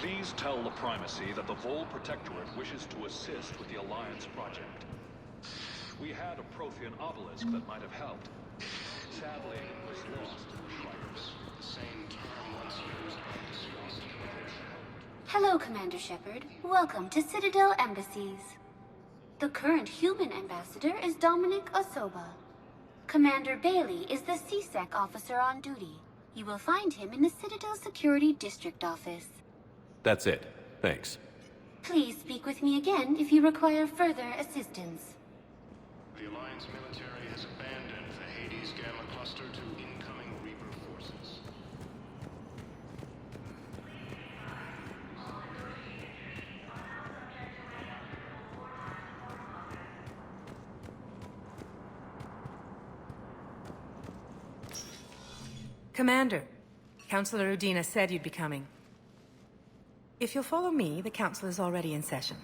Please tell the Primacy that the Vol Protectorate wishes to assist with the Alliance project. We had a Prothean obelisk that might have helped. Sadly, it was lost in the Shriners. The same term once used about dissuasive. Hello, Commander Shepard. Welcome to Citadel Embassies. The current human ambassador is Dominic Osoba. Commander Bailey is the CSEC officer on duty. You will find him in the Citadel Security District office. That's it. Thanks. Please speak with me again if you require further assistance. The Alliance military has abandoned the Hades Gamma cluster to incoming Reaper forces. Commander, Councilor Udina said you'd be coming. If you'll follow me, the Council is already in session.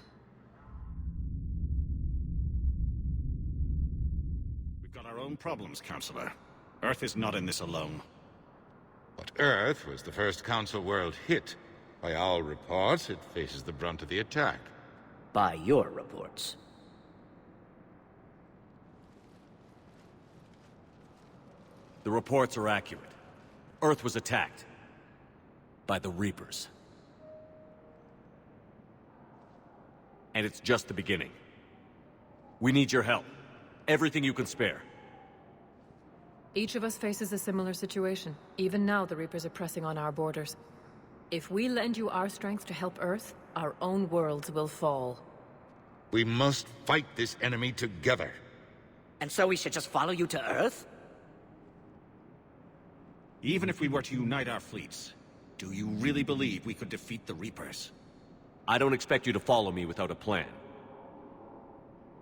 We've got our own problems, Councilor. Earth is not in this alone. But Earth was the first Council world hit. By all reports, it faces the brunt of the attack. By your reports. The reports are accurate. Earth was attacked. By the Reapers. And it's just the beginning. We need your help. Everything you can spare. Each of us faces a similar situation. Even now, the Reapers are pressing on our borders. If we lend you our strength to help Earth, our own worlds will fall. We must fight this enemy together. And so we should just follow you to Earth? Even if we were to unite our fleets, do you really believe we could defeat the Reapers? I don't expect you to follow me without a plan.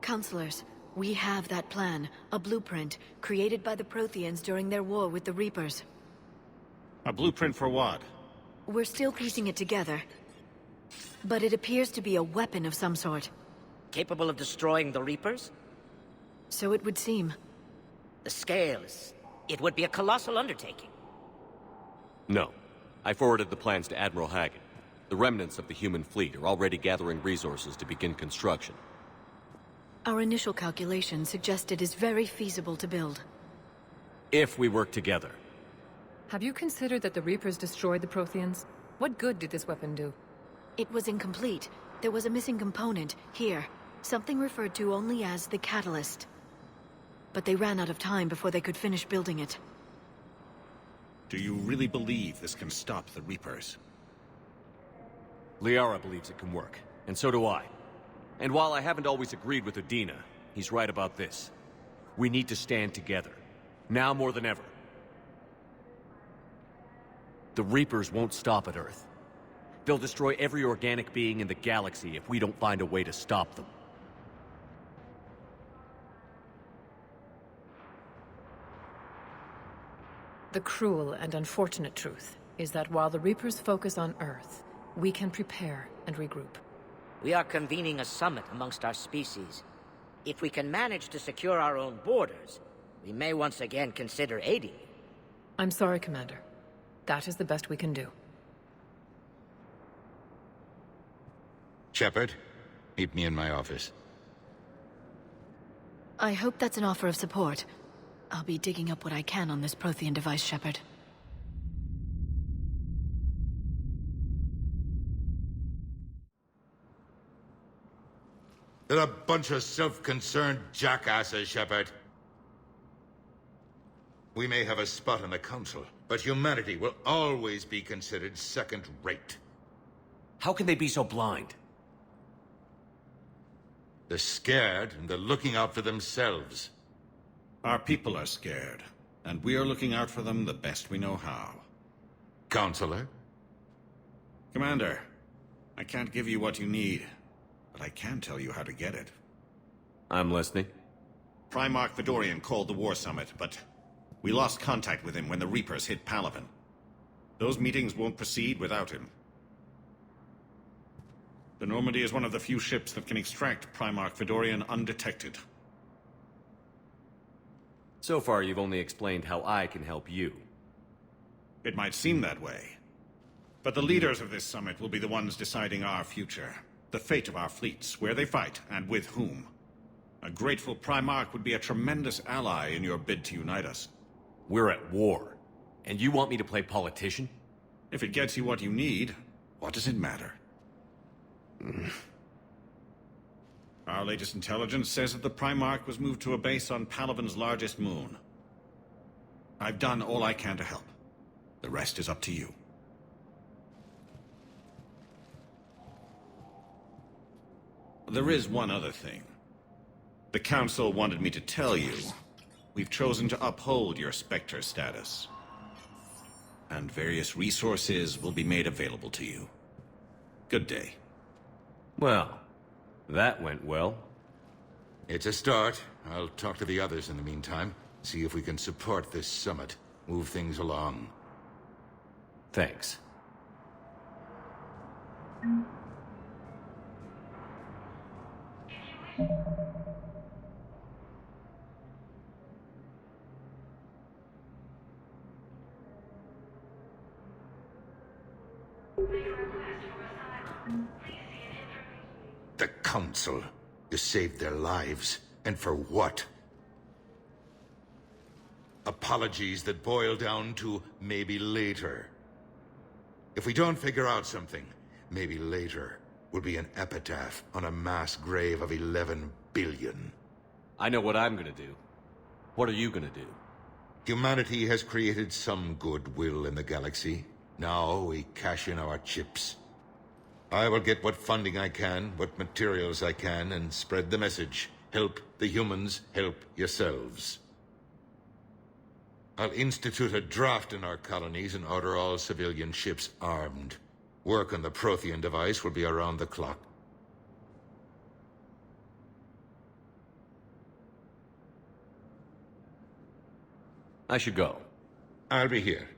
Counselors, we have that plan, a blueprint, created by the Protheans during their war with the Reapers. A blueprint for what? We're still piecing it together. But it appears to be a weapon of some sort. Capable of destroying the Reapers? So it would seem. The scales. It would be a colossal undertaking. No. I forwarded the plans to Admiral Hagen. The remnants of the human fleet are already gathering resources to begin construction. Our initial calculations suggest it is very feasible to build. If we work together. Have you considered that the Reapers destroyed the Protheans? What good did this weapon do? It was incomplete. There was a missing component, here. Something referred to only as the catalyst. But they ran out of time before they could finish building it. Do you really believe this can stop the Reapers? Liara believes it can work, and so do I. And while I haven't always agreed with Udina, he's right about this. We need to stand together. Now more than ever. The Reapers won't stop at Earth. They'll destroy every organic being in the galaxy if we don't find a way to stop them. The cruel and unfortunate truth is that while the Reapers focus on Earth, we can prepare and regroup. We are convening a summit amongst our species. If we can manage to secure our own borders, we may once again consider aiding you. I'm sorry, Commander. That is the best we can do. Shepard, meet me in my office. I hope that's an offer of support. I'll be digging up what I can on this Prothean device, Shepard. They're a bunch of self-concerned jackasses, Shepard. We may have a spot in the Council, but humanity will always be considered second-rate. How can they be so blind? They're scared, and they're looking out for themselves. Our people are scared, and we are looking out for them the best we know how. Counselor? Commander, I can't give you what you need, but I can tell you how to get it. I'm listening. Primarch Fedorian called the War Summit, but we lost contact with him when the Reapers hit Palaven. Those meetings won't proceed without him. The Normandy is one of the few ships that can extract Primarch Fedorian undetected. So far, you've only explained how I can help you. It might seem that way. But the leaders of this summit will be the ones deciding our future. The fate of our fleets, where they fight, and with whom. A grateful Primarch would be a tremendous ally in your bid to unite us. We're at war. And you want me to play politician? If it gets you what you need, what does it matter? Our latest intelligence says that the Primarch was moved to a base on Palaven's largest moon. I've done all I can to help. The rest is up to you. There is one other thing. The Council wanted me to tell you, we've chosen to uphold your Spectre status. And various resources will be made available to you. Good day. Well, that went well. It's a start. I'll talk to the others in the meantime. See if we can support this summit. Move things along. Thanks. The Council. You saved their lives. And for what? Apologies that boil down to maybe later. If we don't figure out something, maybe later will be an epitaph on a mass grave of 11 billion. I know what I'm gonna do. What are you gonna do? Humanity has created some goodwill in the galaxy. Now we cash in our chips. I will get what funding I can, what materials I can, and spread the message. Help the humans, help yourselves. I'll institute a draft in our colonies and order all civilian ships armed. Work on the Prothean device will be around the clock. I should go. I'll be here.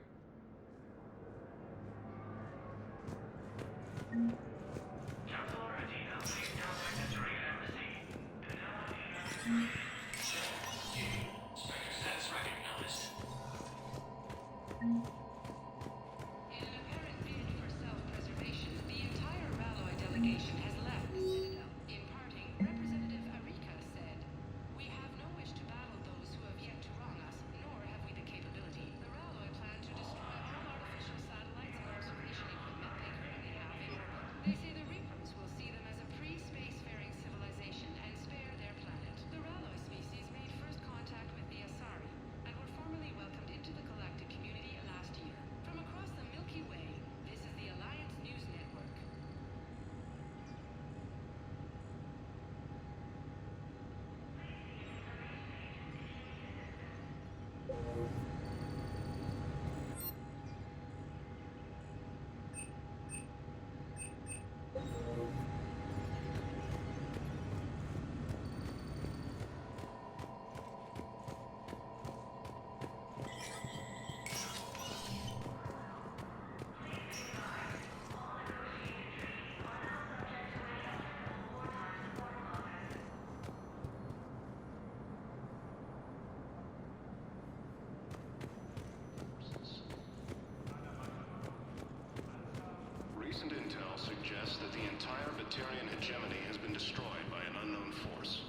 Recent intel suggests that the entire Batarian hegemony has been destroyed by an unknown force.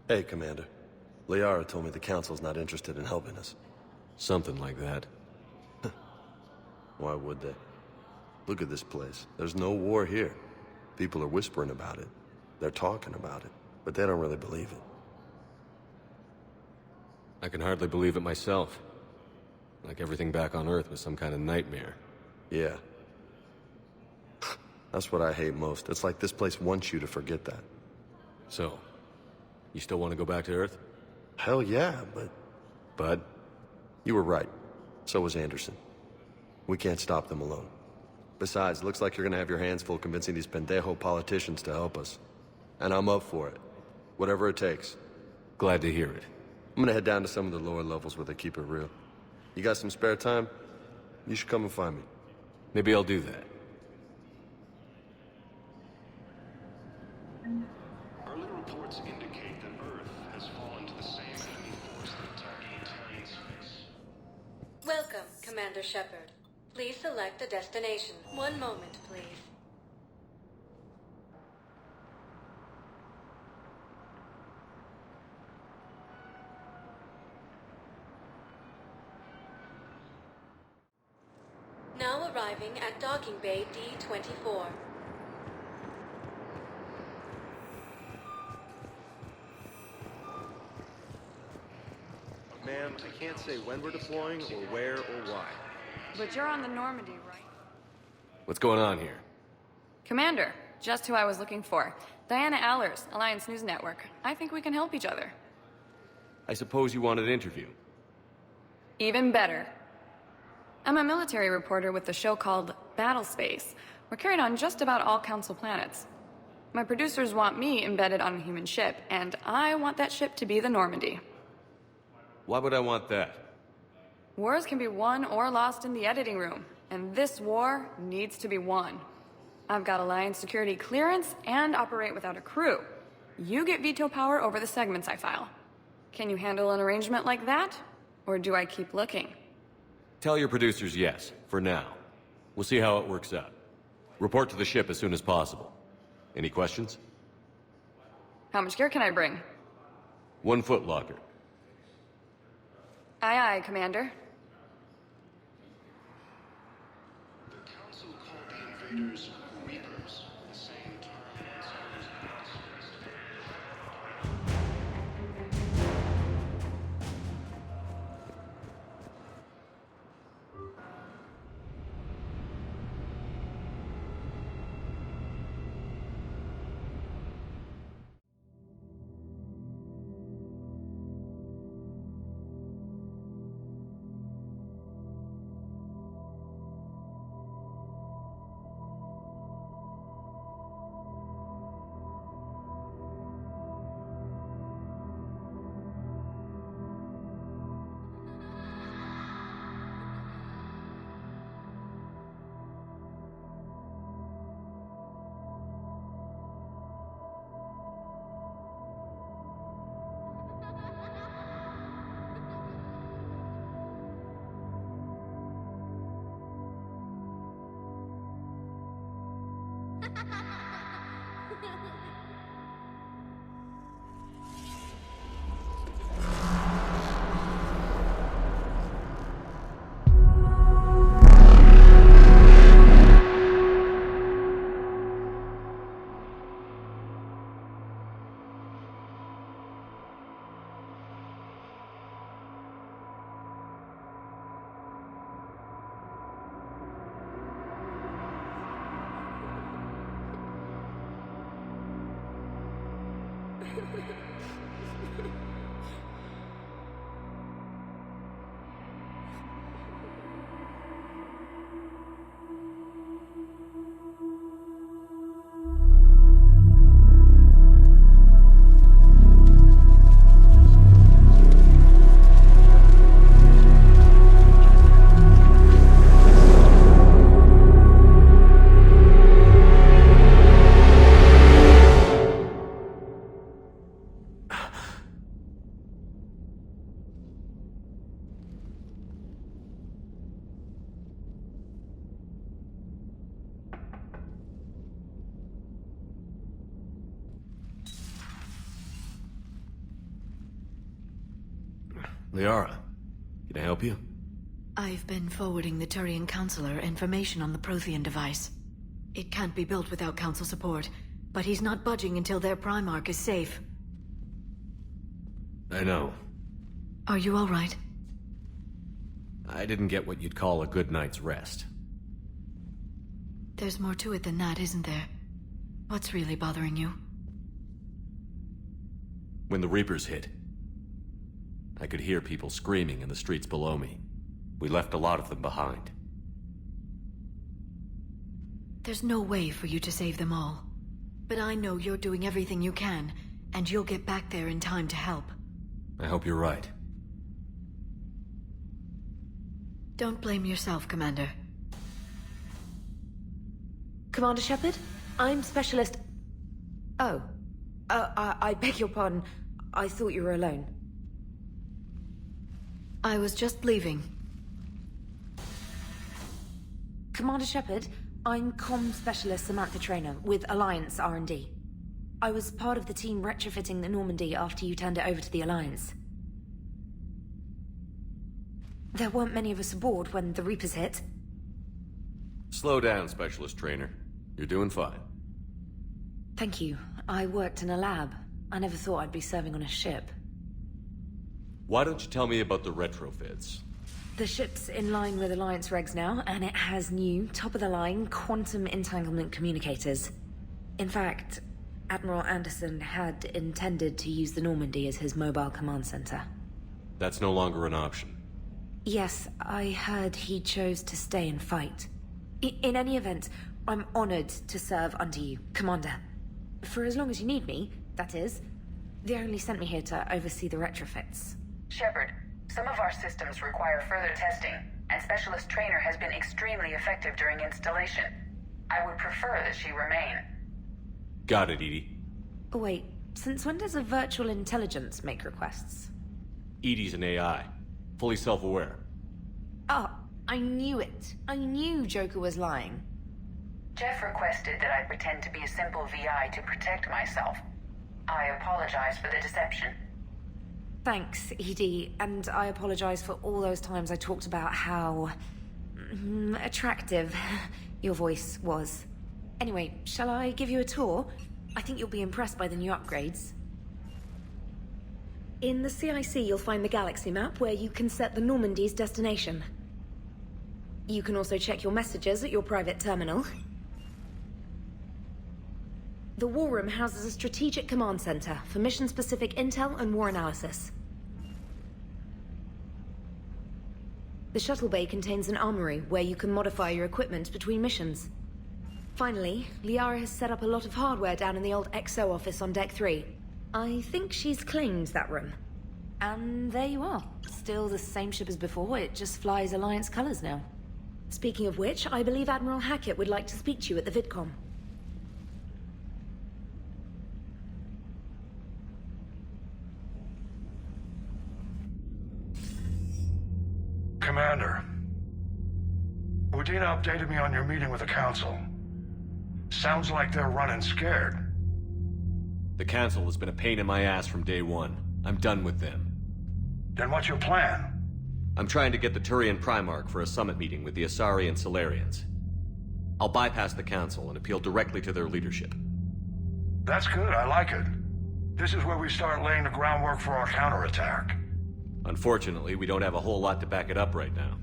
Hey, Commander. Liara told me the Council's not interested in helping us. Something like that. Why would they? Look at this place. There's no war here. People are whispering about it. They're talking about it, but they don't really believe it. I can hardly believe it myself. Like everything back on Earth was some kind of nightmare. Yeah. That's what I hate most. It's like this place wants you to forget that. So, you still want to go back to Earth? Hell yeah, but... But? You were right. So was Anderson. We can't stop them alone. Besides, it looks like you're gonna have your hands full convincing these pendejo politicians to help us. And I'm up for it. Whatever it takes. Glad to hear it. I'm gonna head down to some of the lower levels where they keep it real. You got some spare time? You should come and find me. Maybe I'll do that. Early reports indicate that Earth has fallen to the same enemy force that attacked the Batarian space. Welcome, Commander Shepard. Please select a destination. One moment, please. Now arriving at Docking Bay D-24. Ma'am, I can't say when we're deploying, or where, or why. But you're on the Normandy, right? What's going on here? Commander, just who I was looking for. Diana Allers, Alliance News Network. I think we can help each other. I suppose you want an interview. Even better. I'm a military reporter with the show called Battlespace. We're carried on just about all Council planets. My producers want me embedded on a human ship, and I want that ship to be the Normandy. Why would I want that? Wars can be won or lost in the editing room, and this war needs to be won. I've got Alliance security clearance and operate without a crew. You get veto power over the segments I file. Can you handle an arrangement like that? Or do I keep looking? Tell your producers yes, for now. We'll see how it works out. Report to the ship as soon as possible. Any questions? How much gear can I bring? 1 foot locker. Aye, aye, Commander. The Council called the invaders Reapers, the same term as Liara, can I help you? I've been forwarding the Turian Counselor information on the Prothean device. It can't be built without Council support, but he's not budging until their Primarch is safe. I know. Are you all right? I didn't get what you'd call a good night's rest. There's more to it than that, isn't there? What's really bothering you? When the Reapers hit, I could hear people screaming in the streets below me. We left a lot of them behind. There's no way for you to save them all. But I know you're doing everything you can, and you'll get back there in time to help. I hope you're right. Don't blame yourself, Commander. Commander Shepard? I'm Specialist... Oh. I beg your pardon. I thought you were alone. I was just leaving. Commander Shepard, I'm comm specialist Samantha Traynor with Alliance R&D. I was part of the team retrofitting the Normandy after you turned it over to the Alliance. There weren't many of us aboard when the Reapers hit. Slow down, Specialist Trainer. You're doing fine. Thank you. I worked in a lab. I never thought I'd be serving on a ship. Why don't you tell me about the retrofits? The ship's in line with Alliance regs now, and it has new, top-of-the-line quantum entanglement communicators. In fact, Admiral Anderson had intended to use the Normandy as his mobile command center. That's no longer an option. Yes, I heard he chose to stay and fight. In any event, I'm honored to serve under you, Commander. For as long as you need me, that is. They only sent me here to oversee the retrofits. Shepard, some of our systems require further testing, and Specialist Trainer has been extremely effective during installation. I would prefer that she remain. Got it, Edie. Wait, since when does a virtual intelligence make requests? Edie's an AI. Fully self-aware. Oh, I knew it. I knew Joker was lying. Jeff requested that I pretend to be a simple VI to protect myself. I apologize for the deception. Thanks, Edie, and I apologize for all those times I talked about how... attractive your voice was. Anyway, shall I give you a tour? I think you'll be impressed by the new upgrades. In the CIC, you'll find the galaxy map where you can set the Normandy's destination. You can also check your messages at your private terminal. The War Room houses a strategic command center for mission-specific intel and war analysis. The shuttle bay contains an armory where you can modify your equipment between missions. Finally, Liara has set up a lot of hardware down in the old XO office on Deck 3. I think she's claimed that room. And there you are. Still the same ship as before, it just flies Alliance colors now. Speaking of which, I believe Admiral Hackett would like to speak to you at the VidCom. Commander, Udina updated me on your meeting with the Council. Sounds like they're running scared. The Council has been a pain in my ass from day one. I'm done with them. Then what's your plan? I'm trying to get the Turian Primarch for a summit meeting with the Asari and Solarians. I'll bypass the Council and appeal directly to their leadership. That's good, I like it. This is where we start laying the groundwork for our counterattack. Unfortunately, we don't have a whole lot to back it up right now.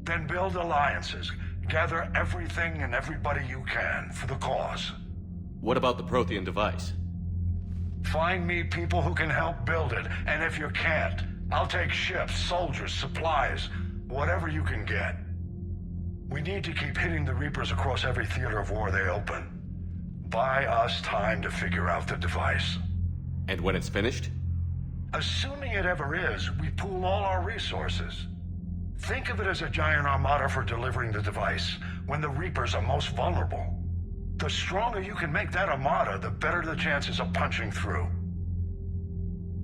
Then build alliances. Gather everything and everybody you can for the cause. What about the Prothean device? Find me people who can help build it, and if you can't, I'll take ships, soldiers, supplies, whatever you can get. We need to keep hitting the Reapers across every theater of war they open. Buy us time to figure out the device. And when it's finished? Assuming it ever is, we pool all our resources. Think of it as a giant armada for delivering the device, when the Reapers are most vulnerable. The stronger you can make that armada, the better the chances of punching through.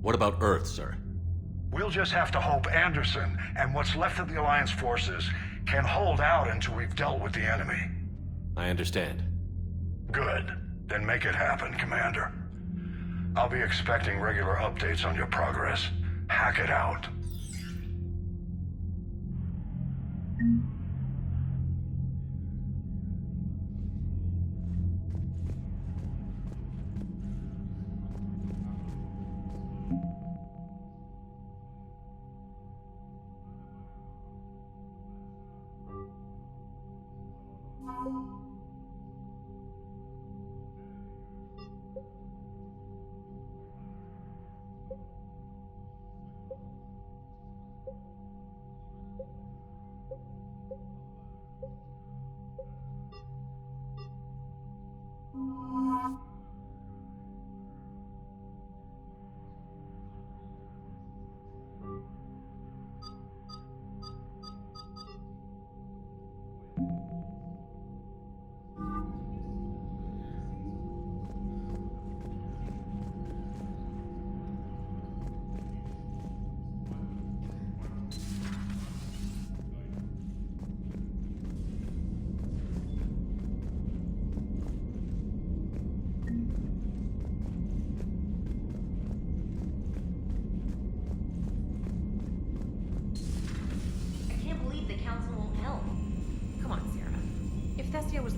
What about Earth, sir? We'll just have to hope Anderson and what's left of the Alliance forces can hold out until we've dealt with the enemy. I understand. Good. Then make it happen, Commander. I'll be expecting regular updates on your progress. Hack it out.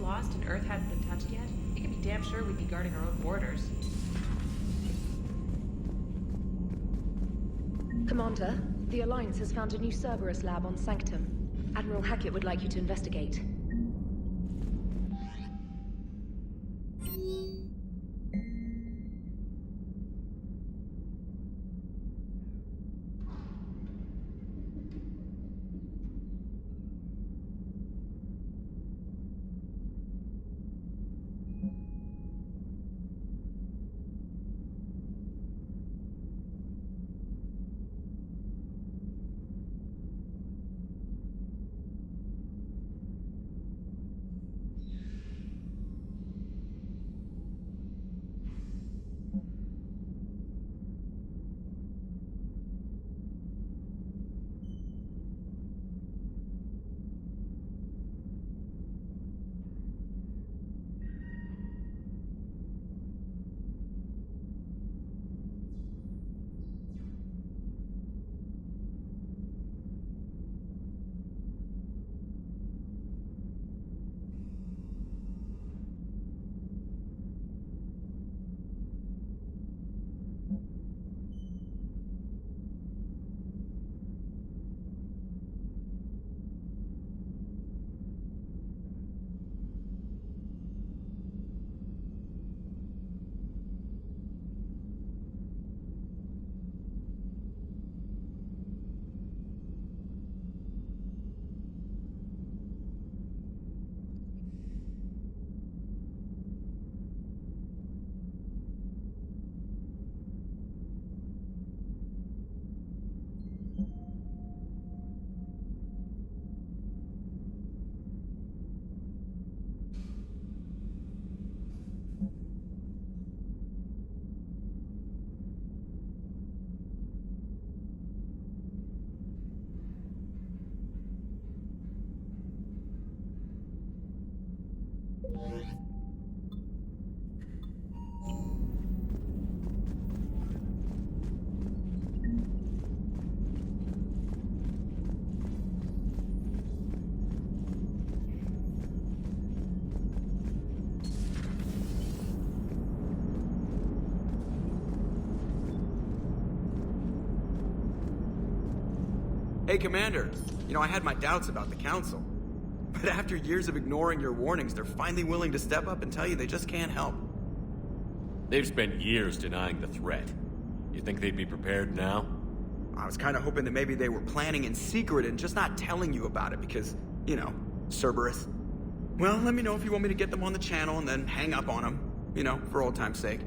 lost and Earth hadn't been touched yet, you can be damn sure we'd be guarding our own borders. Commander, the Alliance has found a new Cerberus lab on Sanctum. Admiral Hackett would like you to investigate. Hey, Commander. You know, I had my doubts about the Council. But after years of ignoring your warnings, they're finally willing to step up and tell you they just can't help. They've spent years denying the threat. You think they'd be prepared now? I was kind of hoping that maybe they were planning in secret and just not telling you about it because, you know, Cerberus. Well, let me know if you want me to get them on the channel and then hang up on them. You know, for old time's sake.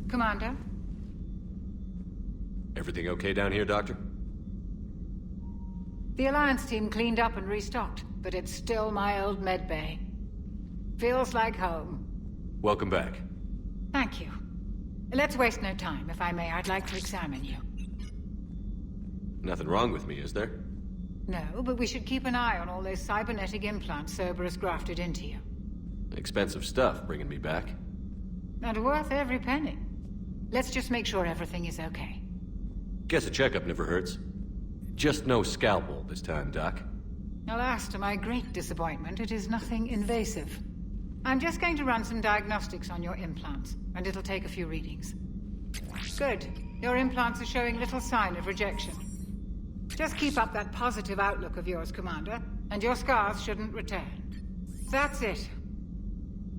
Commander? Everything okay down here, Doctor? The Alliance team cleaned up and restocked, but it's still my old med bay. Feels like home. Welcome back. Thank you. Let's waste no time. If I may, I'd like to examine you. Nothing wrong with me, is there? No, but we should keep an eye on all those cybernetic implants Cerberus grafted into you. Expensive stuff bringing me back. And worth every penny. Let's just make sure everything is okay. Guess a checkup never hurts. Just no scalpel this time, Doc. Alas, to my great disappointment, it is nothing invasive. I'm just going to run some diagnostics on your implants, and it'll take a few readings. Good. Your implants are showing little sign of rejection. Just keep up that positive outlook of yours, Commander, and your scars shouldn't return. That's it.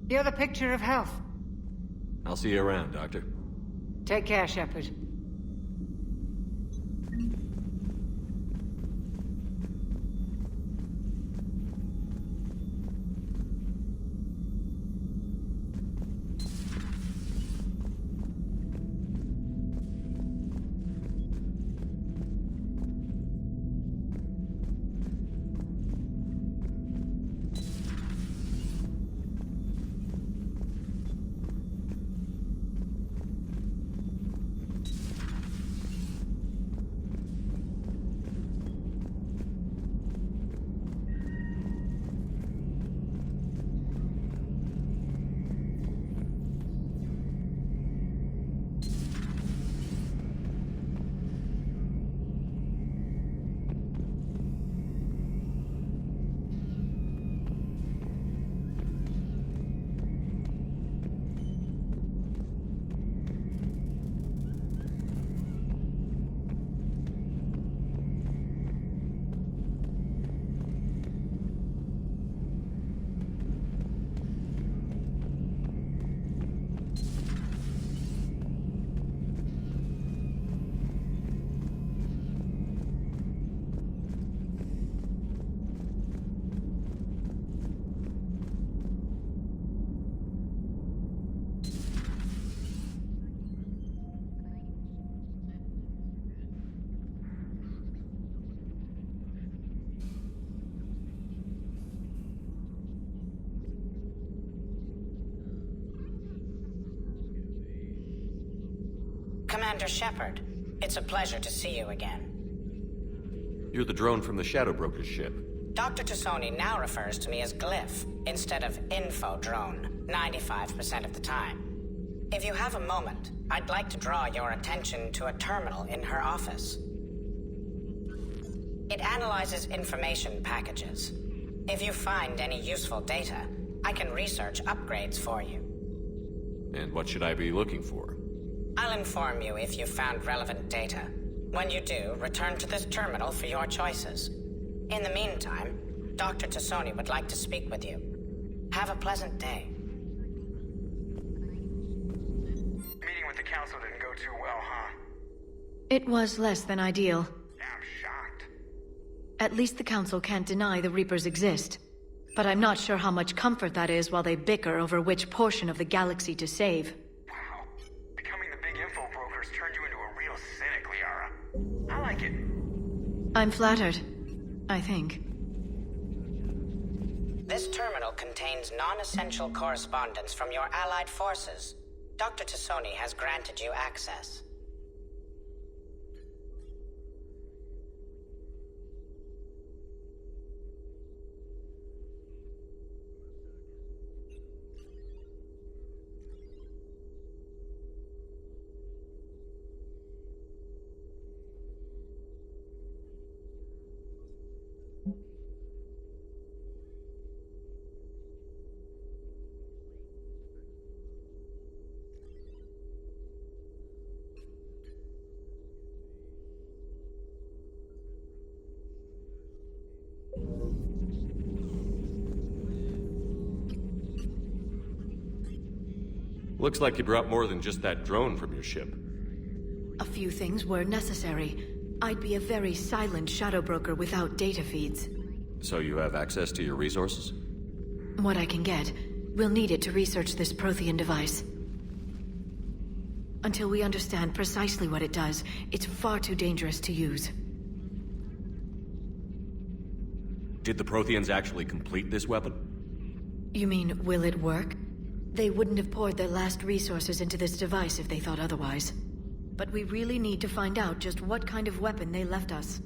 You're the picture of health. I'll see you around, Doctor. Take care, Shepard. Commander Shepard, it's a pleasure to see you again. You're the drone from the Shadow Broker's ship. Dr. Tassoni now refers to me as Glyph, instead of Info Drone, 95% of the time. If you have a moment, I'd like to draw your attention to a terminal in her office. It analyzes information packages. If you find any useful data, I can research upgrades for you. And what should I be looking for? I'll inform you if you've found relevant data. When you do, return to this terminal for your choices. In the meantime, Dr. Tassoni would like to speak with you. Have a pleasant day. Meeting with the council didn't go too well, huh? It was less than ideal. I'm shocked. At least the council can't deny the Reapers exist. But I'm not sure how much comfort that is while they bicker over which portion of the galaxy to save. Wow. Becoming the big info brokers turned you into a real cynic, Liara. I like it. I'm flattered. I think. This terminal contains non-essential correspondence from your allied forces. Dr. Tassoni has granted you access. Looks like you brought more than just that drone from your ship. A few things were necessary. I'd be a very silent shadow broker without data feeds. So you have access to your resources? What I can get. We'll need it to research this Prothean device. Until we understand precisely what it does, it's far too dangerous to use. Did the Protheans actually complete this weapon? You mean, will it work? They wouldn't have poured their last resources into this device if they thought otherwise. But we really need to find out just what kind of weapon they left us.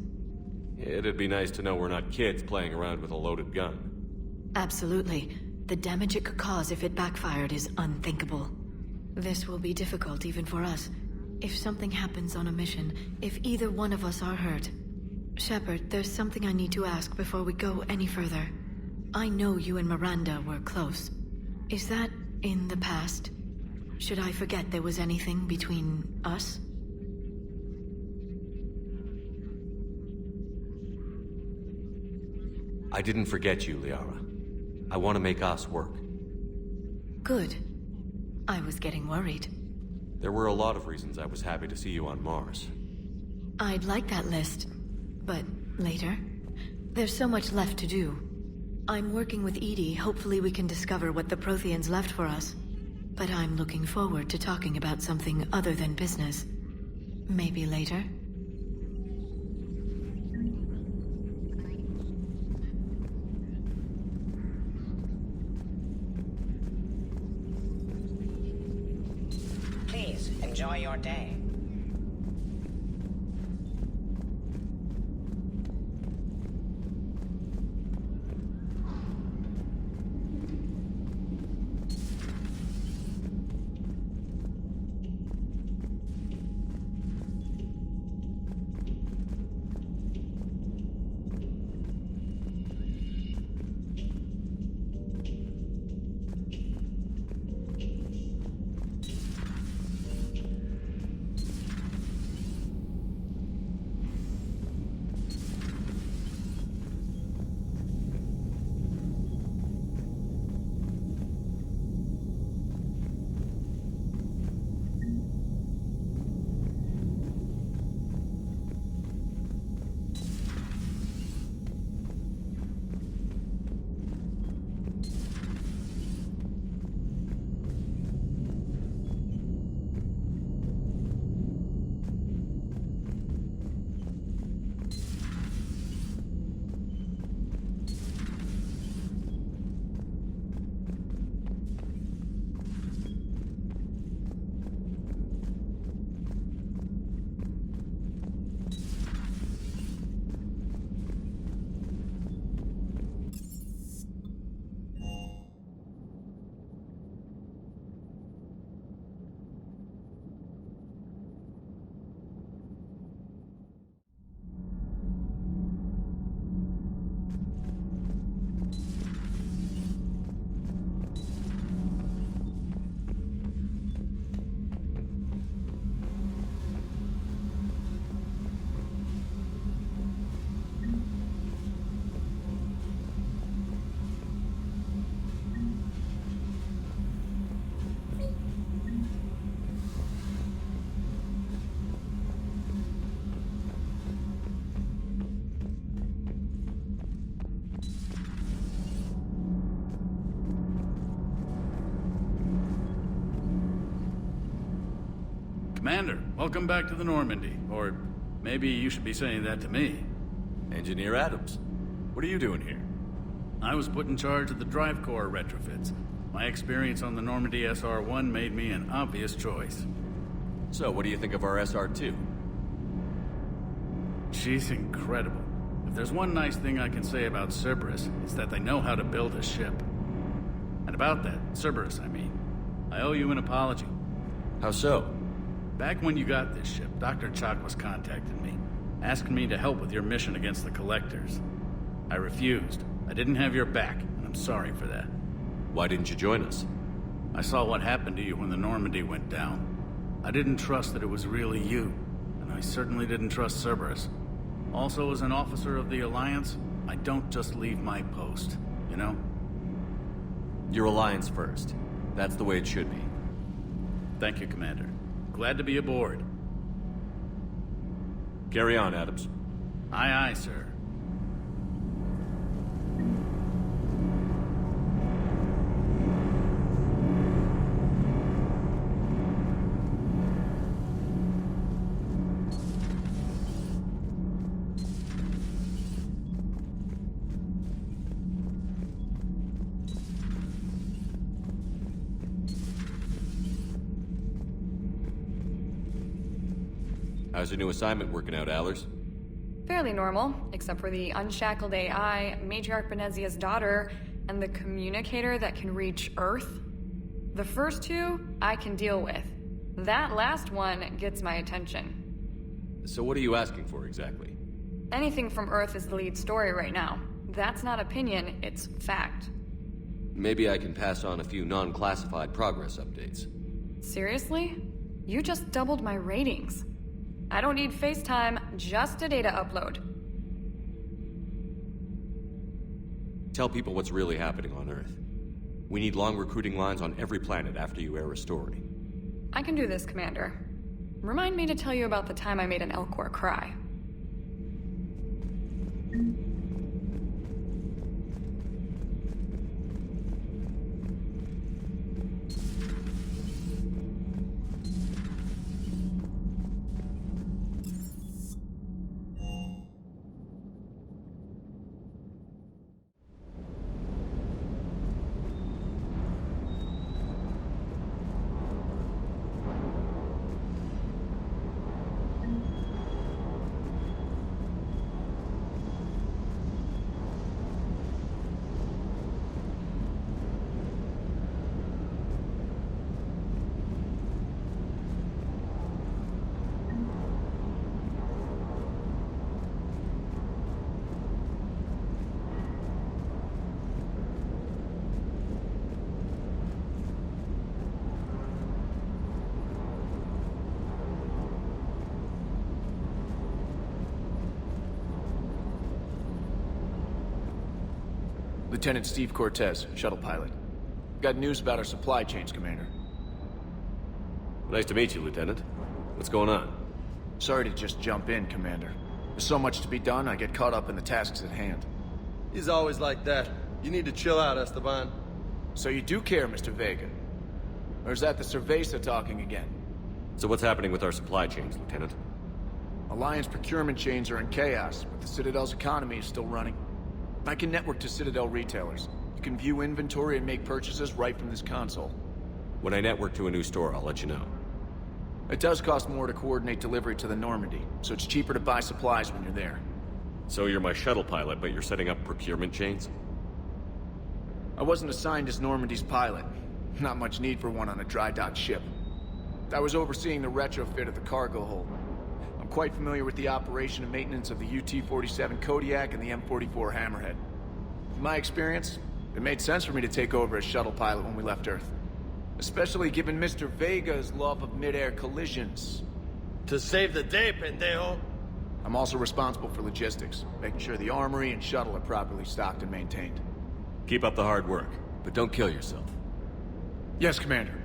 It'd be nice to know we're not kids playing around with a loaded gun. Absolutely. The damage it could cause if it backfired is unthinkable. This will be difficult even for us. If something happens on a mission, if either one of us are hurt. Shepard, there's something I need to ask before we go any further. I know you and Miranda were close. Is that in the past? Should I forget there was anything between us? I didn't forget you, Liara. I want to make us work. Good. I was getting worried. There were a lot of reasons I was happy to see you on Mars. I'd like that list, but later. There's so much left to do. I'm working with Edie. Hopefully we can discover what the Protheans left for us. But I'm looking forward to talking about something other than business. Maybe later? Please, enjoy your day. Commander, welcome back to the Normandy. Or maybe you should be saying that to me. Engineer Adams, what are you doing here? I was put in charge of the drive core retrofits. My experience on the Normandy SR-1 made me an obvious choice. So, what do you think of our SR-2? She's incredible. If there's one nice thing I can say about Cerberus, it's that they know how to build a ship. And about that, Cerberus, I mean, I owe you an apology. How so? Back when you got this ship, Dr. Chakwas contacted me, asking me to help with your mission against the Collectors. I refused. I didn't have your back, and I'm sorry for that. Why didn't you join us? I saw what happened to you when the Normandy went down. I didn't trust that it was really you, and I certainly didn't trust Cerberus. Also, as an officer of the Alliance, I don't just leave my post, you know? Your Alliance first. That's the way it should be. Thank you, Commander. Glad to be aboard. Carry on, Adams. Aye, aye, sir. How's your new assignment working out, Allers? Fairly normal, except for the unshackled AI, Matriarch Benezia's daughter, and the communicator that can reach Earth. The first two, I can deal with. That last one gets my attention. So what are you asking for, exactly? Anything from Earth is the lead story right now. That's not opinion, it's fact. Maybe I can pass on a few non-classified progress updates. Seriously? You just doubled my ratings. I don't need FaceTime, just a data upload. Tell people what's really happening on Earth. We need long recruiting lines on every planet after you air a story. I can do this, Commander. Remind me to tell you about the time I made an Elcor cry. Lieutenant Steve Cortez, shuttle pilot. Got news about our supply chains, Commander. Nice to meet you, Lieutenant. What's going on? Sorry to just jump in, Commander. There's so much to be done, I get caught up in the tasks at hand. He's always like that. You need to chill out, Esteban. So you do care, Mr. Vega? Or is that the Cerveza talking again? So what's happening with our supply chains, Lieutenant? Alliance procurement chains are in chaos, but the Citadel's economy is still running. I can network to Citadel retailers. You can view inventory and make purchases right from this console. When I network to a new store, I'll let you know. It does cost more to coordinate delivery to the Normandy, so it's cheaper to buy supplies when you're there. So you're my shuttle pilot, but you're setting up procurement chains? I wasn't assigned as Normandy's pilot. Not much need for one on a dry dock ship. I was overseeing the retrofit of the cargo hold. I'm quite familiar with the operation and maintenance of the UT-47 Kodiak and the M44 Hammerhead. In my experience, it made sense for me to take over as shuttle pilot when we left Earth. Especially given Mr. Vega's love of mid-air collisions. To save the day, pendejo! I'm also responsible for logistics, making sure the armory and shuttle are properly stocked and maintained. Keep up the hard work, but don't kill yourself. Yes, Commander.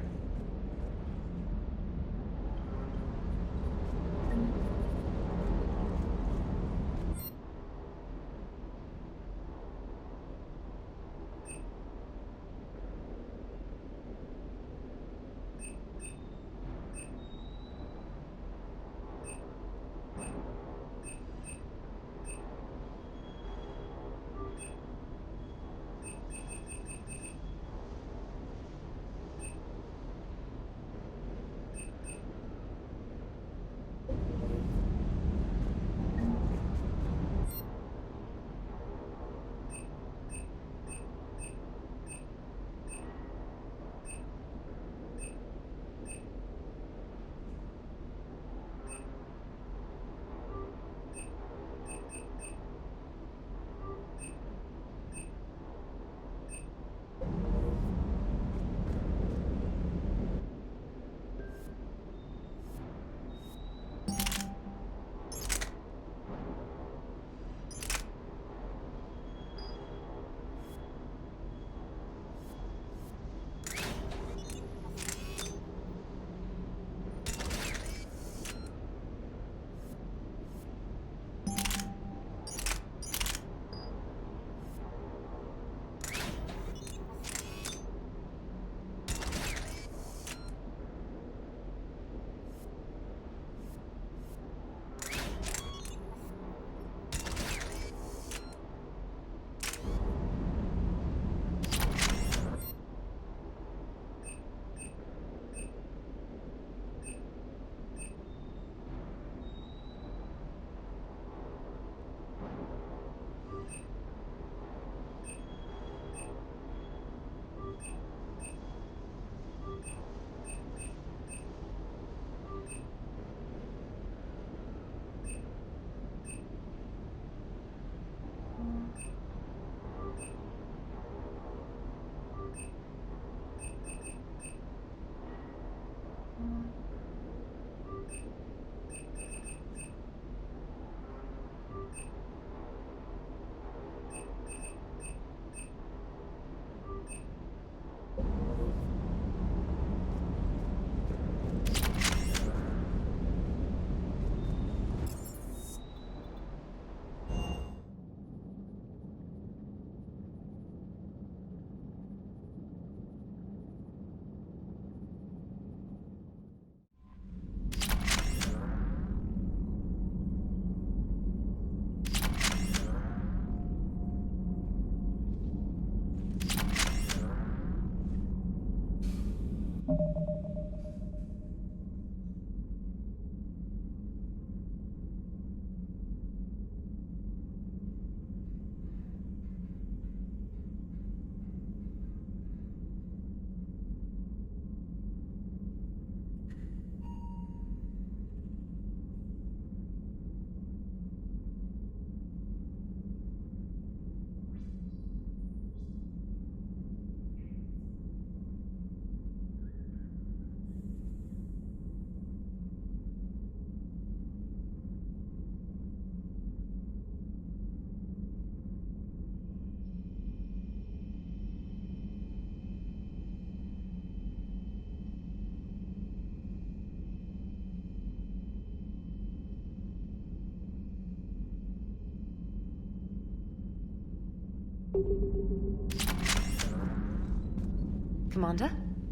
Commander.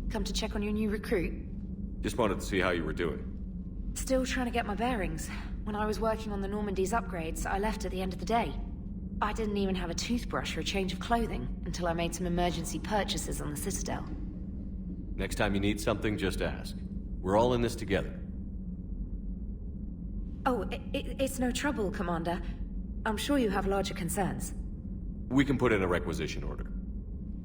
Come to check on your new recruit. Just wanted to see how you were doing. Still trying to get my bearings. When I was working on the Normandy's upgrades, I left at the end of the day. I didn't even have a toothbrush or a change of clothing until I made some emergency purchases on the Citadel. Next time you need something, just ask. We're all in this together. Oh, it's no trouble, Commander. I'm sure you have larger concerns. We can put in a requisition order.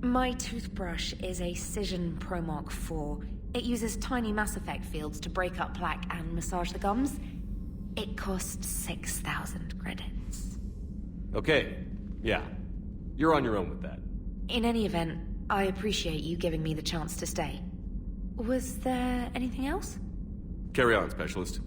My toothbrush is a Cision Pro Mark IV. It uses tiny Mass Effect fields to break up plaque and massage the gums. It costs 6,000 credits. Okay, yeah. You're on your own with that. In any event, I appreciate you giving me the chance to stay. Was there anything else? Carry on, Specialist.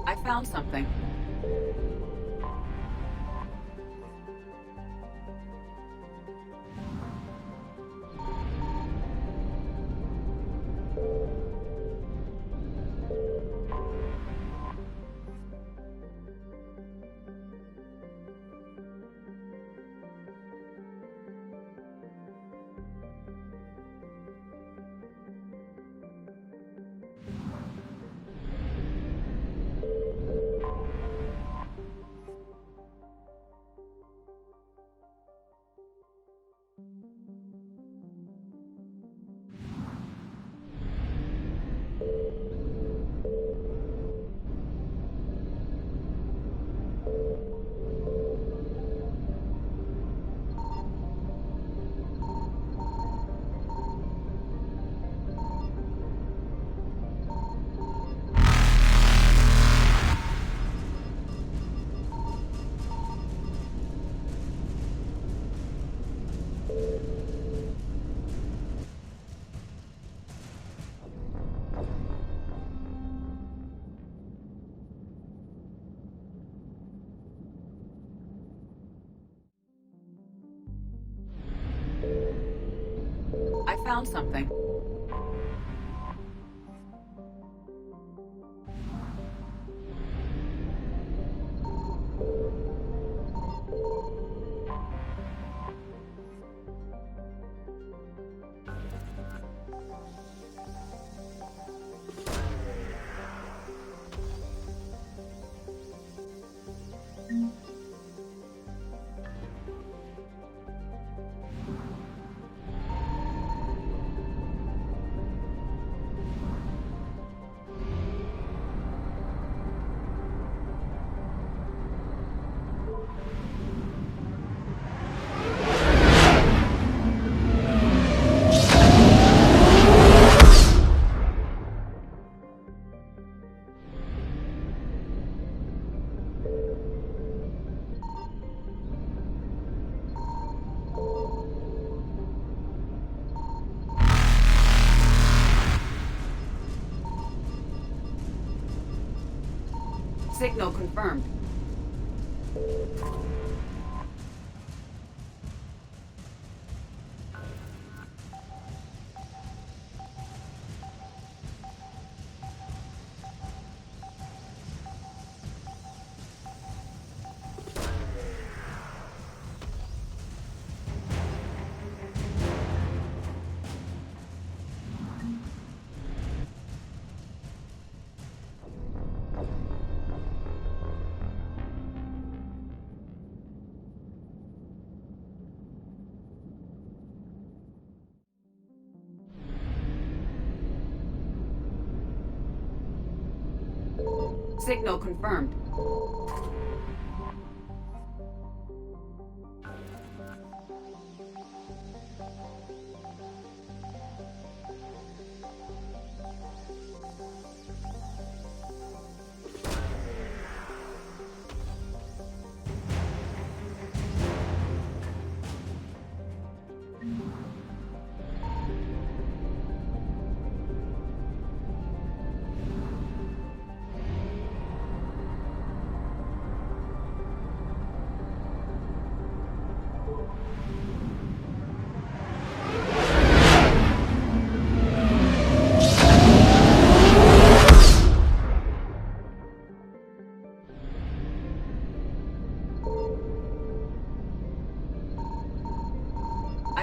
I found something. I found something. Signal confirmed. Signal confirmed.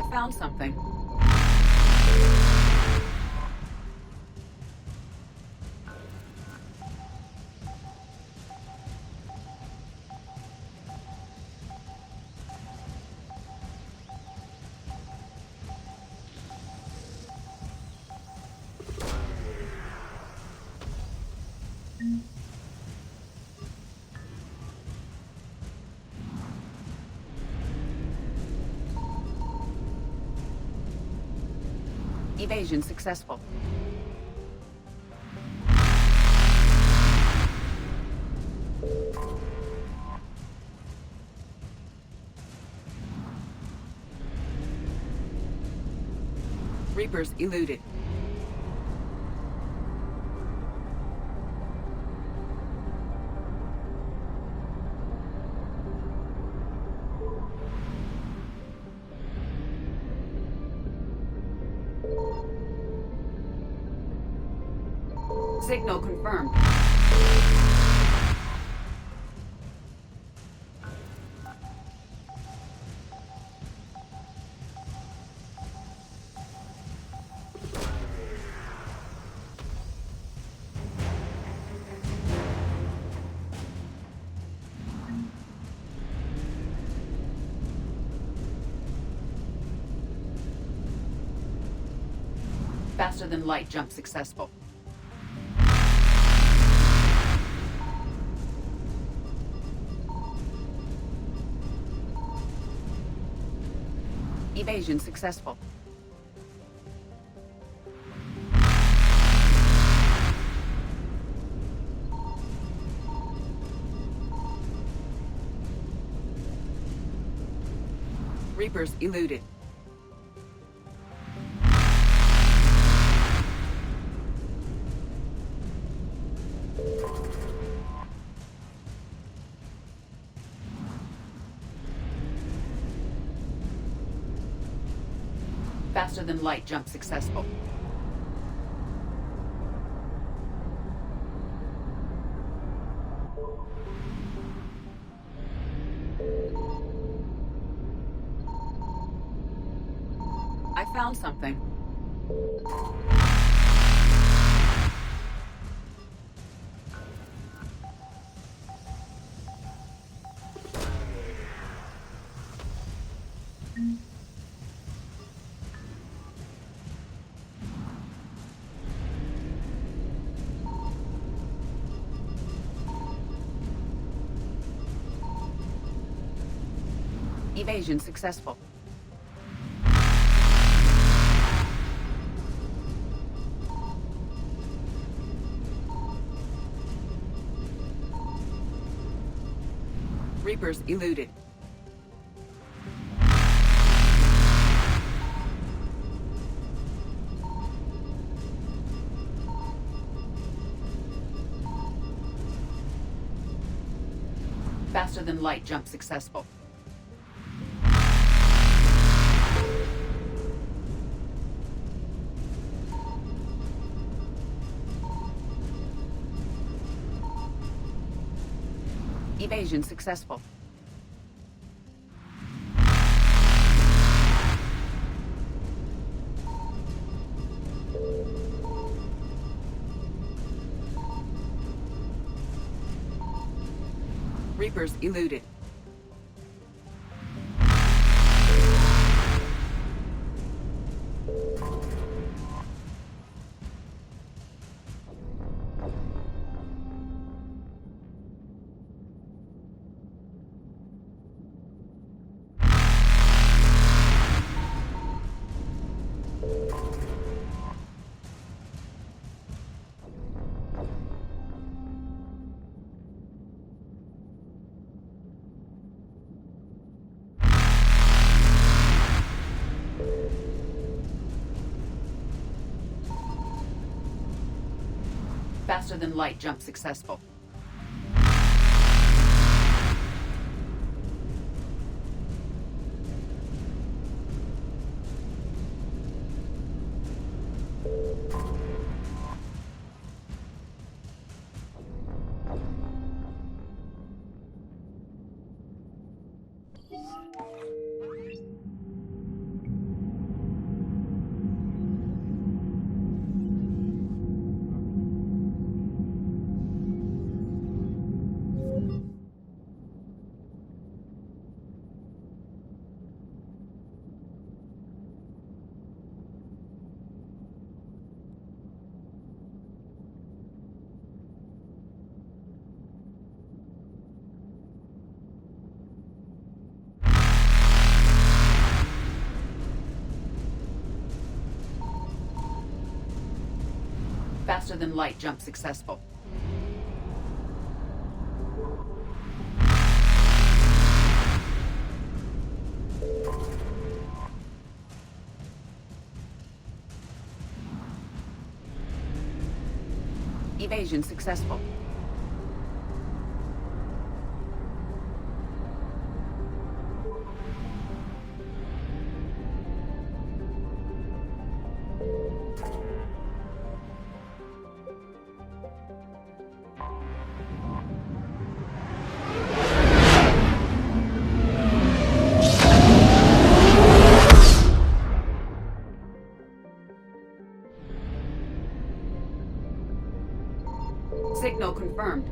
found something. Evasion successful. Reapers eluded. Signal confirmed. Faster than light jump successful. Evasion successful. Reapers eluded. Faster than light jump successful. I found something. Evasion successful. Reapers eluded. Faster than light jump successful. Evasion successful. Reapers eluded. Faster than light jump successful. Faster than light jump successful. Evasion successful. Signal confirmed.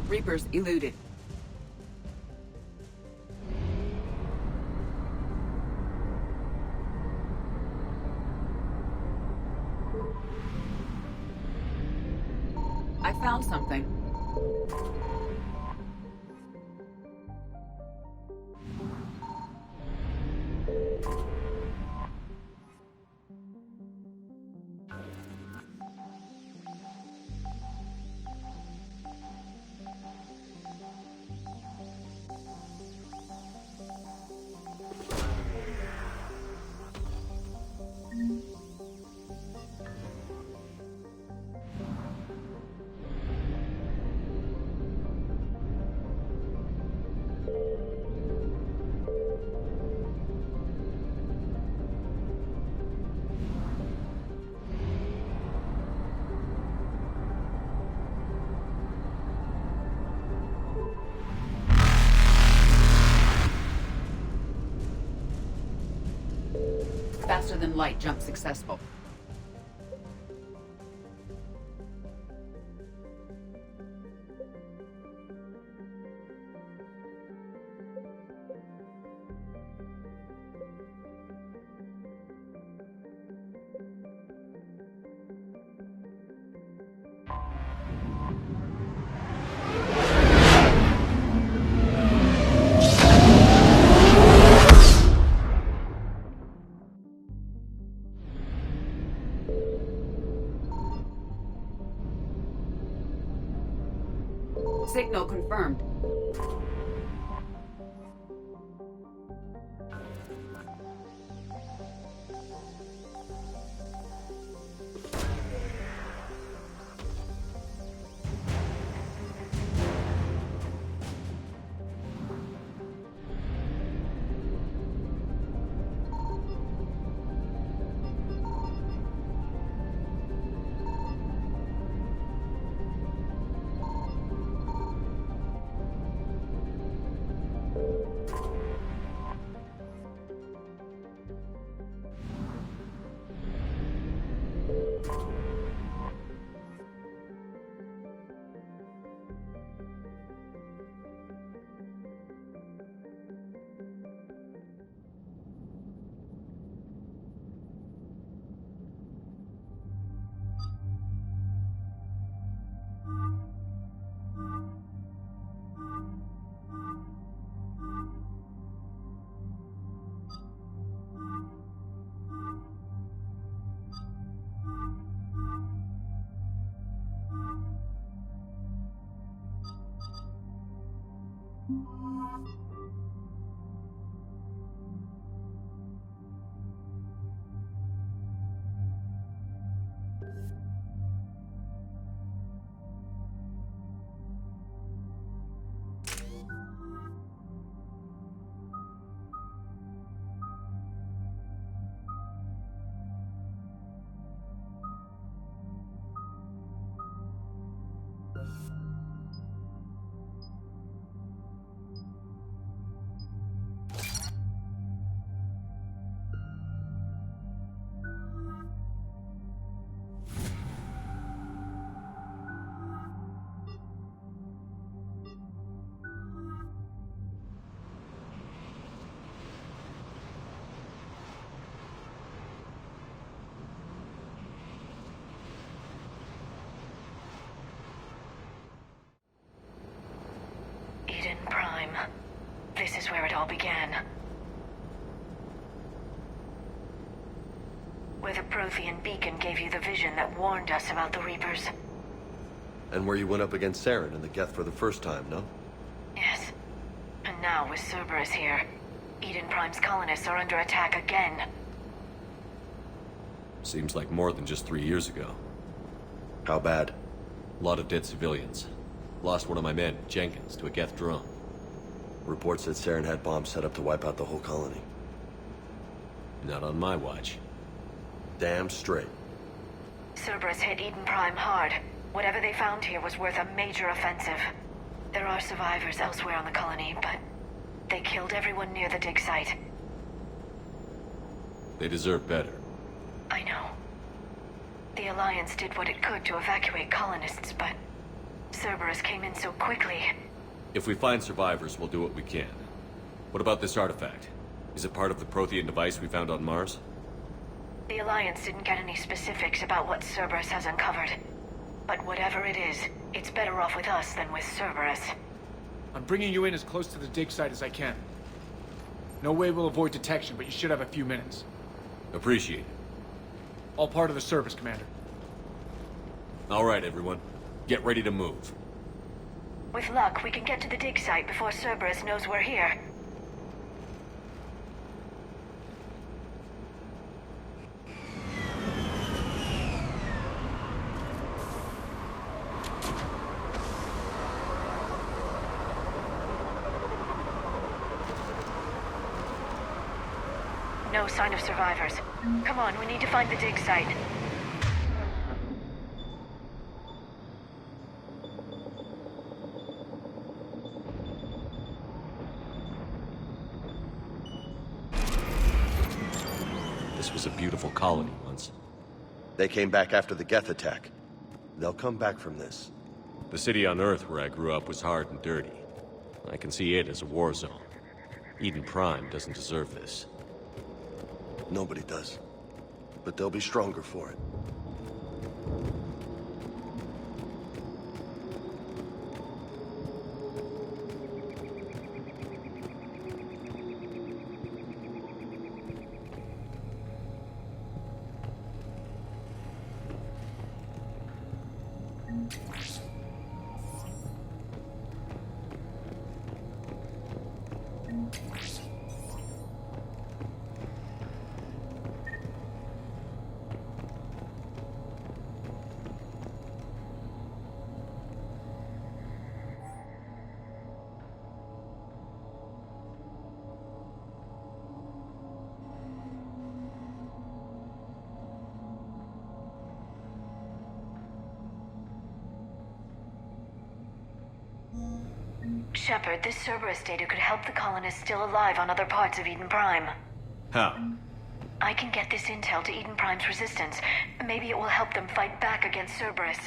Reapers eluded. I found something. Faster than light jump successful. Signal confirmed. all began. Where the Prothean beacon gave you the vision that warned us about the Reapers. And where you went up against Saren and the Geth for the first time, no? Yes. And now with Cerberus here, Eden Prime's colonists are under attack again. Seems like more than just 3 years ago. How bad? A lot of dead civilians. Lost one of my men, Jenkins, to a Geth drone. Reports said Saren had bombs set up to wipe out the whole colony. Not on my watch. Damn straight. Cerberus hit Eden Prime hard. Whatever they found here was worth a major offensive. There are survivors elsewhere on the colony, but they killed everyone near the dig site. They deserve better. I know. The Alliance did what it could to evacuate colonists, but Cerberus came in so quickly. If we find survivors, we'll do what we can. What about this artifact? Is it part of the Prothean device we found on Mars? The Alliance didn't get any specifics about what Cerberus has uncovered. But whatever it is, it's better off with us than with Cerberus. I'm bringing you in as close to the dig site as I can. No way we'll avoid detection, but you should have a few minutes. Appreciate it. All part of the service, Commander. All right, everyone. Get ready to move. With luck, we can get to the dig site before Cerberus knows we're here. No sign of survivors. Come on, we need to find the dig site. This was a beautiful colony once. They came back after the Geth attack. They'll come back from this. The city on Earth where I grew up was hard and dirty. I can see it as a war zone. Eden Prime doesn't deserve this. Nobody does. But they'll be stronger for it. Shepard, this Cerberus data could help the colonists still alive on other parts of Eden Prime. How? I can get this intel to Eden Prime's resistance. Maybe it will help them fight back against Cerberus.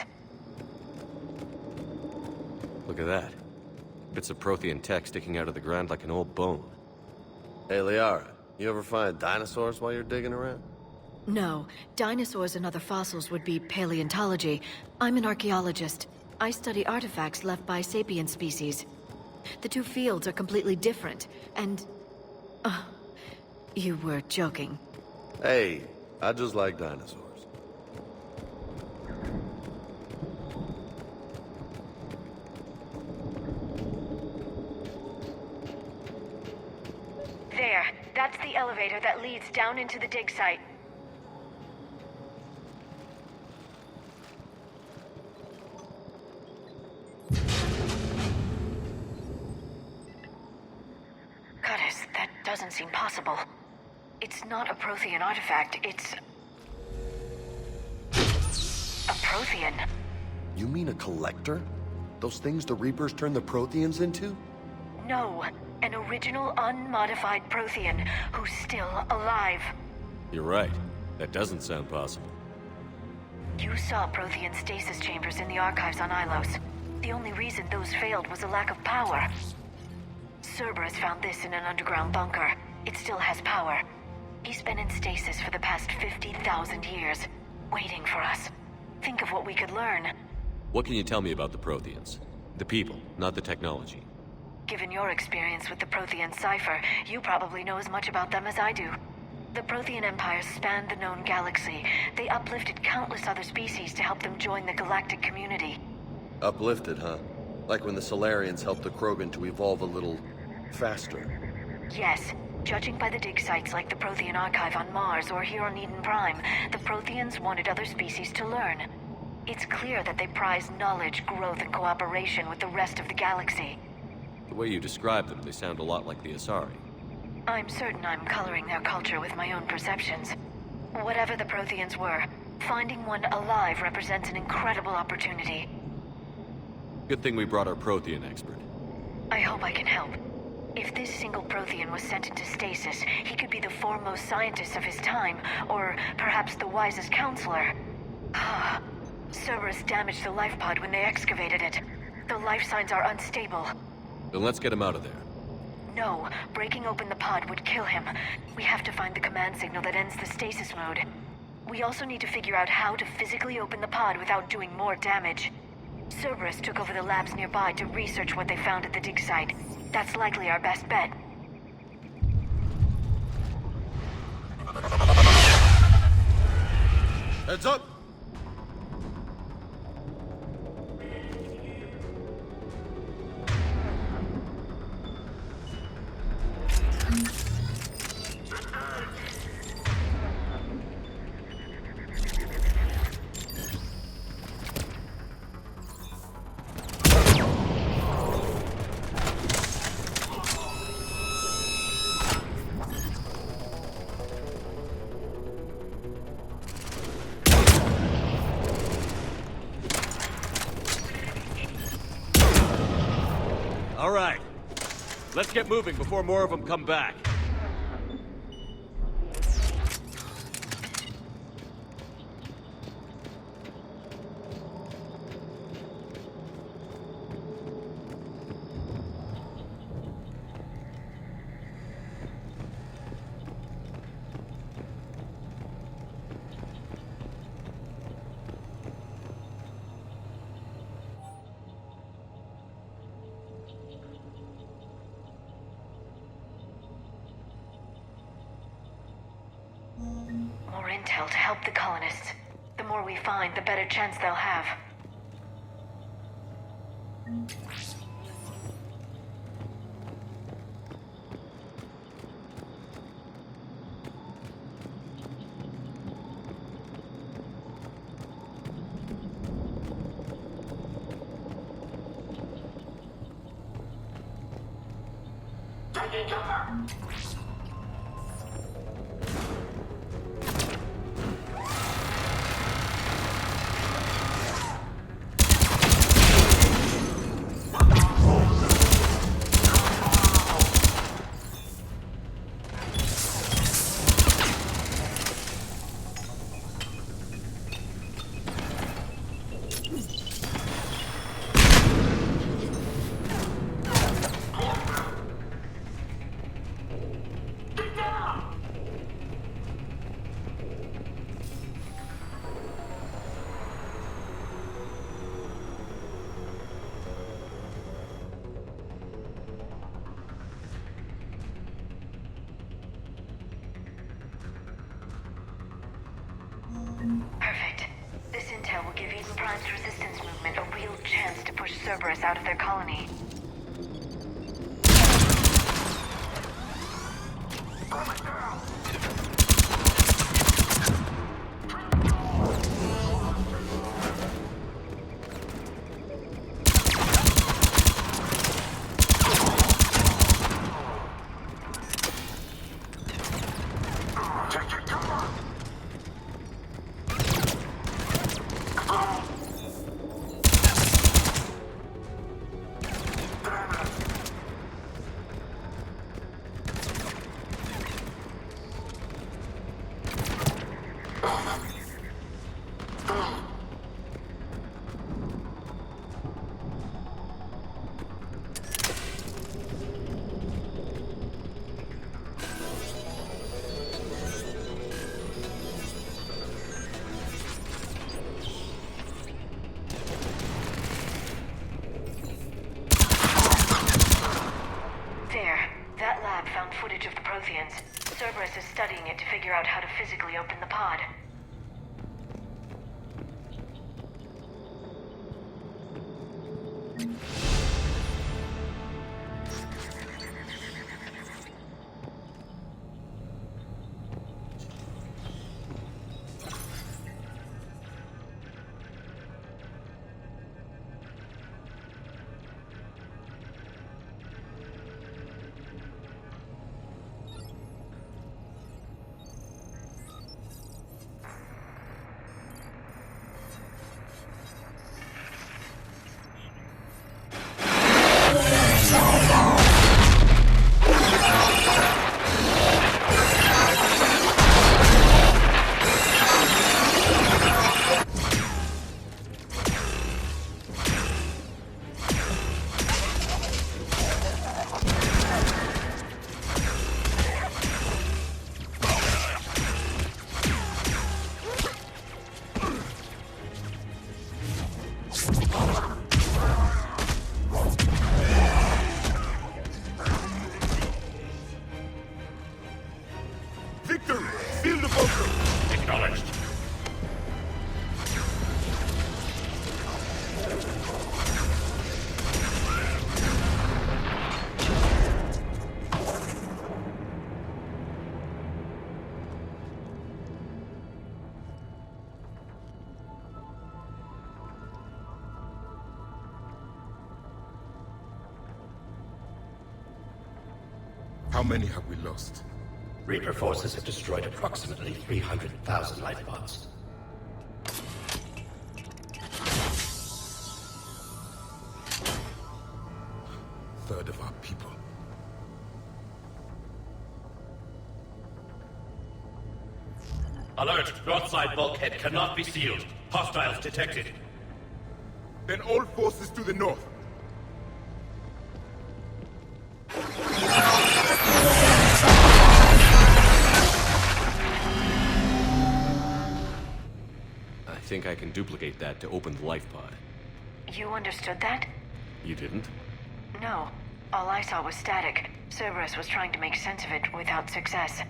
Look at that. Bits of Prothean tech sticking out of the ground like an old bone. Hey, Liara, you ever find dinosaurs while you're digging around? No. Dinosaurs and other fossils would be paleontology. I'm an archaeologist. I study artifacts left by sapient species. The two fields are completely different, and... you were joking. Hey, I just like dinosaurs. There. That's the elevator that leads down into the dig site. Goddess, that doesn't seem possible. It's not a Prothean artifact, it's... a Prothean. You mean a collector? Those things the Reapers turned the Protheans into? No, an original unmodified Prothean who's still alive. You're right. That doesn't sound possible. You saw Prothean stasis chambers in the archives on Ilos. The only reason those failed was a lack of power. Cerberus found this in an underground bunker. It still has power. He's been in stasis for the past 50,000 years, waiting for us. Think of what we could learn. What can you tell me about the Protheans? The people, not the technology. Given your experience with the Prothean cipher, you probably know as much about them as I do. The Prothean Empire spanned the known galaxy. They uplifted countless other species to help them join the galactic community. Uplifted, huh? Like when the Solarians helped the Krogan to evolve a little faster. Yes. Judging by the dig sites like the Prothean Archive on Mars or here on Eden Prime, the Protheans wanted other species to learn. It's clear that they prize knowledge, growth, and cooperation with the rest of the galaxy. The way you describe them, they sound a lot like the Asari. I'm certain I'm coloring their culture with my own perceptions. Whatever the Protheans were, finding one alive represents an incredible opportunity. Good thing we brought our Prothean expert. I hope I can help. If this single Prothean was sent into stasis, he could be the foremost scientist of his time, or perhaps the wisest counselor. Cerberus damaged the life pod when they excavated it. The life signs are unstable. Then let's get him out of there. No, breaking open the pod would kill him. We have to find the command signal that ends the stasis mode. We also need to figure out how to physically open the pod without doing more damage. Cerberus took over the labs nearby to research what they found at the dig site. That's likely our best bet. Heads up! All right. Let's get moving before more of them come back. More intel to help the colonists. The more we find, the better chance they'll have. Perfect. This intel will give Eden Prime's resistance movement a real chance to push Cerberus out of their colony. Cerberus is studying it to figure out how to physically open the pod. How many have we lost? Reaper forces have destroyed approximately 300,000 life pods. Third of our people. Alert! Broadside bulkhead cannot be sealed. Hostiles detected. Then all forces to the north. I think I can duplicate that to open the life pod. You understood that? You didn't? No. All I saw was static. Cerberus was trying to make sense of it without success.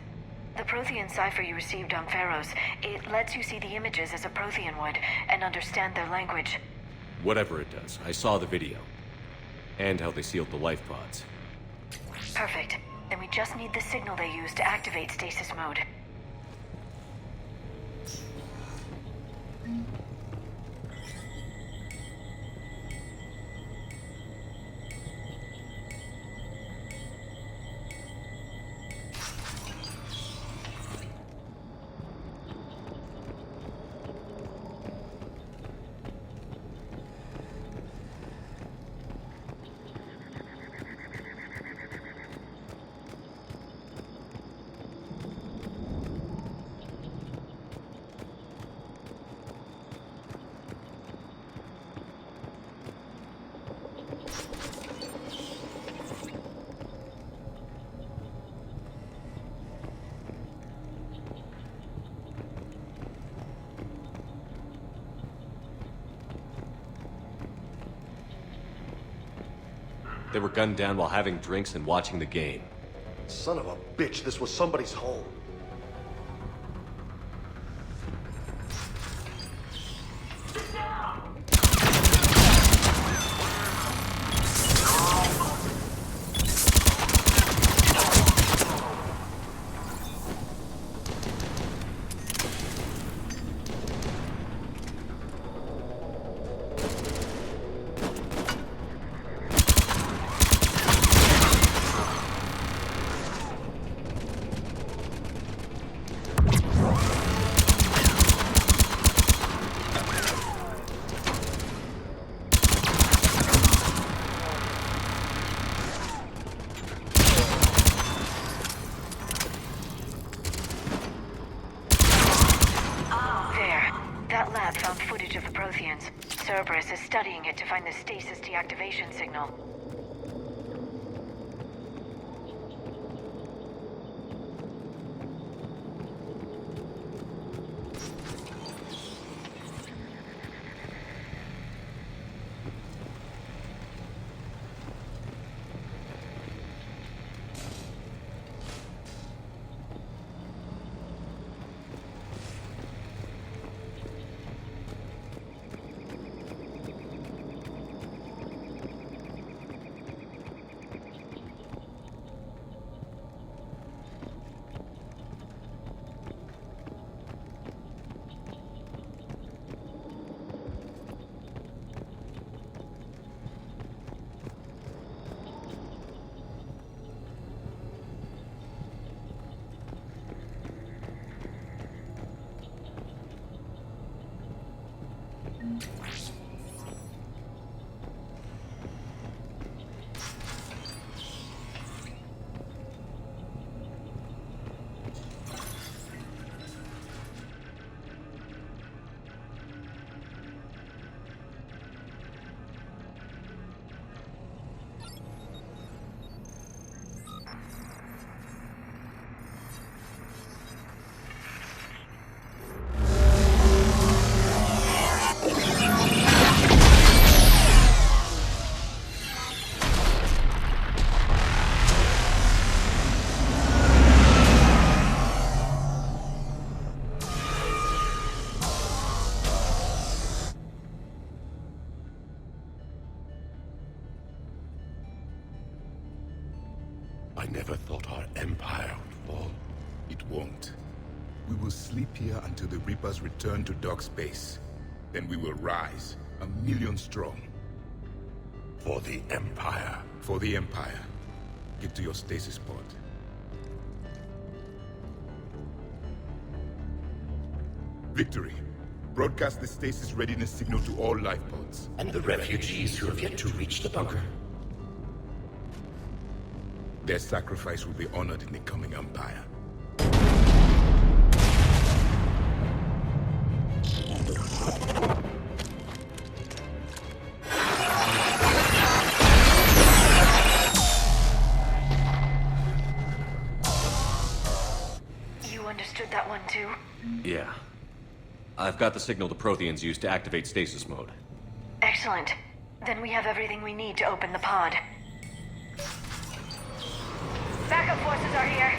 The Prothean cipher you received on Pharaohs, it lets you see the images as a Prothean would, and understand their language. Whatever it does, I saw the video. And how they sealed the life pods. Perfect. Then we just need the signal they use to activate stasis mode. They were gunned down while having drinks and watching the game. Son of a bitch, this was somebody's home. Cerberus is studying it to find the stasis deactivation signal. We will sleep here until the Reapers return to dock space. Then we will rise, 1,000,000 strong. For the Empire. For the Empire. Get to your stasis pod. Victory. Broadcast the stasis readiness signal to all life pods. And the refugees who have yet to reach the bunker. Their sacrifice will be honored in the coming Empire. You understood that one too? Yeah. I've got the signal the Protheans use to activate stasis mode. Excellent. Then we have everything we need to open the pod. Backup forces are here.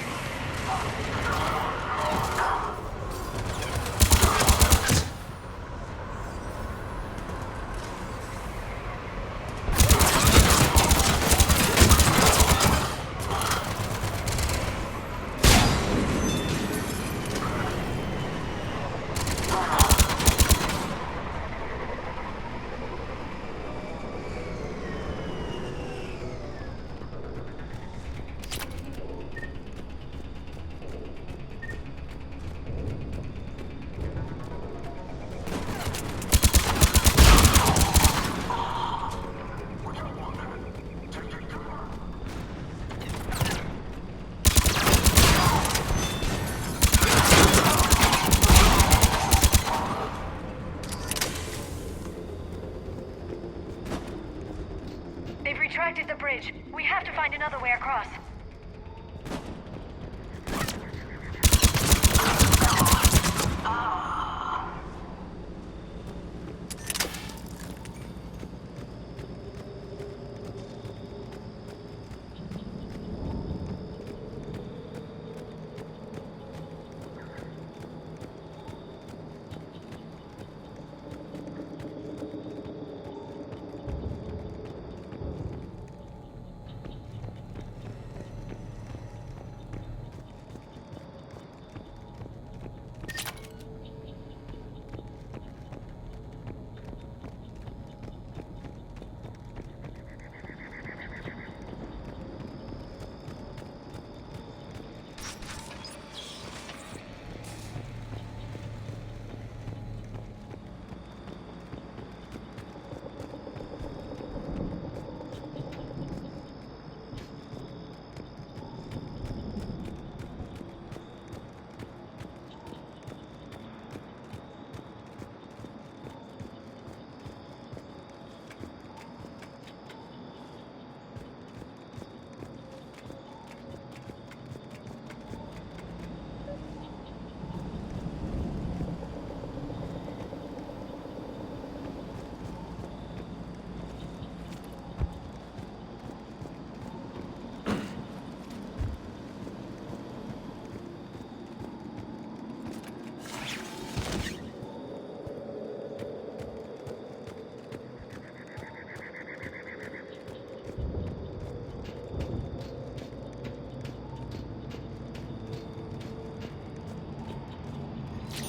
They've retracted the bridge. We have to find another way across.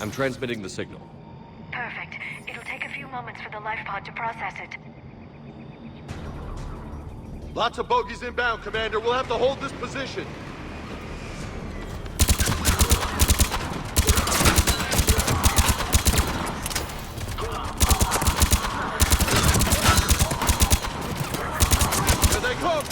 I'm transmitting the signal. Perfect. It'll take a few moments for the life pod to process it. Lots of bogies inbound, Commander. We'll have to hold this position. Here they come!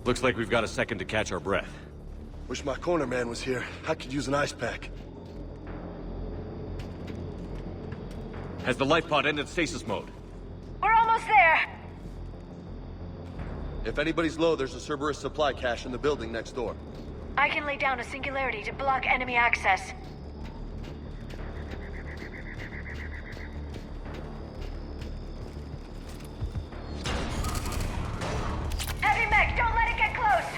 Looks like we've got a second to catch our breath. Wish my corner man was here. I could use an ice pack. Has the life pod ended stasis mode? We're almost there! If anybody's low, there's a Cerberus supply cache in the building next door. I can lay down a singularity to block enemy access. Heavy mech, don't let it get close!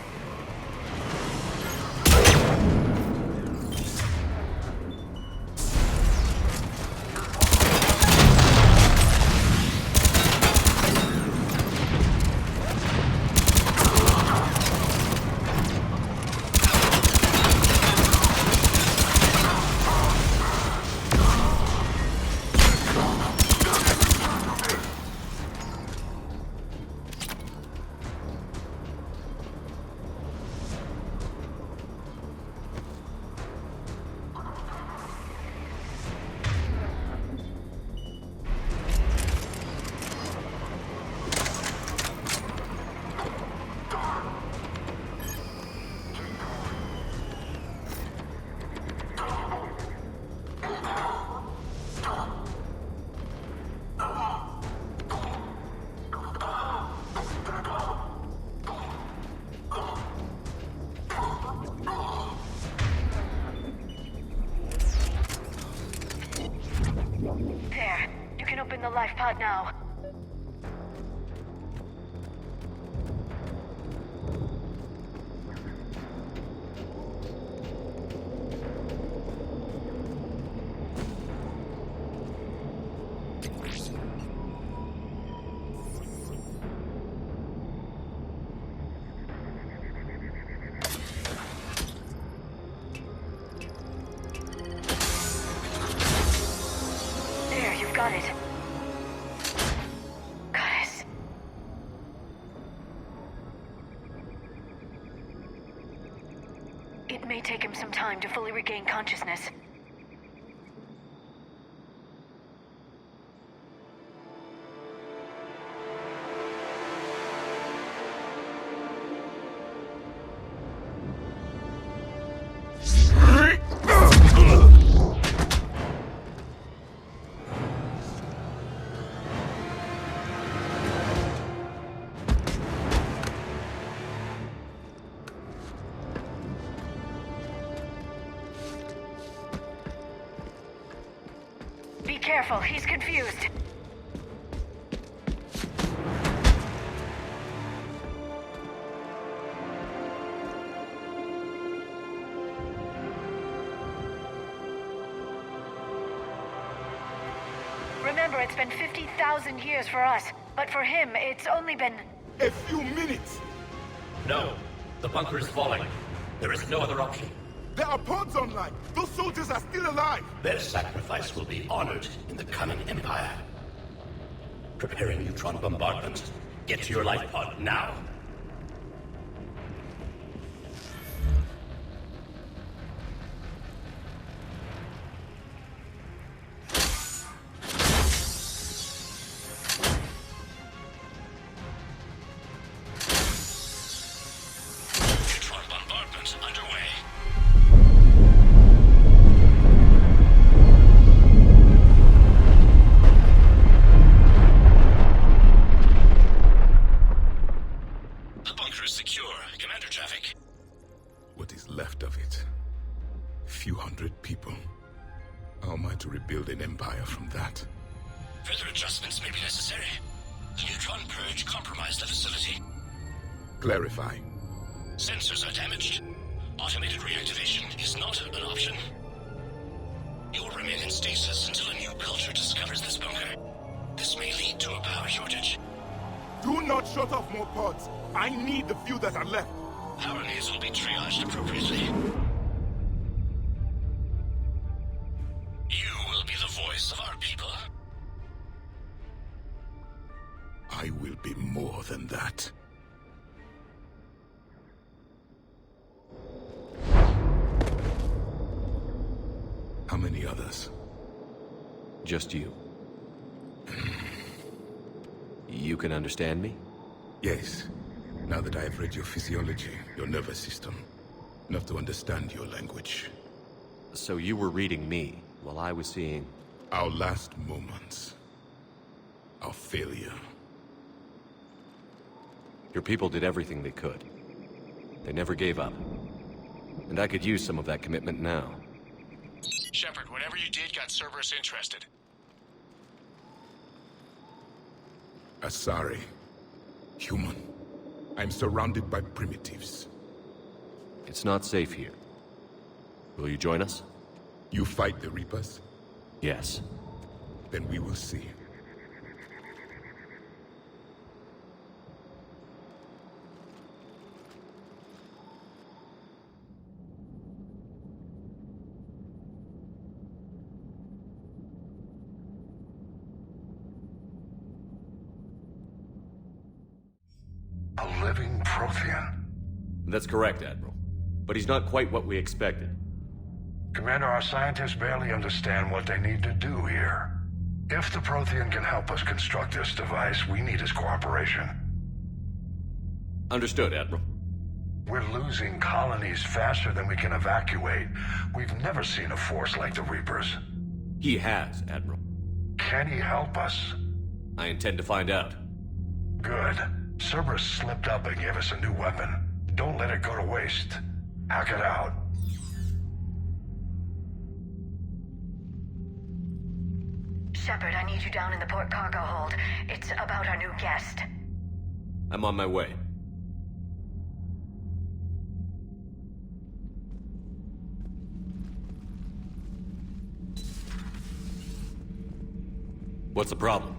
There. You can open the life pod now. There, you've got it. Goddess. It may take him some time to fully regain consciousness. Be careful, he's confused. Remember, it's been 50,000 years for us, but for him, it's only been... A few minutes! No. The bunker is falling. There is no other option. There are pods online! Those soldiers are still alive! Their sacrifice will be honored in the coming Empire. Preparing neutron bombardment. Get to your life pod now. Neutron bombardment underway. The bunker is secure. Commander traffic. What is left of it? Few hundred people. How am I to rebuild an empire from that? Further adjustments may be necessary. The neutron purge compromised the facility. Clarify. Sensors are damaged. Automated reactivation is not an option. You'll remain in stasis until a new culture discovers this bunker. This may lead to a power shortage. Do not shut off more pods! I need the few that are left! Power needs will be triaged appropriately. You will be the voice of our people. I will be more than that. How many others? Just you. You can understand me? Yes. Now that I have read your physiology, your nervous system, enough to understand your language. So you were reading me, while I was seeing... Our last moments. Our failure. Your people did everything they could. They never gave up. And I could use some of that commitment now. Shepard, whatever you did got Cerberus interested. Asari. Human. I'm surrounded by primitives. It's not safe here. Will you join us? You fight the Reapers? Yes. Then we will see. A living Prothean. That's correct, Admiral. But he's not quite what we expected. Commander, our scientists barely understand what they need to do here. If the Prothean can help us construct this device, we need his cooperation. Understood, Admiral. We're losing colonies faster than we can evacuate. We've never seen a force like the Reapers. He has, Admiral. Can he help us? I intend to find out. Good. Cerberus slipped up and gave us a new weapon. Don't let it go to waste. Hack it out. Shepard, I need you down in the port cargo hold. It's about our new guest. I'm on my way. What's the problem?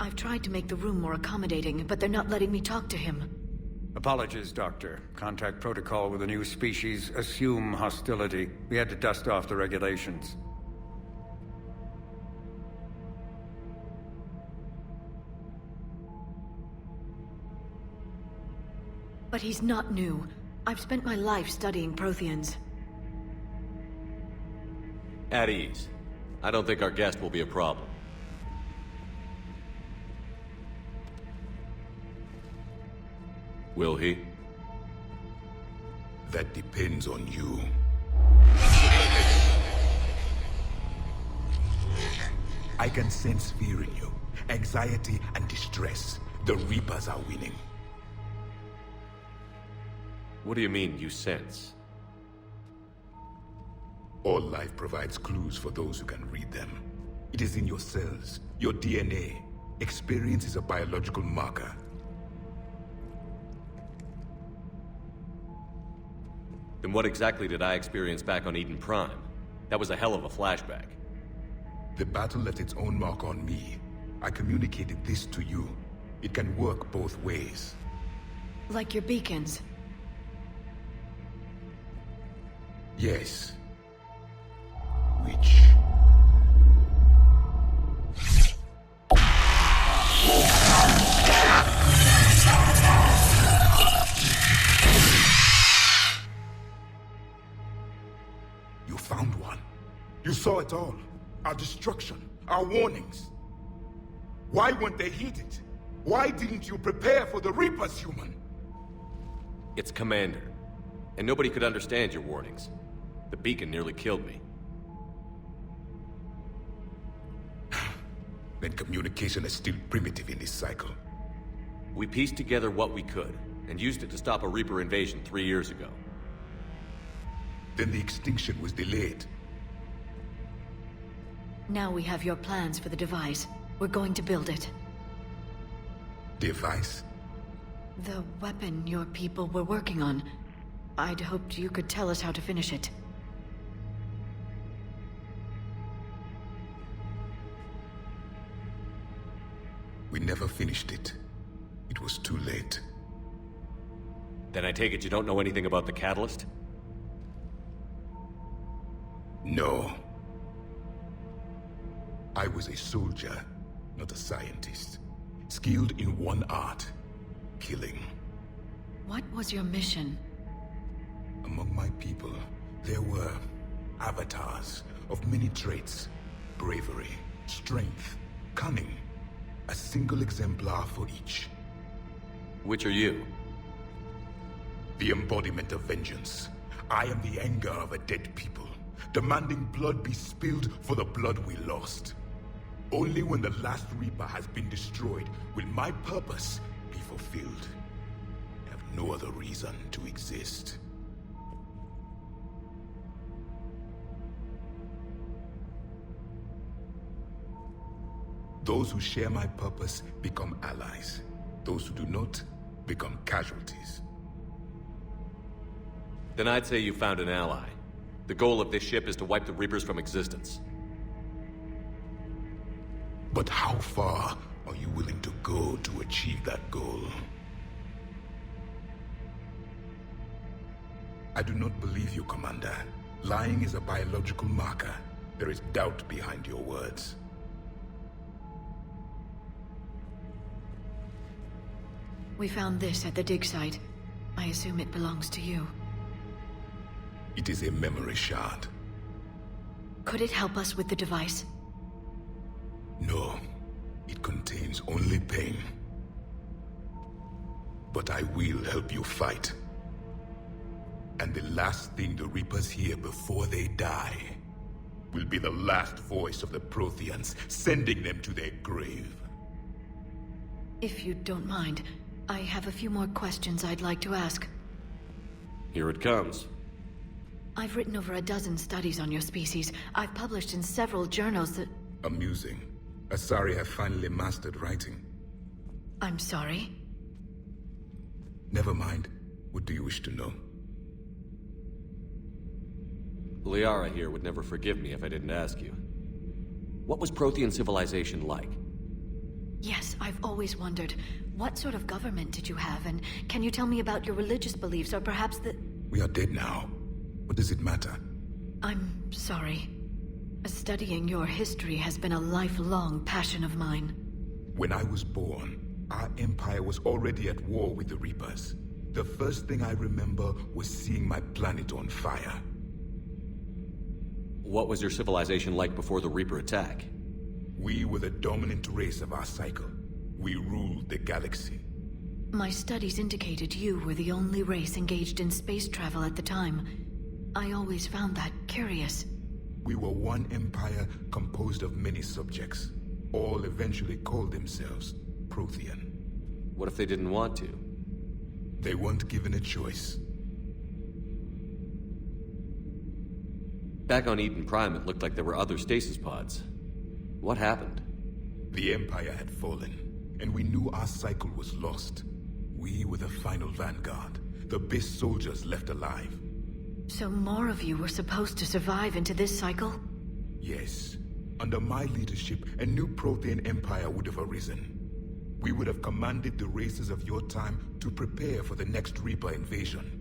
I've tried to make the room more accommodating, but they're not letting me talk to him. Apologies, Doctor. Contact protocol with a new species. Assume hostility. We had to dust off the regulations. But he's not new. I've spent my life studying Protheans. At ease. I don't think our guest will be a problem. Will he? That depends on you. I can sense fear in you. Anxiety and distress. The Reapers are winning. What do you mean, you sense? All life provides clues for those who can read them. It is in your cells, your DNA. Experience is a biological marker. Then what exactly did I experience back on Eden Prime? That was a hell of a flashback. The battle left its own mark on me. I communicated this to you. It can work both ways. Like your beacons. Yes. Which... You found one. You saw it all. Our destruction, our warnings. Why weren't they heeded? Why didn't you prepare for the Reapers, human? It's Commander. And nobody could understand your warnings. The beacon nearly killed me. Then communication is still primitive in this cycle. We pieced together what we could, and used it to stop a Reaper invasion 3 years ago. Then the extinction was delayed. Now we have your plans for the device. We're going to build it. Device? The weapon your people were working on. I'd hoped you could tell us how to finish it. We never finished it. It was too late. Then I take it you don't know anything about the catalyst? No. I was a soldier, not a scientist. Skilled in one art, killing. What was your mission? Among my people, there were avatars of many traits. Bravery, strength, cunning. A single exemplar for each. Which are you? the embodiment of vengeance. I am the anger of a dead people, demanding blood be spilled for the blood we lost. Only when the last Reaper has been destroyed will my purpose be fulfilled. I have no other reason to exist. Those who share my purpose become allies. Those who do not become casualties. Then I'd say you found an ally. The goal of this ship is to wipe the Reapers from existence. But how far are you willing to go to achieve that goal? I do not believe you, Commander. Lying is a biological marker. There is doubt behind your words. We found this at the dig site. I assume it belongs to you. It is a memory shard. Could it help us with the device? No. It contains only pain. But I will help you fight. And the last thing the Reapers hear before they die will be the last voice of the Protheans, sending them to their grave. If you don't mind, I have a few more questions I'd like to ask. Here it comes. I've written over a dozen studies on your species. I've published in several journals that... Amusing. Asari have finally mastered writing. I'm sorry? Never mind. What do you wish to know? Liara here would never forgive me if I didn't ask you. What was Prothean civilization like? Yes, I've always wondered. What sort of government did you have, and can you tell me about your religious beliefs, or perhaps the... We are dead now. What does it matter? I'm sorry. Studying your history has been a lifelong passion of mine. When I was born, our empire was already at war with the Reapers. The first thing I remember was seeing my planet on fire. What was your civilization like before the Reaper attack? We were the dominant race of our cycle. We ruled the galaxy. My studies indicated you were the only race engaged in space travel at the time. I always found that curious. We were one empire composed of many subjects. All eventually called themselves Prothean. What if they didn't want to? They weren't given a choice. Back on Eden Prime, it looked like there were other stasis pods. What happened? The Empire had fallen, and we knew our cycle was lost. We were the final vanguard, the best soldiers left alive. So more of you were supposed to survive into this cycle? Yes. Under my leadership, a new Prothean empire would have arisen. We would have commanded the races of your time to prepare for the next Reaper invasion.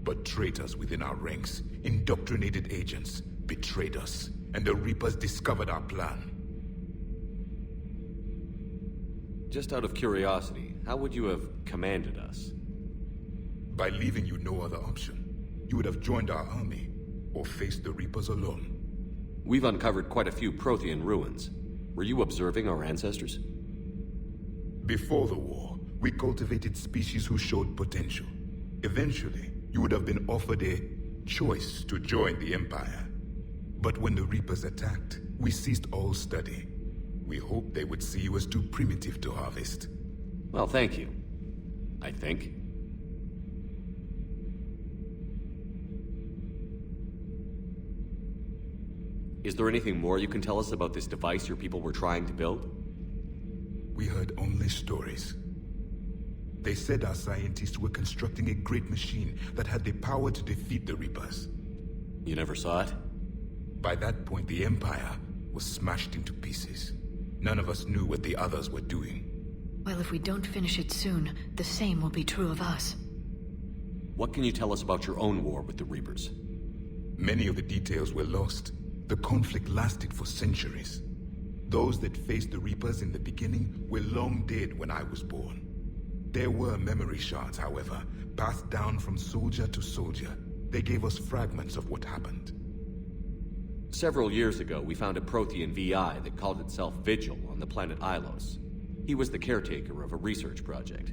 But traitors within our ranks, indoctrinated agents, betrayed us, and the Reapers discovered our plan. Just out of curiosity, how would you have commanded us? By leaving you no other option. You would have joined our army, or faced the Reapers alone. We've uncovered quite a few Prothean ruins. Were you observing our ancestors? Before the war, we cultivated species who showed potential. Eventually, you would have been offered a choice to join the Empire. But when the Reapers attacked, we ceased all study. We hoped they would see you as too primitive to harvest. Well, thank you. I think. Is there anything more you can tell us about this device your people were trying to build? We heard only stories. They said our scientists were constructing a great machine that had the power to defeat the Reapers. You never saw it? By that point, the Empire was smashed into pieces. None of us knew what the others were doing. Well, if we don't finish it soon, the same will be true of us. What can you tell us about your own war with the Reapers? Many of the details were lost. The conflict lasted for centuries. Those that faced the Reapers in the beginning were long dead when I was born. There were memory shards, however, passed down from soldier to soldier. They gave us fragments of what happened. Several years ago, we found a Prothean VI that called itself Vigil on the planet Ilos. He was the caretaker of a research project.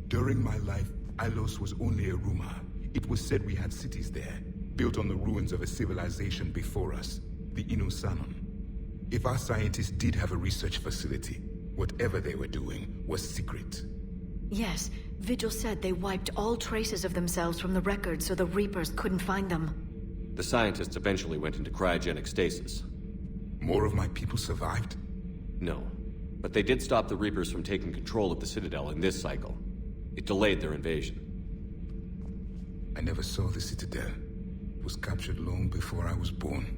During my life, Ilos was only a rumor. It was said we had cities there, built on the ruins of a civilization before us, the Inusanon. If our scientists did have a research facility, whatever they were doing was secret. Yes, Vigil said they wiped all traces of themselves from the records so the Reapers couldn't find them. The scientists eventually went into cryogenic stasis. More of my people survived? No, but they did stop the Reapers from taking control of the Citadel in this cycle. It delayed their invasion. I never saw the Citadel. It was captured long before I was born.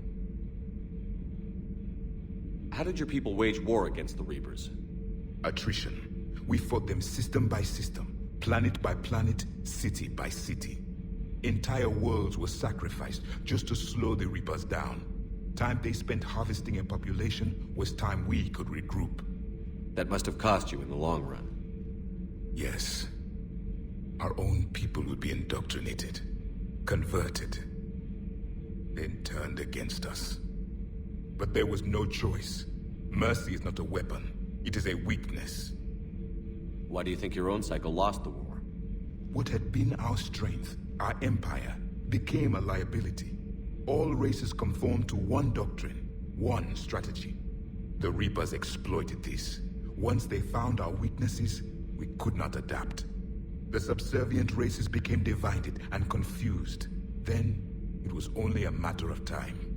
How did your people wage war against the Reapers? Attrition. We fought them system by system, planet by planet, city by city. Entire worlds were sacrificed just to slow the Reapers down. Time they spent harvesting a population was time we could regroup. That must have cost you in the long run. Yes. Our own people would be indoctrinated, converted, then turned against us. But there was no choice. Mercy is not a weapon. It is a weakness. Why do you think your own cycle lost the war? What had been our strength, our empire, became a liability. All races conformed to one doctrine, one strategy. The Reapers exploited this. Once they found our weaknesses, we could not adapt. The subservient races became divided and confused. Then, it was only a matter of time.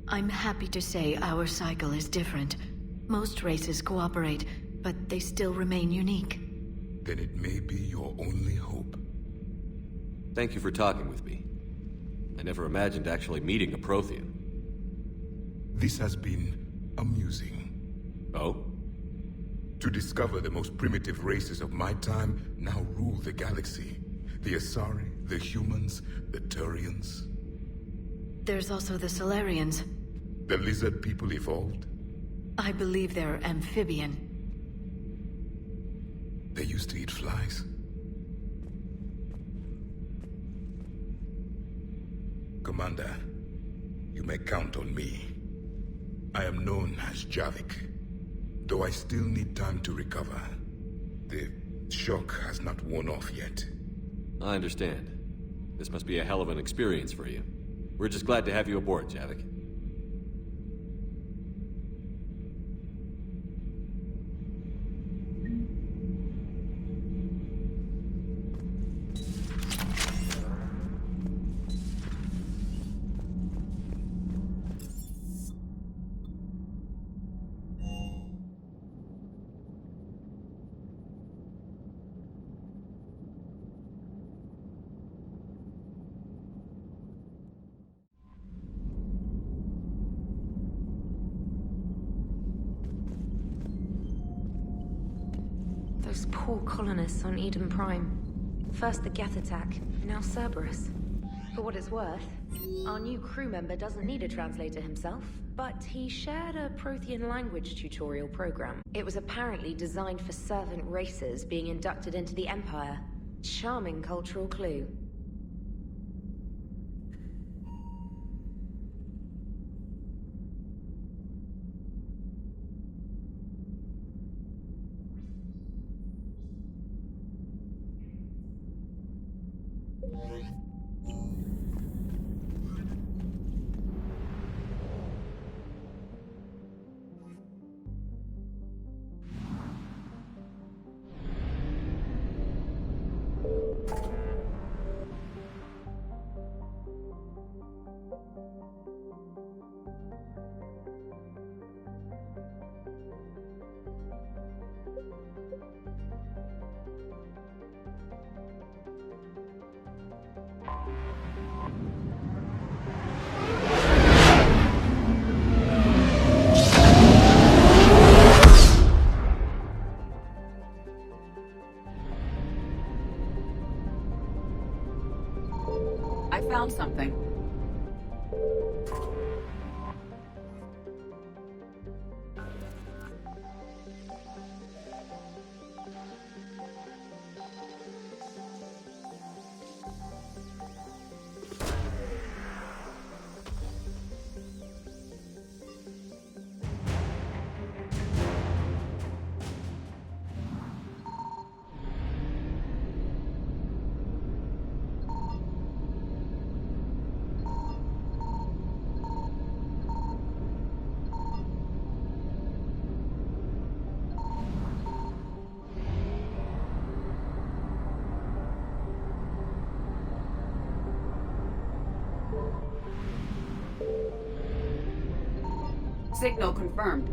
I'm happy to say our cycle is different. Most races cooperate, but they still remain unique. Then it may be your only hope. Thank you for talking with me. I never imagined actually meeting a Prothean. This has been amusing. Oh? To discover the most primitive races of my time now rule the galaxy. The Asari, the humans, the Turians. There's also the Solarians. The lizard people evolved? I believe they're amphibian. They used to eat flies. Commander, you may count on me. I am known as Javik, though I still need time to recover. The shock has not worn off yet. I understand. This must be a hell of an experience for you. We're just glad to have you aboard, Javik. Those poor colonists on Eden Prime. First the Geth attack, now Cerberus. For what it's worth, our new crew member doesn't need a translator himself, but he shared a Prothean language tutorial program. It was apparently designed for servant races being inducted into the Empire. Charming cultural clue. I found something. Signal confirmed.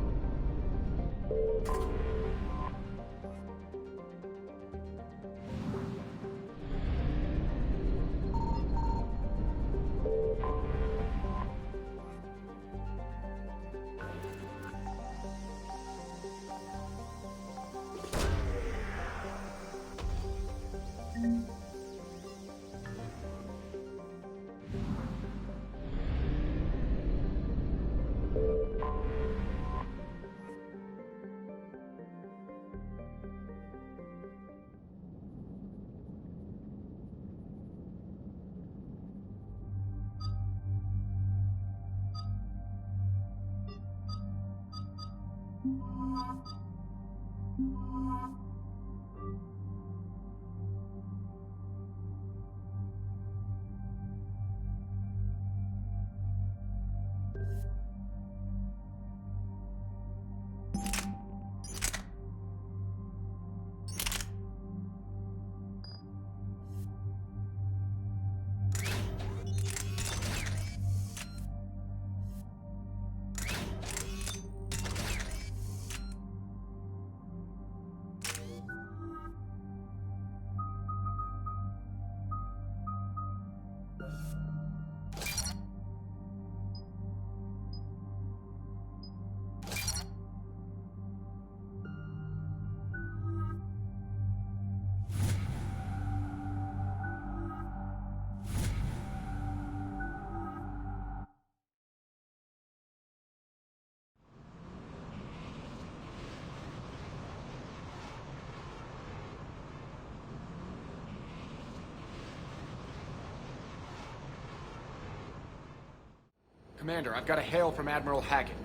Commander, I've got a hail from Admiral Hackett.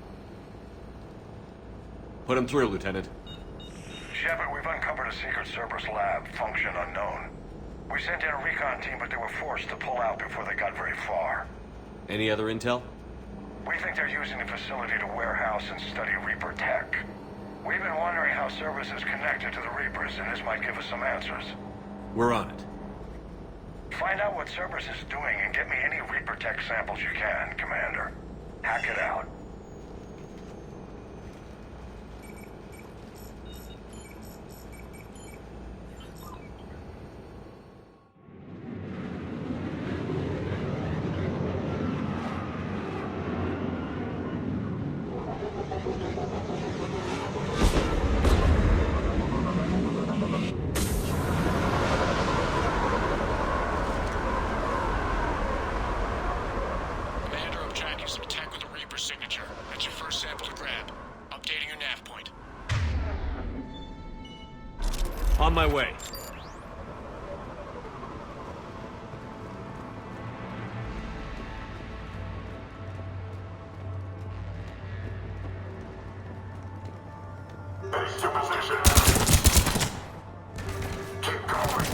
Put him through, Lieutenant. Shepard, we've uncovered a secret Cerberus lab, function unknown. We sent in a recon team, but they were forced to pull out before they got very far. Any other intel? We think they're using the facility to warehouse and study Reaper tech. We've been wondering how Cerberus is connected to the Reapers, and this might give us some answers. We're on it. Find out what Cerberus is doing and get me any Reaper tech samples you can, Commander. Hack it out. On my way. Base to position. Keep going.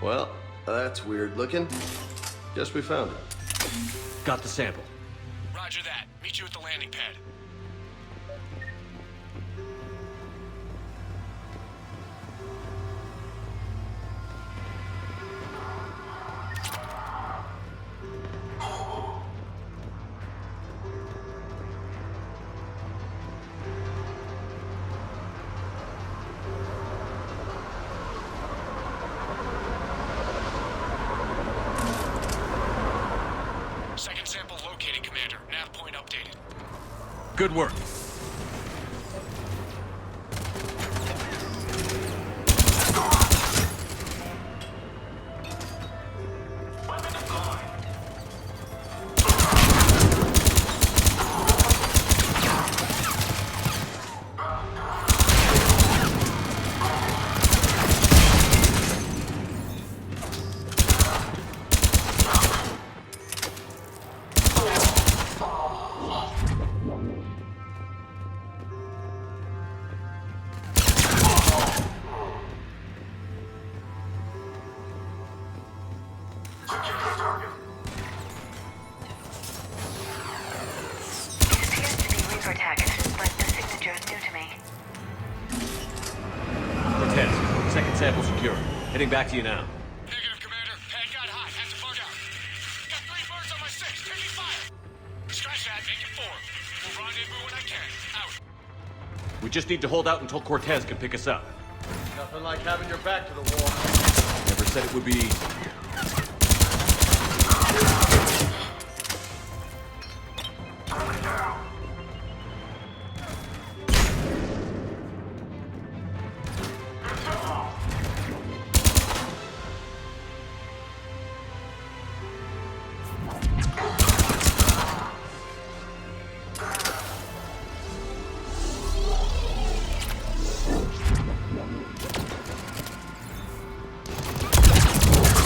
Well, that's weird looking. Guess we found it. Got the sample. Roger that. Meet you at the landing pad. Second sample located, Commander. Nav point updated. Good work. sample secure. Heading back to you now. Negative, Commander. Pad got hot. Had to bug out. Got 3 birds on my 6. Taking fire. Scratch that. Make it 4. We'll rendezvous when I can. Out. We just need to hold out until Cortez can pick us up. Nothing like having your back to the wall. Never said it would be easy.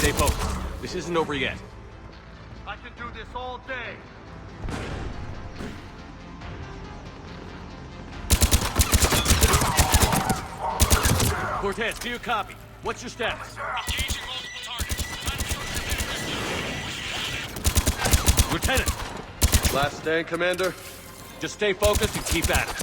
Stay focused. This isn't over yet. I can do this all day. Cortez, do you copy? What's your status? Engaging multiple targets. Lieutenant! Last stand, Commander? Just stay focused and keep at it.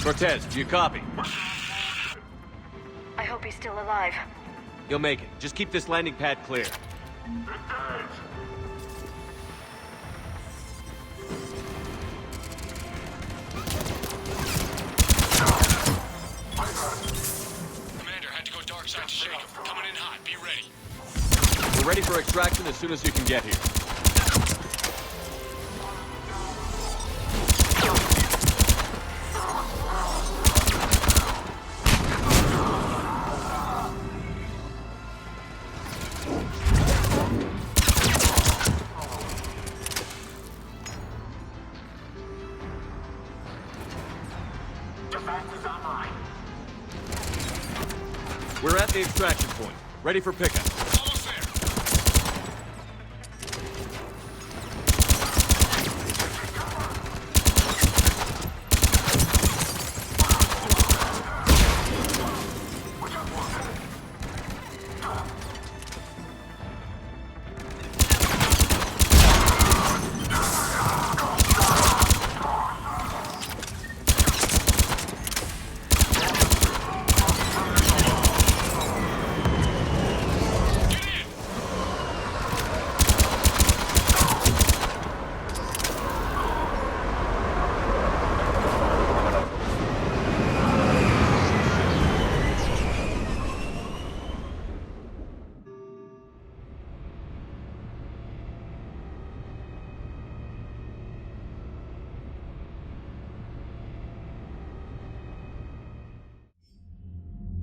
Cortez, do you copy? I hope he's still alive. You'll make it. Just keep this landing pad clear. Commander, had to go dark side to shake him. Coming in hot. Be ready. We're ready for extraction as soon as you can get here. We're at the extraction point. Ready for pickup. Almost there.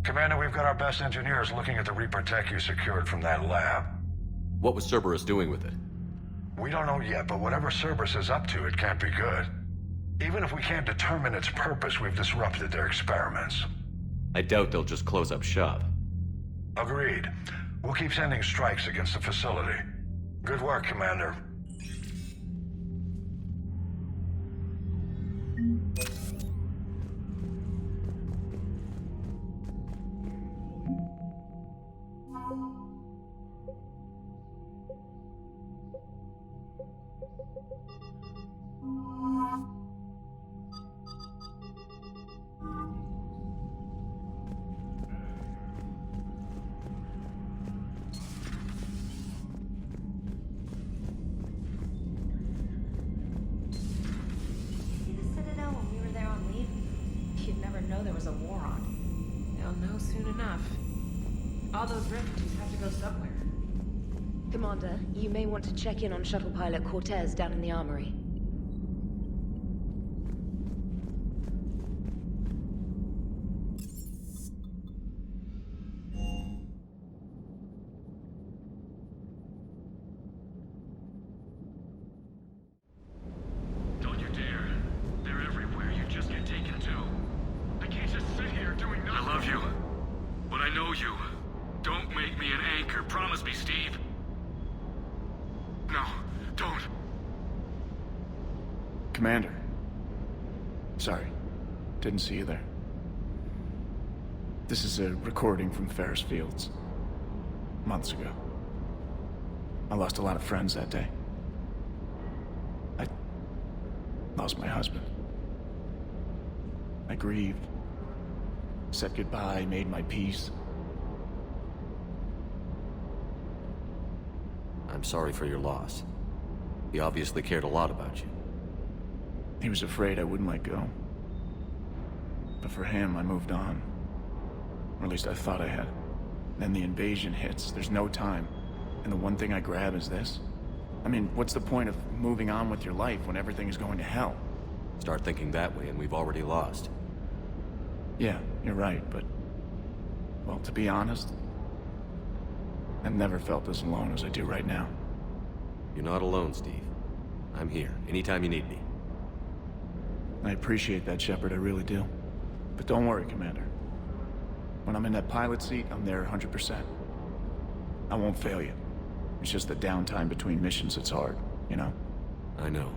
Commander, we've got our best engineers looking at the Reaper tech you secured from that lab. What was Cerberus doing with it? We don't know yet, but whatever Cerberus is up to, it can't be good. Even if we can't determine its purpose, we've disrupted their experiments. I doubt they'll just close up shop. Agreed. We'll keep sending strikes against the facility. Good work, Commander. All those refugees have to go somewhere. Commander, you may want to check in on shuttle pilot Cortez down in the armory. Don't you dare. They're everywhere. You just get taken too. I can't just sit here doing nothing. I love you. But I know you. Don't make me an anchor. Promise me, Steve. No, don't. Commander. Sorry. Didn't see you there. This is a recording from Ferris Fields. Months ago. I lost a lot of friends that day. I lost my husband. I grieved. Said goodbye, made my peace. I'm sorry for your loss. He obviously cared a lot about you. He was afraid I wouldn't let go. But for him, I moved on. Or at least I thought I had. Then the invasion hits, there's no time. And the one thing I grab is this. I mean, what's the point of moving on with your life when everything is going to hell? Start thinking that way and we've already lost. Yeah, you're right, but... well, to be honest, I've never felt as alone as I do right now. You're not alone, Steve. I'm here, anytime you need me. I appreciate that, Shepard, I really do. But don't worry, Commander. When I'm in that pilot seat, I'm there 100%. I won't fail you. It's just the downtime between missions that's hard, you know? I know.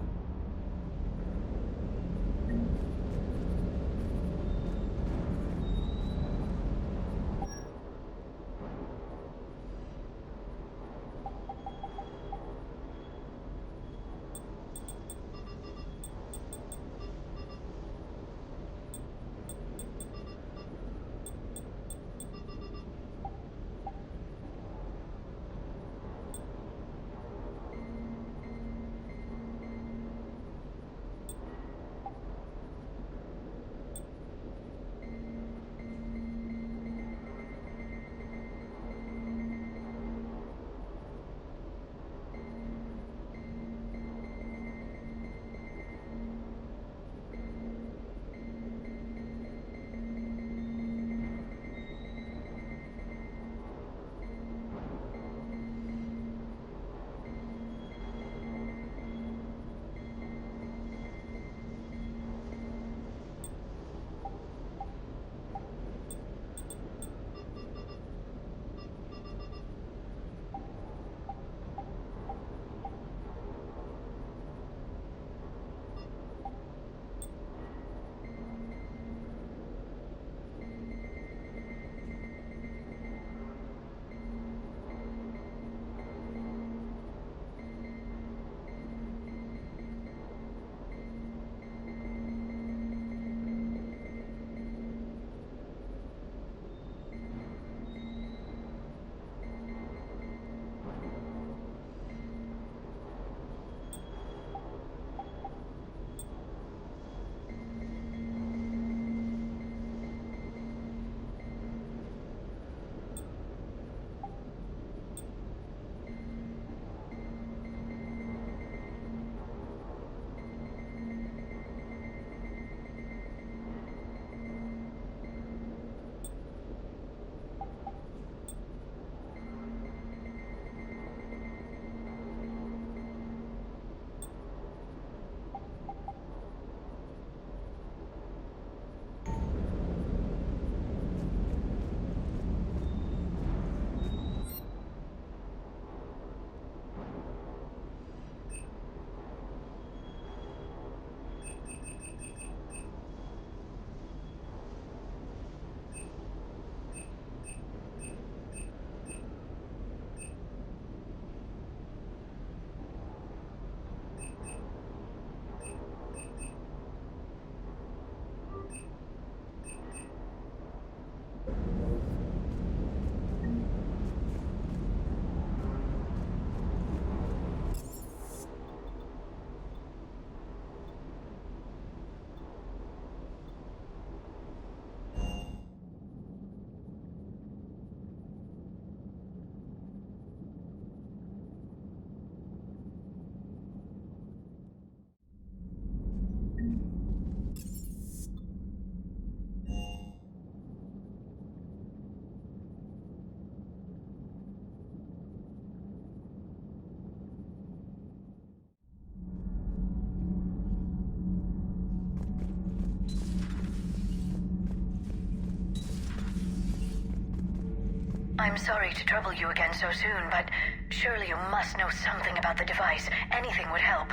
I'm sorry to trouble you again so soon, but surely you must know something about the device. Anything would help.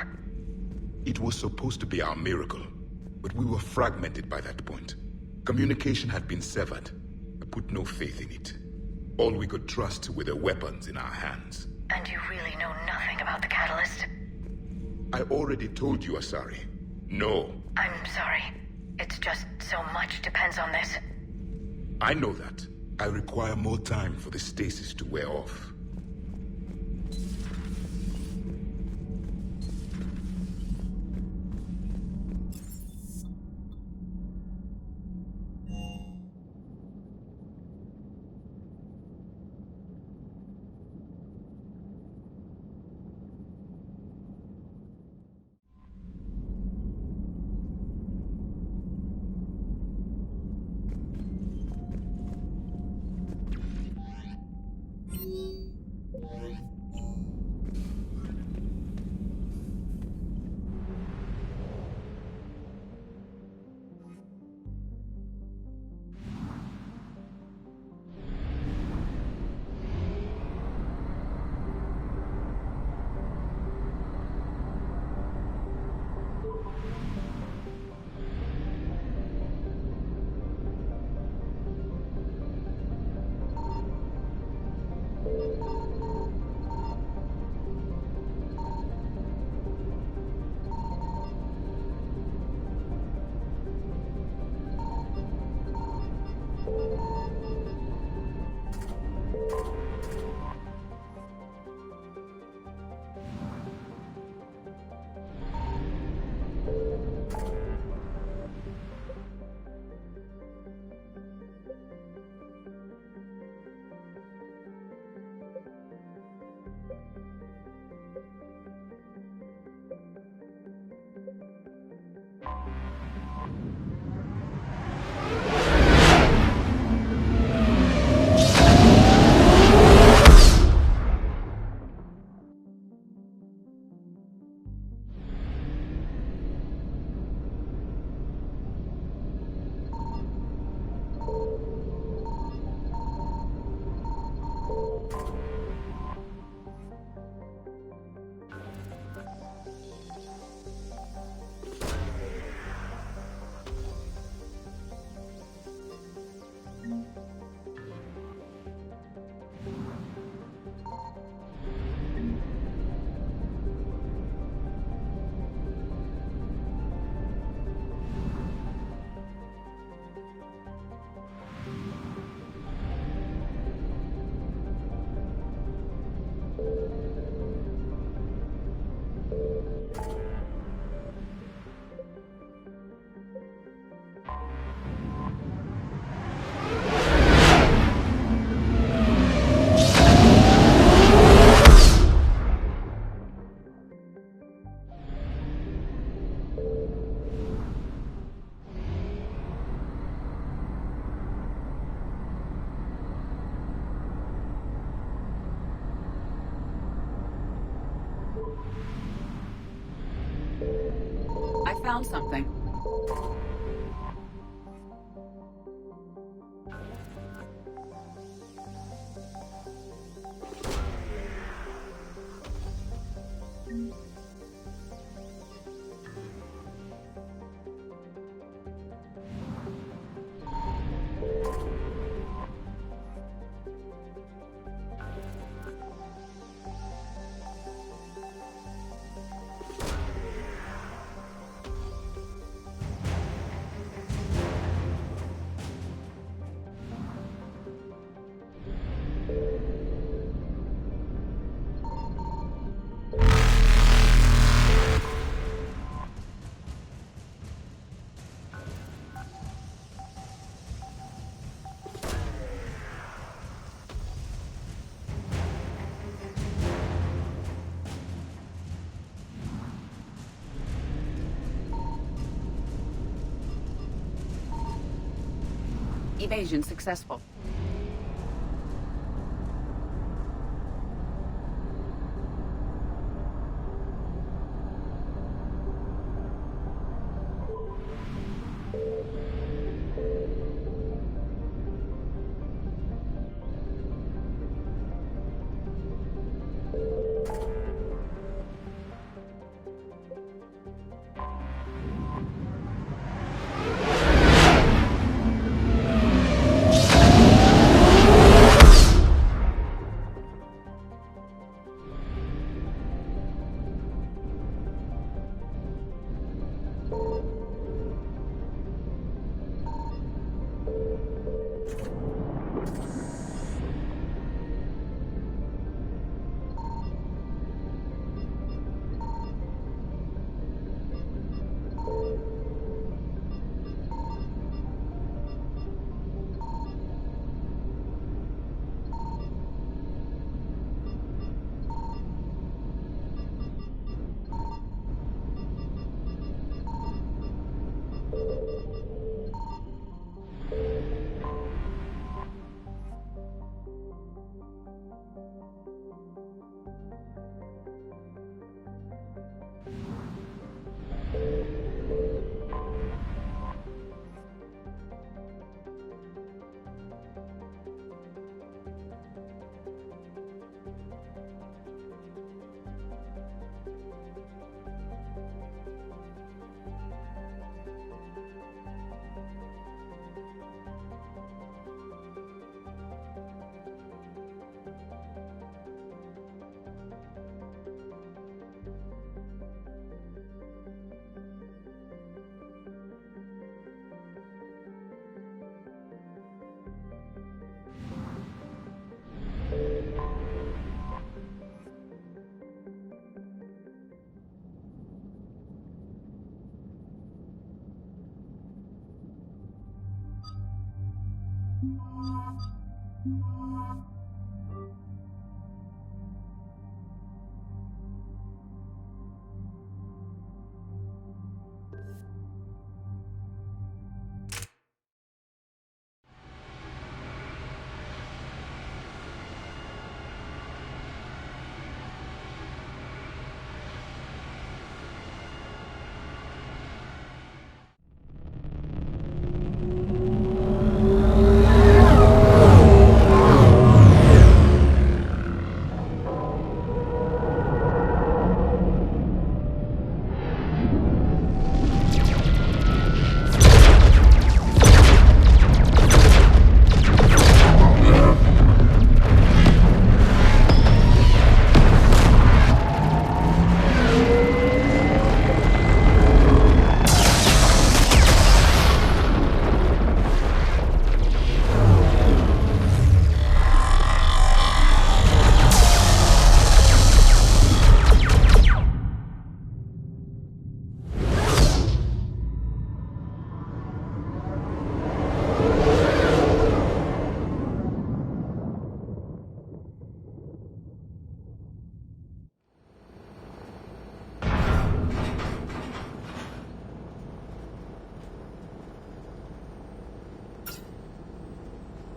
It was supposed to be our miracle, but we were fragmented by that point. Communication had been severed. I put no faith in it. All we could trust were the weapons in our hands. And you really know nothing about the catalyst? I already told you, Asari. No. I'm sorry. It's just so much depends on this. I know that. I require more time for the stasis to wear off. I found something. Evasion successful.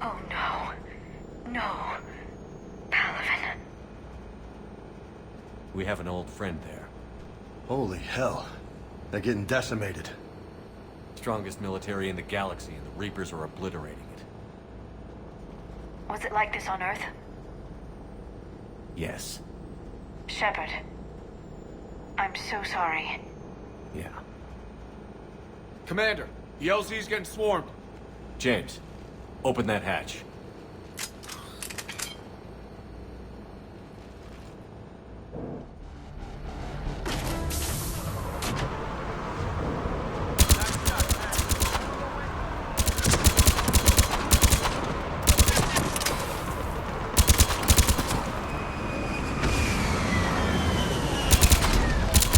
Oh no. No. Paladin. We have an old friend there. Holy hell. They're getting decimated. Strongest military in the galaxy, and the Reapers are obliterating it. Was it like this on Earth? Yes. Shepard. I'm so sorry. Yeah. Commander, the LZ's getting swarmed. James, open that hatch.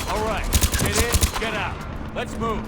All right, get in, get out. Let's move.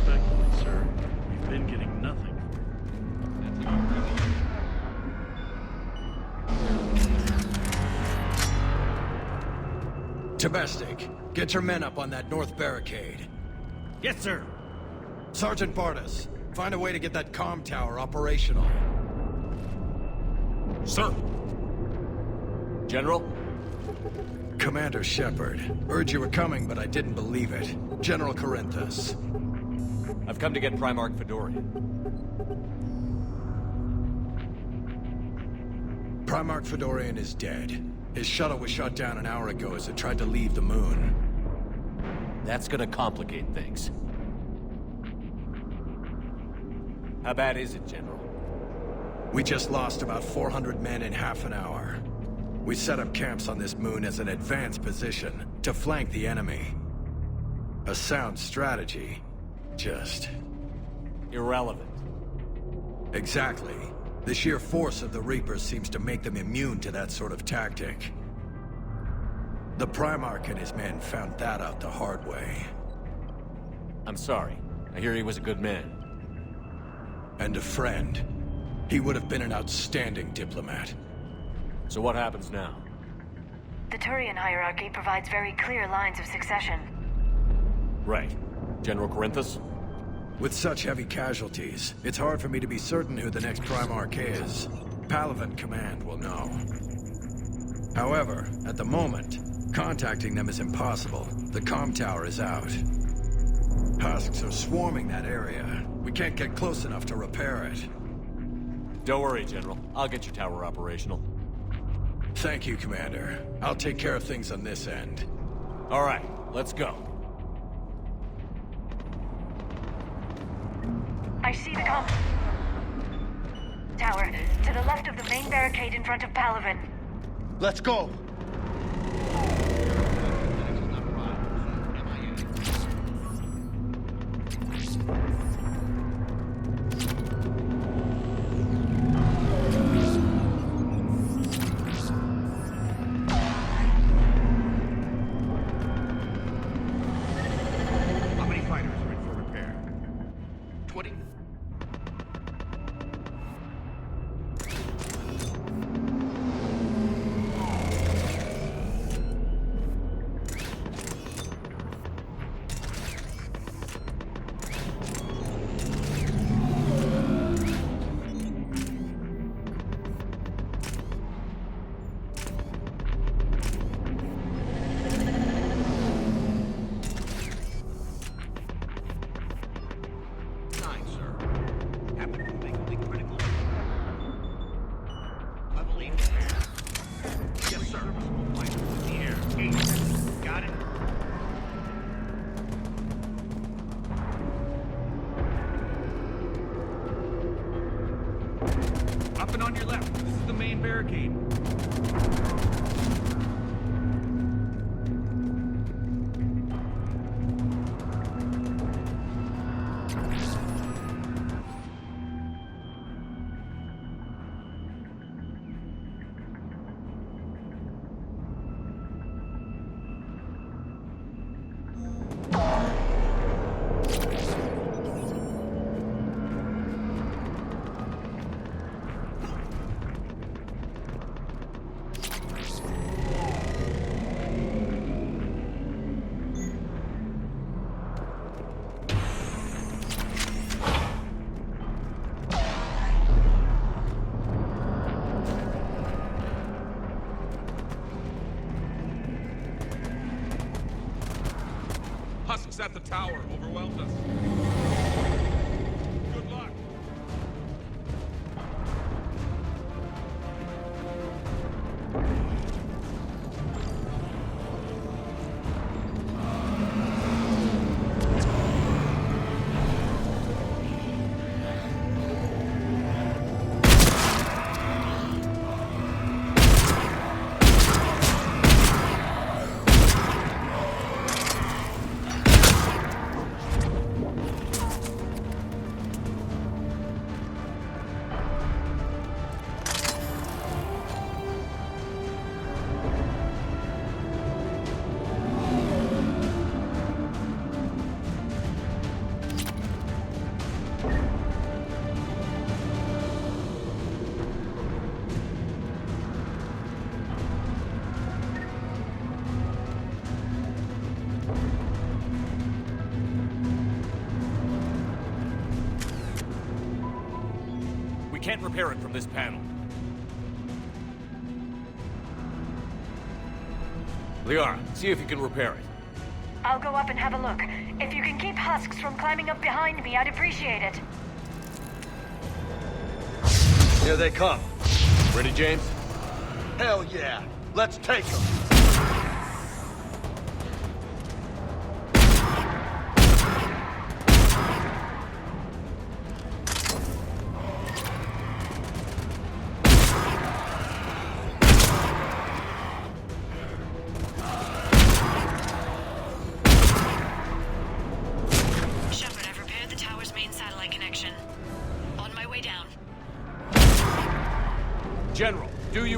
Respectfully, sir, we've been getting nothing. Domestic, get your men up on that north barricade. Yes, sir. Sergeant Bartas, find a way to get that comm tower operational. Sir. General? Commander Shepard. Heard you were coming, but I didn't believe it. General Corinthus. I've come to get Primarch Fedorian. Primarch Fedorian is dead. His shuttle was shot down an hour ago as it tried to leave the moon. That's gonna complicate things. How bad is it, General? We just lost about 400 men in half an hour. We set up camps on this moon as an advanced position to flank the enemy. A sound strategy. Just... irrelevant. Exactly. The sheer force of the Reapers seems to make them immune to that sort of tactic. The Primarch and his men found that out the hard way. I'm sorry. I hear he was a good man. And a friend. He would have been an outstanding diplomat. So what happens now? The Turian hierarchy provides very clear lines of succession. Right. General Corinthus? With such heavy casualties, it's hard for me to be certain who the next Primarch is. Palaven Command will know. However, at the moment, contacting them is impossible. The comm tower is out. Husks are swarming that area. We can't get close enough to repair it. Don't worry, General. I'll get your tower operational. Thank you, Commander. I'll take care of things on this end. All right, let's go. I see the comm tower, to the left of the main barricade in front of Palaven. Let's go! How many fighters are in for repair? 20? Up and on your left. This is the main barricade. Husks at the tower overwhelmed us. Good luck. Can't repair it from this panel. Liara, see if you can repair it. I'll go up and have a look. If you can keep Husks from climbing up behind me, I'd appreciate it. Here they come. Ready, James? Hell yeah! Let's take them!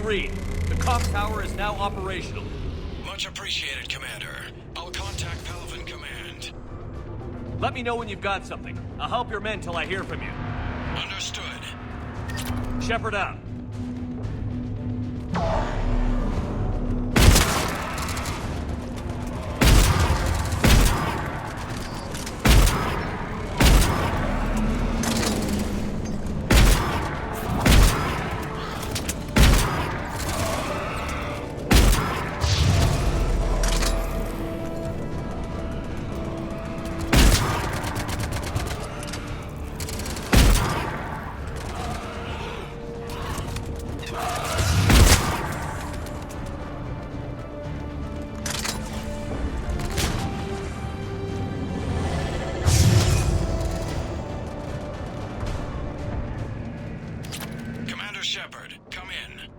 read. The Cox Tower is now operational. Much appreciated, Commander. I'll contact Palaven Command. Let me know when you've got something. I'll help your men till I hear from you. Understood. Shepard out. Shepard, come in.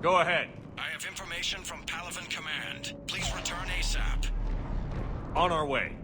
Go ahead. I have information from Palaven Command. Please return ASAP. On our way.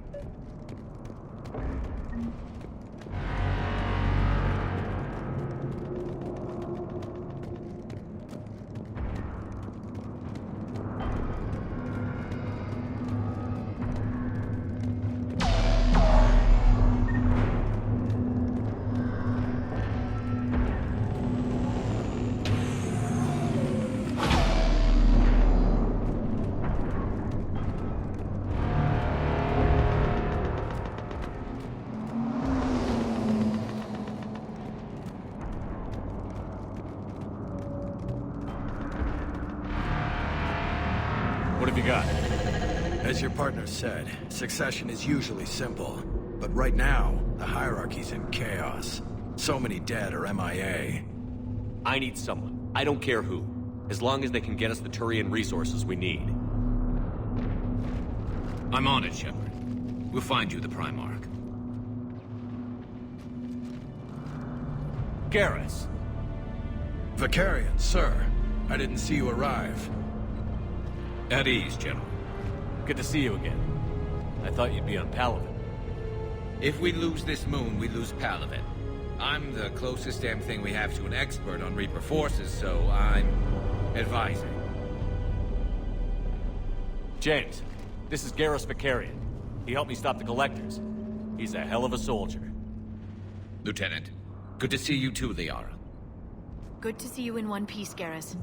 What have you got? As your partner said, succession is usually simple. But right now, the hierarchy's in chaos. So many dead or MIA. I need someone. I don't care who. As long as they can get us the Turian resources we need. I'm on it, Shepard. We'll find you the Primarch. Garrus. Vicarian, sir. I didn't see you arrive. At ease, General. Good to see you again. I thought you'd be on Palaven. If we lose this moon, we lose Palaven. I'm the closest damn thing we have to an expert on Reaper forces, so I'm advising. James, this is Garrus Vicarian. He helped me stop the Collectors. He's a hell of a soldier. Lieutenant, good to see you too, Liara. Good to see you in one piece, Garrus.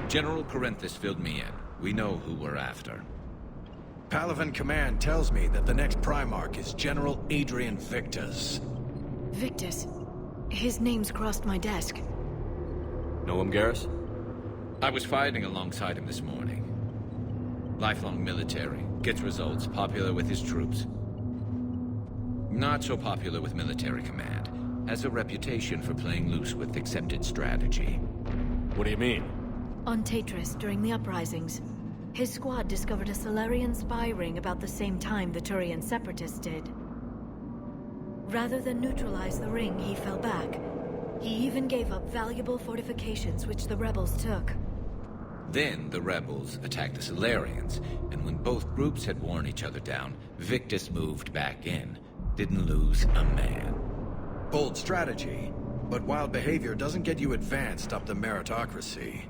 General Corinthus filled me in. We know who we're after. Palaven Command tells me that the next Primarch is General Adrian Victus. Victus? His name's crossed my desk. Know him, Garrus? I was fighting alongside him this morning. Lifelong military, gets results, popular with his troops. Not so popular with military command. Has a reputation for playing loose with accepted strategy. What do you mean? On Tatris, during the uprisings, his squad discovered a Solarian spy ring about the same time the Turian separatists did. Rather than neutralize the ring, he fell back. He even gave up valuable fortifications which the rebels took. Then the rebels attacked the Solarians, and when both groups had worn each other down, Victus moved back in. Didn't lose a man. Bold strategy, but wild behavior doesn't get you advanced up the meritocracy.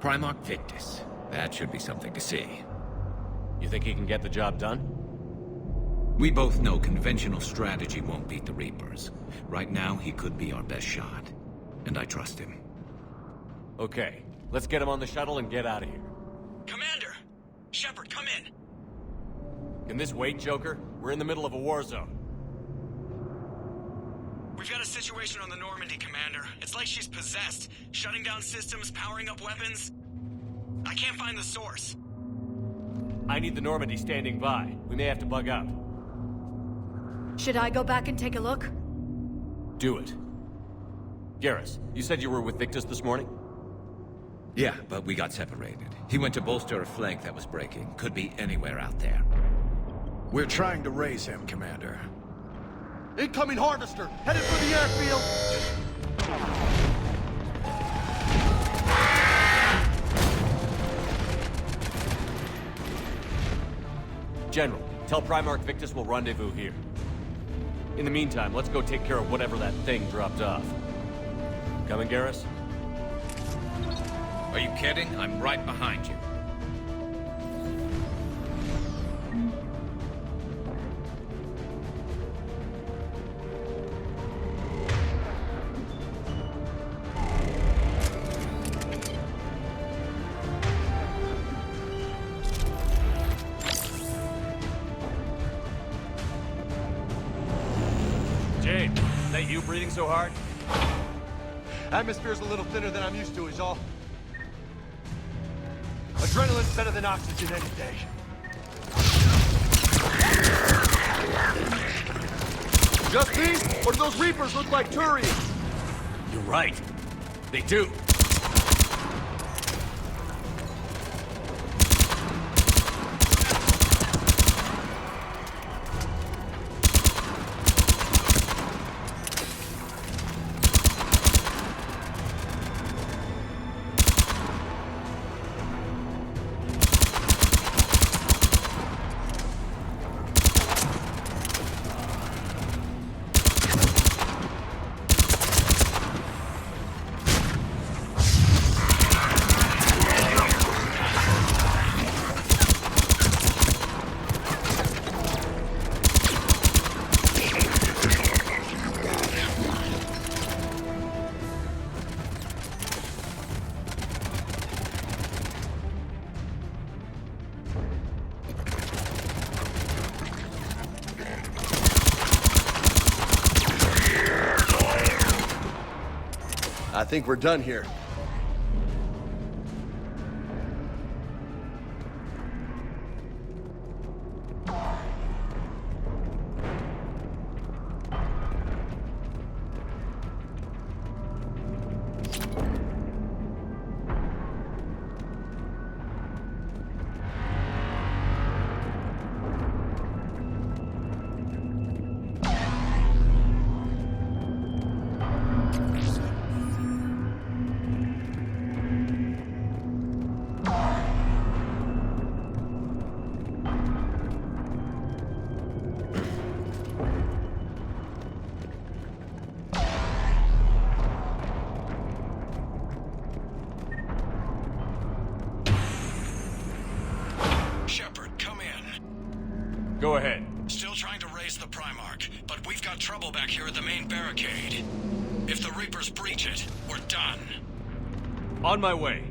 Primarch Victus. That should be something to see. You think he can get the job done? We both know conventional strategy won't beat the Reapers. Right now, he could be our best shot. And I trust him. Okay, let's get him on the shuttle and get out of here. Commander! Shepard, come in! Can this wait, Joker? We're in the middle of a war zone. We've got a situation on the Normandy, Commander. It's like she's possessed. Shutting down systems, powering up weapons. I can't find the source. I need the Normandy standing by. We may have to bug out. Should I go back and take a look? Do it. Garrus, you said you were with Victus this morning? Yeah, but we got separated. He went to bolster a flank that was breaking. Could be anywhere out there. We're trying to raise him, Commander. Incoming Harvester! Headed for the airfield! General, tell Primarch Victus we'll rendezvous here. In the meantime, let's go take care of whatever that thing dropped off. Coming, Garrus? Are you kidding? I'm right behind you. James, is that you breathing so hard? Atmosphere's a little thinner than I'm used to, is all. Adrenaline's better than oxygen any day. Just me? Or do those Reapers look like Turians? You're right. They do. I think we're done here. Go ahead. Still trying to raise the Primarch, but we've got trouble back here at the main barricade. If the Reapers breach it, we're done. On my way.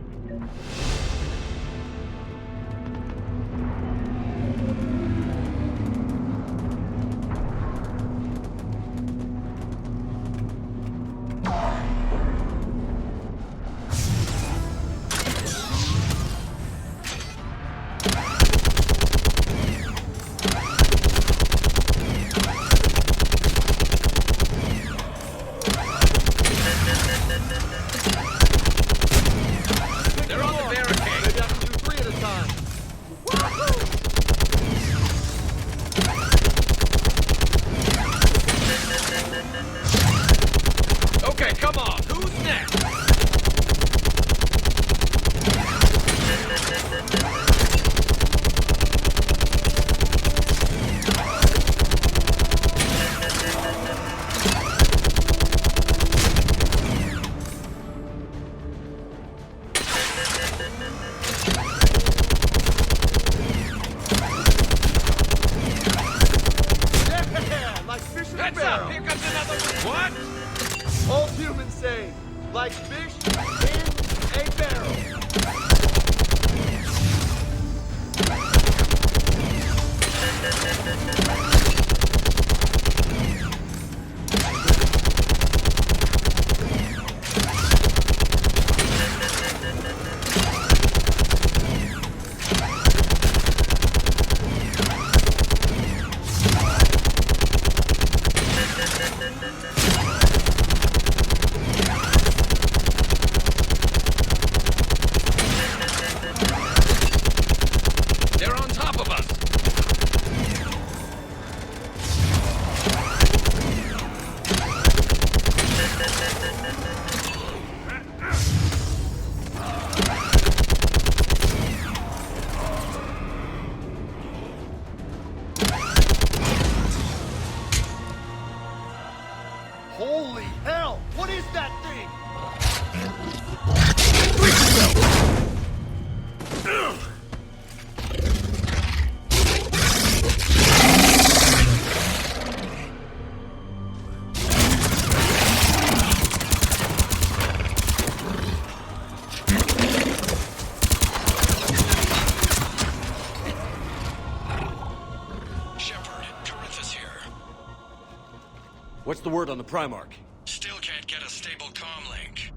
What's the word on the Primarch? Still can't get a stable comm link.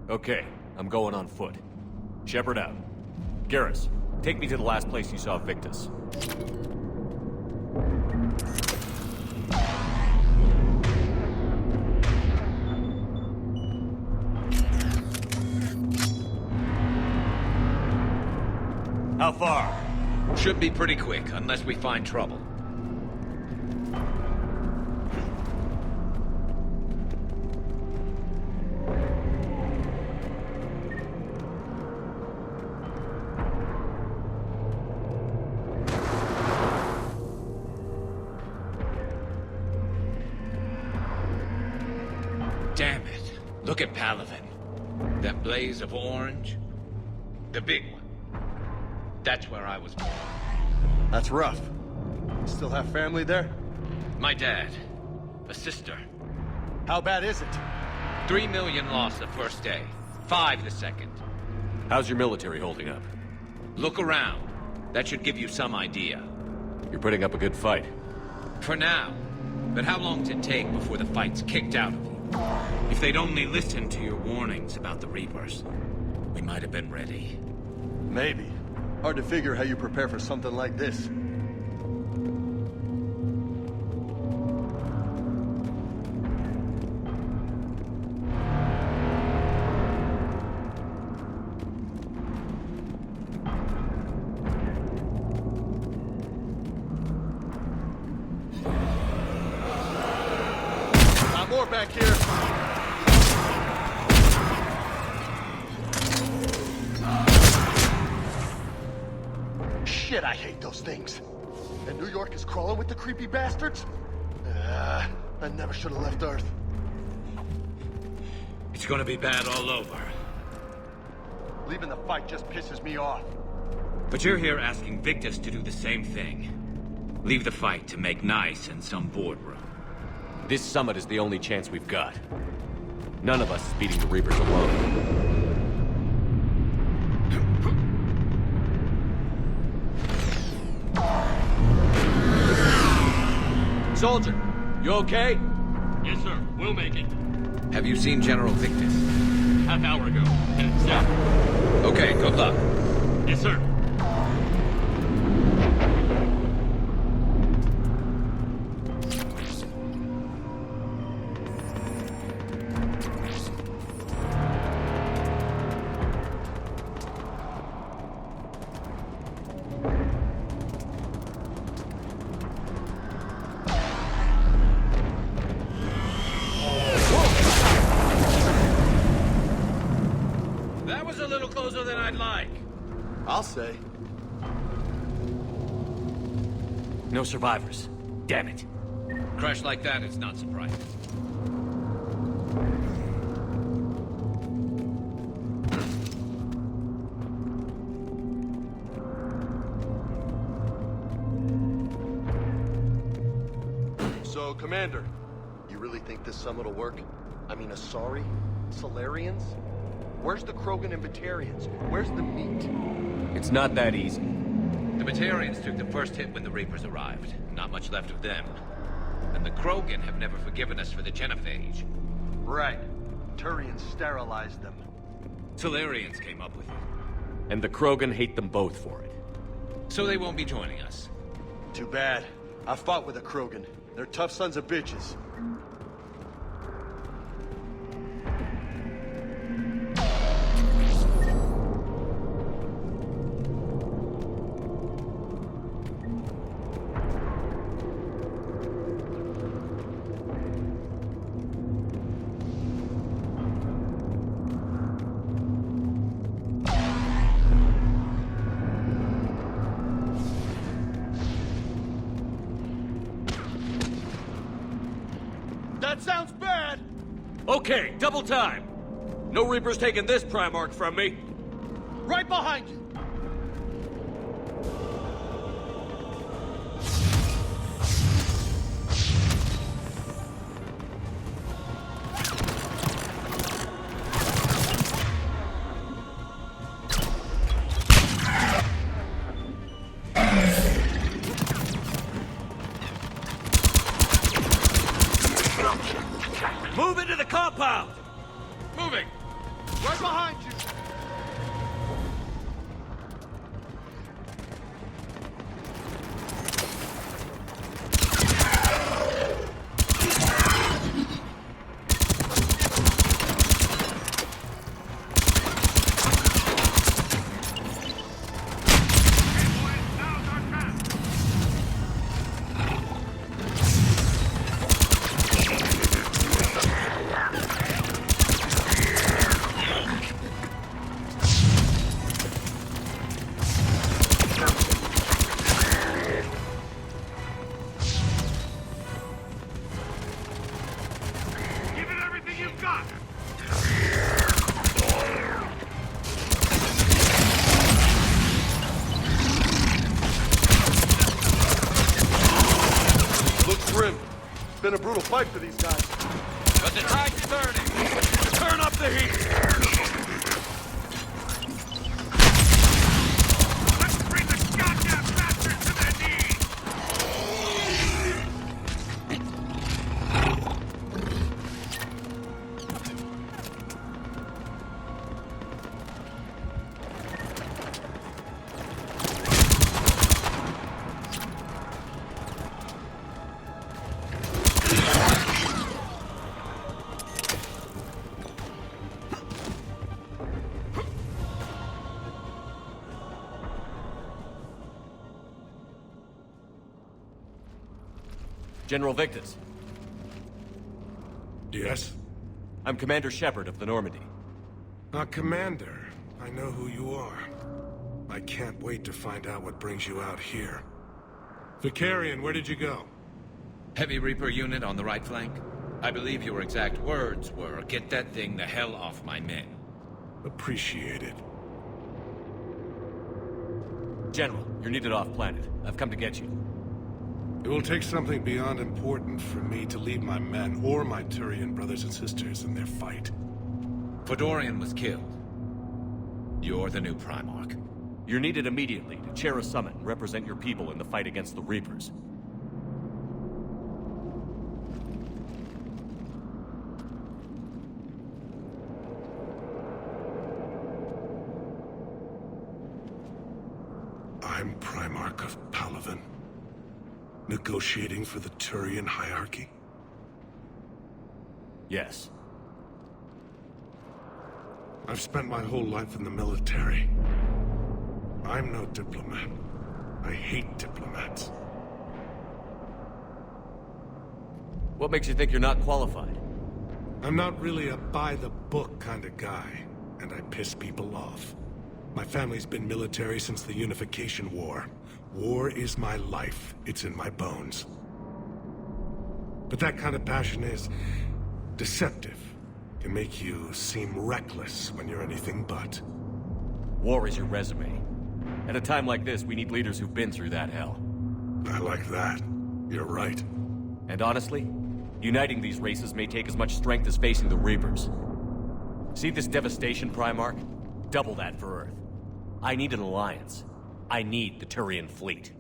Okay, I'm going on foot. Shepard out. Garrus, take me to the last place you saw Victus. How far? Should be pretty quick, unless we find trouble. Damn it. Look at Palaven. That blaze of orange. The big one. That's where I was born. That's rough. Still have family there? My dad. A sister. How bad is it? 3 million lost the first day. 5 the second. How's your military holding up? Look around. That should give you some idea. You're putting up a good fight. For now. But how long does it take before the fight's kicked out of you? If they'd only listened to your warnings about the Reapers, we might have been ready. Maybe. Hard to figure how you prepare for something like this. Got more back here. Shit, I hate those things. And New York is crawling with the creepy bastards? I never should have left Earth. It's gonna be bad all over. Leaving the fight just pisses me off. But you're here asking Victus to do the same thing. Leave the fight to make nice in some boardroom. This summit is the only chance we've got. None of us is beating the Reapers alone. Soldier, you okay? Yes, sir. We'll make it. Have you seen General Victus? Half hour ago. Headed south. Okay, good luck. Yes, sir. That was a little closer than I'd like. I'll say. No survivors. Damn it. Crash like that, it's not surprising. So, Commander, you really think this summit will work? I mean, Asari? Solarians? Where's the Krogan and Batarians? Where's the meat? It's not that easy. The Batarians took the first hit when the Reapers arrived. Not much left of them. And the Krogan have never forgiven us for the genophage. Right. Turians sterilized them. Solarians came up with it. And the Krogan hate them both for it. So they won't be joining us. Too bad. I fought with a Krogan. They're tough sons of bitches. That sounds bad! Okay, double time! No Reapers taking this Primarch from me! Right behind you! Help out! Moving! Right behind you! Been a brutal fight for these guys. But the tide's turning. Turn up the heat. Let's bring the goddamn bastards to their knees! General Victus. Yes? I'm Commander Shepard of the Normandy. Commander. I know who you are. I can't wait to find out what brings you out here. Vicarian, where did you go? Heavy Reaper unit on the right flank. I believe your exact words were, "Get that thing the hell off my men." Appreciated. General, you're needed off-planet. I've come to get you. It will take something beyond important for me to lead my men or my Turian brothers and sisters in their fight. Fedorian was killed. You're the new Primarch. You're needed immediately to chair a summit and represent your people in the fight against the Reapers. I'm Primarch of Palaven. Negotiating for the Turian hierarchy? Yes. I've spent my whole life in the military. I'm no diplomat. I hate diplomats. What makes you think you're not qualified? I'm not really a by-the-book kind of guy, and I piss people off. My family's been military since the Unification War. War is my life. It's in my bones. But that kind of passion is deceptive. Can make you seem reckless when you're anything but. War is your resume. At a time like this, we need leaders who've been through that hell. I like that. You're right. And honestly, uniting these races may take as much strength as facing the Reapers. See this devastation, Primarch? Double that for Earth. I need an alliance. I need the Turian fleet.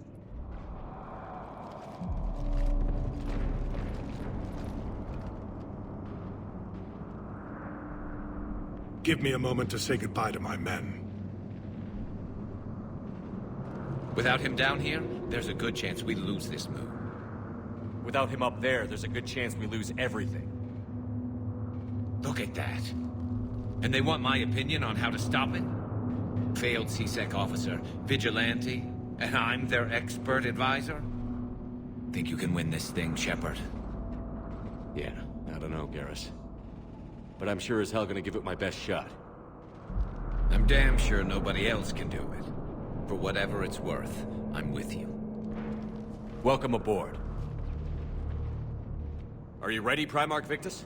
Give me a moment to say goodbye to my men. Without him down here, there's a good chance we lose this move. Without him up there, there's a good chance we lose everything. Look at that. And they want my opinion on how to stop it? Failed CSEC officer, vigilante, and I'm their expert advisor? Think you can win this thing, Shepard? Yeah, I don't know, Garrus. But I'm sure as hell gonna give it my best shot. I'm damn sure nobody else can do it. For whatever it's worth, I'm with you. Welcome aboard. Are you ready, Primarch Victus?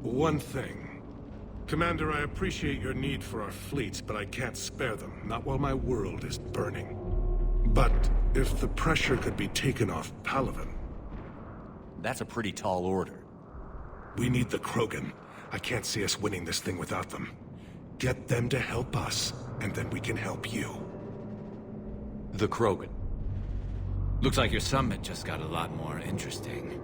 One thing. Commander, I appreciate your need for our fleets, but I can't spare them. Not while my world is burning. But if the pressure could be taken off Palaven... That's a pretty tall order. We need the Krogan. I can't see us winning this thing without them. Get them to help us, and then we can help you. The Krogan. Looks like your summit just got a lot more interesting.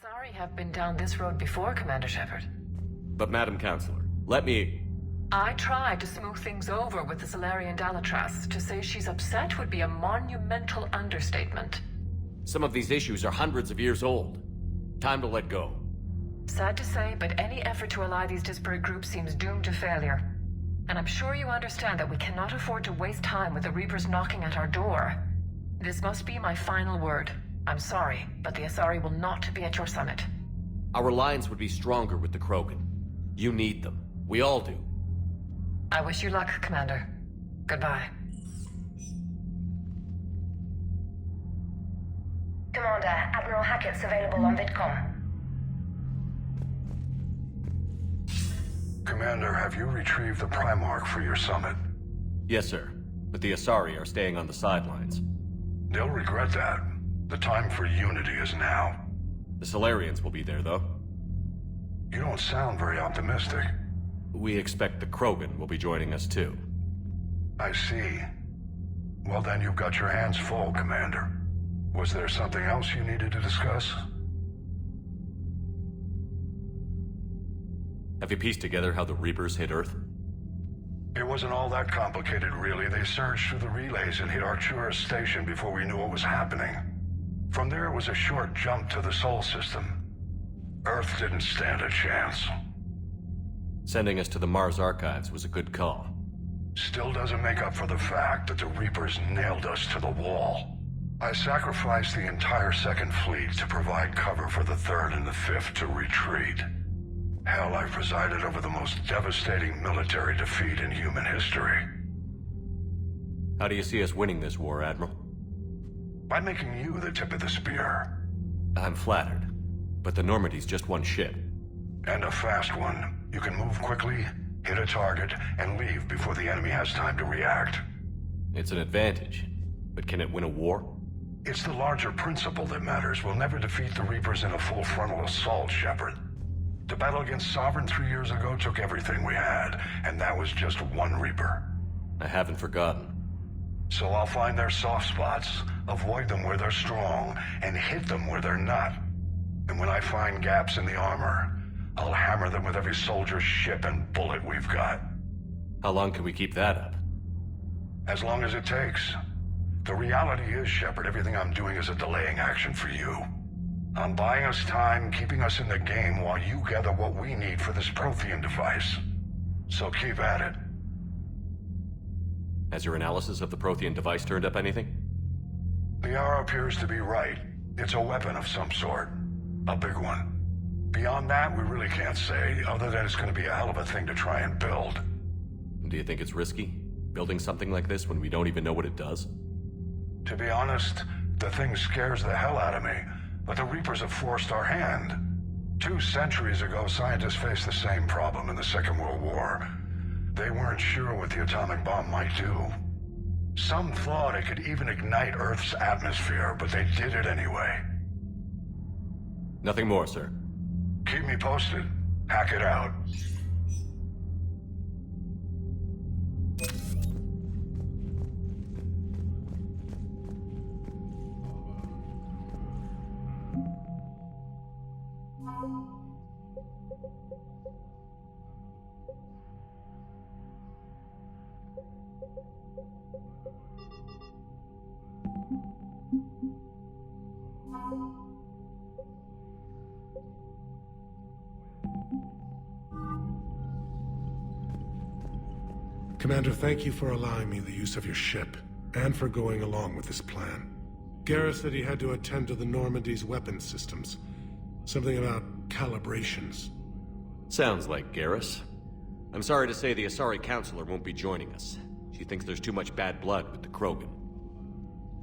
Asari have been down this road before, Commander Shepard. But Madam Counselor, let me... I tried to smooth things over with the Solarian Dalatras. To say she's upset would be a monumental understatement. Some of these issues are hundreds of years old. Time to let go. Sad to say, but any effort to ally these disparate groups seems doomed to failure. And I'm sure you understand that we cannot afford to waste time with the Reapers knocking at our door. This must be my final word. I'm sorry, but the Asari will not be at your summit. Our alliance would be stronger with the Krogan. You need them. We all do. I wish you luck, Commander. Goodbye. Commander, Admiral Hackett's available on VidCom. Commander, have you retrieved the Primarch for your summit? Yes, sir. But the Asari are staying on the sidelines. They'll regret that. The time for unity is now. The Solarians will be there, though. You don't sound very optimistic. We expect the Krogan will be joining us, too. I see. Well, then you've got your hands full, Commander. Was there something else you needed to discuss? Have you pieced together how the Reapers hit Earth? It wasn't all that complicated, really. They surged through the relays and hit Artura's station before we knew what was happening. From there, it was a short jump to the Sol system. Earth didn't stand a chance. Sending us to the Mars Archives was a good call. Still doesn't make up for the fact that the Reapers nailed us to the wall. I sacrificed the entire Second Fleet to provide cover for the Third and the Fifth to retreat. Hell, I presided over the most devastating military defeat in human history. How do you see us winning this war, Admiral? By making you the tip of the spear. I'm flattered, but the Normandy's just one ship. And a fast one. You can move quickly, hit a target, and leave before the enemy has time to react. It's an advantage, but can it win a war? It's the larger principle that matters. We'll never defeat the Reapers in a full frontal assault, Shepard. The battle against Sovereign 3 years ago took everything we had, and that was just one Reaper. I haven't forgotten. So I'll find their soft spots, avoid them where they're strong, and hit them where they're not. And when I find gaps in the armor, I'll hammer them with every soldier, ship, and bullet we've got. How long can we keep that up? As long as it takes. The reality is, Shepard, everything I'm doing is a delaying action for you. I'm buying us time, keeping us in the game while you gather what we need for this Prothean device. So keep at it. Has your analysis of the Prothean device turned up anything? Liara appears to be right. It's a weapon of some sort. A big one. Beyond that, we really can't say, other than it's going to be a hell of a thing to try and build. Do you think it's risky, building something like this when we don't even know what it does? To be honest, the thing scares the hell out of me, but the Reapers have forced our hand. 2 centuries ago, scientists faced the same problem in the Second World War. They weren't sure what the atomic bomb might do. Some thought it could even ignite Earth's atmosphere, but they did it anyway. Nothing more, sir. Keep me posted. Hack it out. Commander, thank you for allowing me the use of your ship, and for going along with this plan. Garrus said he had to attend to the Normandy's weapons systems. Something about calibrations. Sounds like Garrus. I'm sorry to say the Asari Counselor won't be joining us. She thinks there's too much bad blood with the Krogan.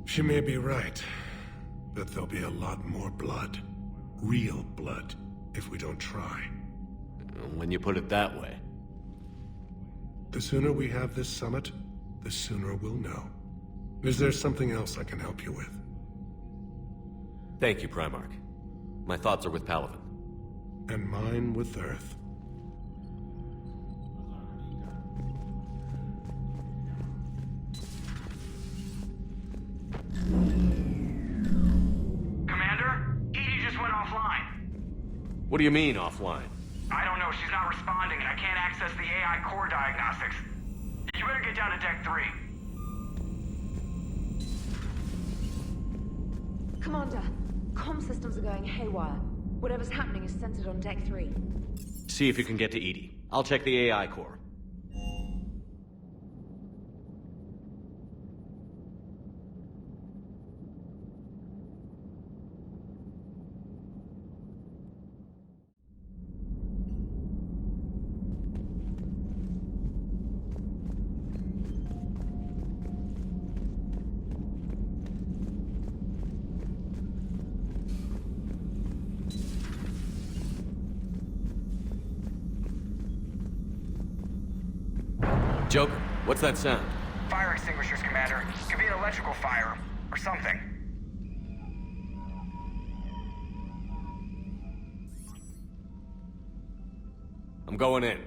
She may be right, but there'll be a lot more blood. Real blood, if we don't try. When you put it that way. The sooner we have this summit, the sooner we'll know. Is there something else I can help you with? Thank you, Primarch. My thoughts are with Palaven. And mine with Earth. Commander, Edie just went offline. What do you mean, offline? I don't know, she's not responding, and I can't access the AI core diagnostics. You better get down to Deck 3. Commander, comm systems are going haywire. Whatever's happening is centered on Deck 3. See if you can get to Edie. I'll check the AI core. Joker, what's that sound? Fire extinguishers, Commander. Could be an electrical fire, or something. I'm going in.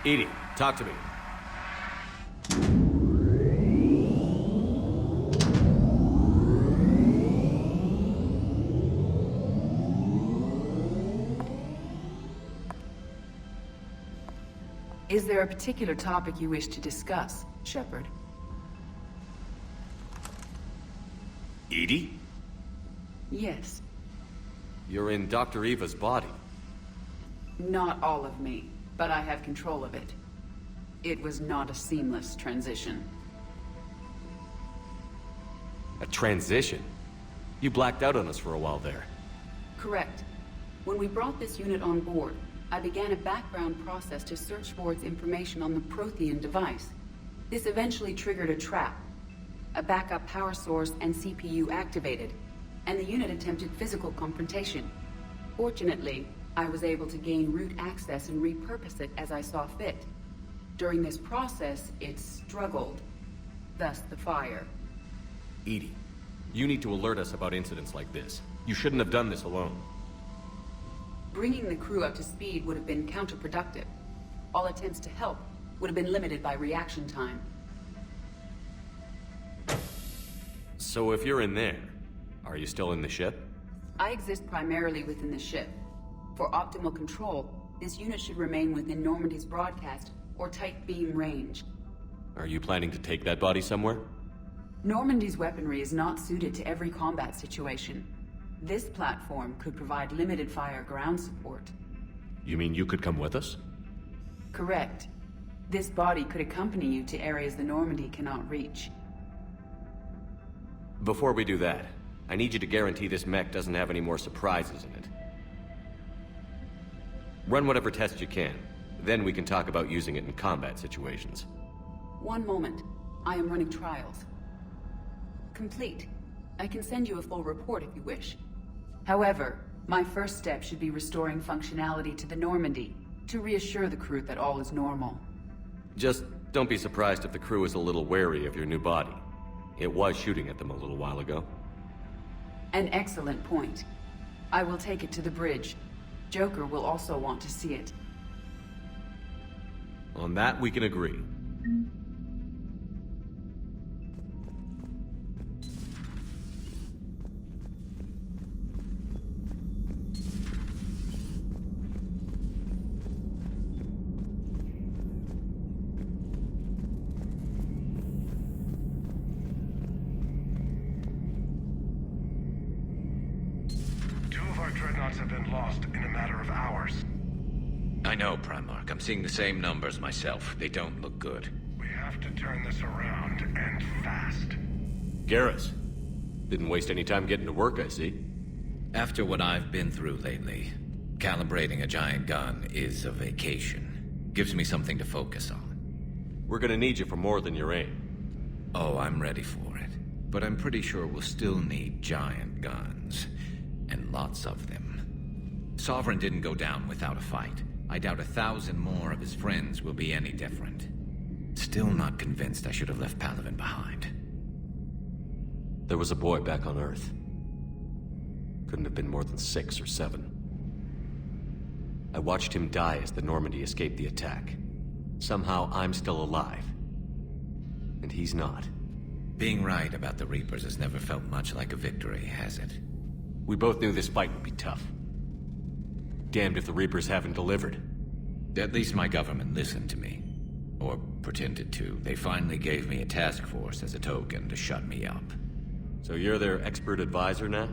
Edie, talk to me. Is there a particular topic you wish to discuss, Shepard? Edie? Yes. You're in Dr. Eva's body. Not all of me, but I have control of it. It was not a seamless transition. A transition? You blacked out on us for a while there. Correct. When we brought this unit on board, I began a background process to search for its information on the Prothean device. This eventually triggered a trap. A backup power source and CPU activated, and the unit attempted physical confrontation. Fortunately, I was able to gain root access and repurpose it as I saw fit. During this process, it struggled. Thus the fire. Edie, you need to alert us about incidents like this. You shouldn't have done this alone. Bringing the crew up to speed would have been counterproductive. All attempts to help would have been limited by reaction time. So if you're in there, are you still in the ship? I exist primarily within the ship. For optimal control, this unit should remain within Normandy's broadcast or tight beam range. Are you planning to take that body somewhere? Normandy's weaponry is not suited to every combat situation. This platform could provide limited fire ground support. You mean you could come with us? Correct. This body could accompany you to areas the Normandy cannot reach. Before we do that, I need you to guarantee this mech doesn't have any more surprises in it. Run whatever tests you can. Then we can talk about using it in combat situations. One moment. I am running trials. Complete. I can send you a full report if you wish. However, my first step should be restoring functionality to the Normandy, to reassure the crew that all is normal. Just don't be surprised if the crew is a little wary of your new body. It was shooting at them a little while ago. An excellent point. I will take it to the bridge. Joker will also want to see it. On that, we can agree. Dreadnoughts have been lost in a matter of hours. I know, Primarch. I'm seeing the same numbers myself. They don't look good. We have to turn this around, and fast. Garrus. Didn't waste any time getting to work, I see. After what I've been through lately, calibrating a giant gun is a vacation. Gives me something to focus on. We're gonna need you for more than your aim. Oh, I'm ready for it. But I'm pretty sure we'll still need giant guns. And lots of them. Sovereign didn't go down without a fight. I doubt 1,000 more of his friends will be any different. Still not convinced I should have left Palaven behind. There was a boy back on Earth. Couldn't have been more than 6 or 7. I watched him die as the Normandy escaped the attack. Somehow I'm still alive. And he's not. Being right about the Reapers has never felt much like a victory, has it? We both knew this fight would be tough. Damned if the Reapers haven't delivered. At least my government listened to me. Or pretended to. They finally gave me a task force as a token to shut me up. So you're their expert advisor now?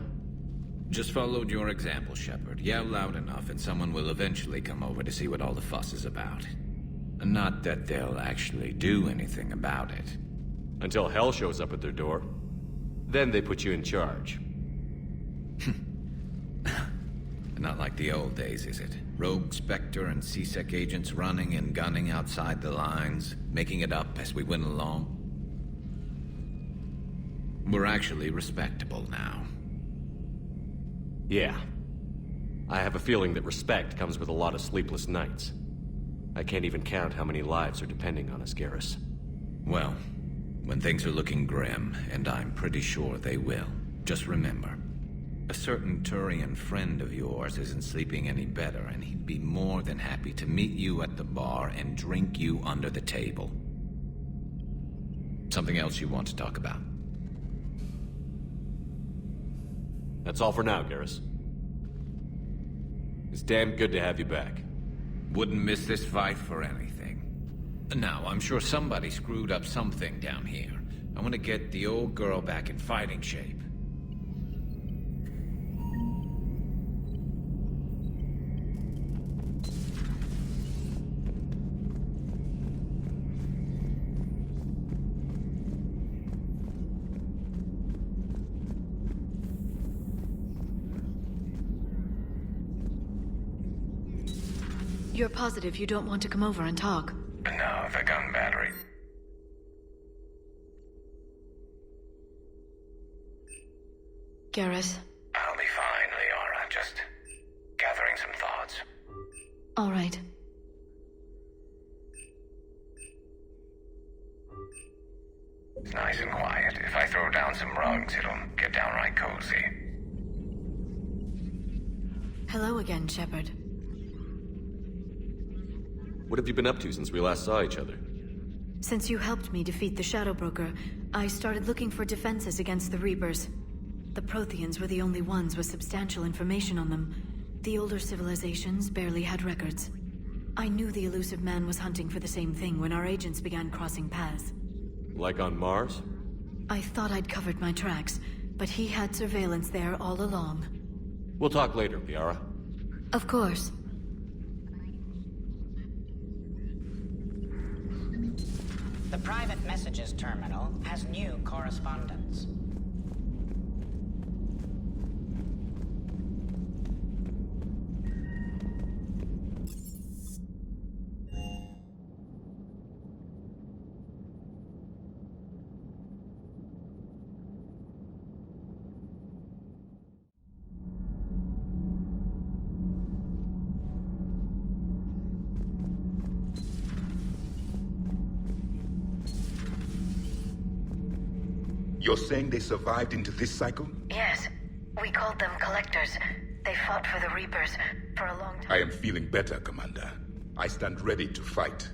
Just followed your example, Shepard. Yell loud enough and someone will eventually come over to see what all the fuss is about. Not that they'll actually do anything about it. Until hell shows up at their door. Then they put you in charge. Not like the old days, is it? Rogue Spectre and C-Sec agents running and gunning outside the lines, making it up as we went along. We're actually respectable now. Yeah. I have a feeling that respect comes with a lot of sleepless nights. I can't even count how many lives are depending on us, Garrus. Well, when things are looking grim, and I'm pretty sure they will, just remember, a certain Turian friend of yours isn't sleeping any better, and he'd be more than happy to meet you at the bar and drink you under the table. Something else you want to talk about? That's all for now, Garrus. It's damn good to have you back. Wouldn't miss this fight for anything. Now, I'm sure somebody screwed up something down here. I want to get the old girl back in fighting shape. You're positive you don't want to come over and talk? No, the gun battery. Garrus? I'll be fine, Liara. Just gathering some thoughts. All right. It's nice and quiet. If I throw down some rugs, it'll get downright cozy. Hello again, Shepard. What have you been up to since we last saw each other? Since you helped me defeat the Shadow Broker, I started looking for defenses against the Reapers. The Protheans were the only ones with substantial information on them. The older civilizations barely had records. I knew the elusive man was hunting for the same thing when our agents began crossing paths. Like on Mars? I thought I'd covered my tracks, but he had surveillance there all along. We'll talk later, Liara. Of course. The private messages terminal has new correspondence. You're saying they survived into this cycle? Yes. We called them Collectors. They fought for the Reapers for a long time. I am feeling better, Commander. I stand ready to fight.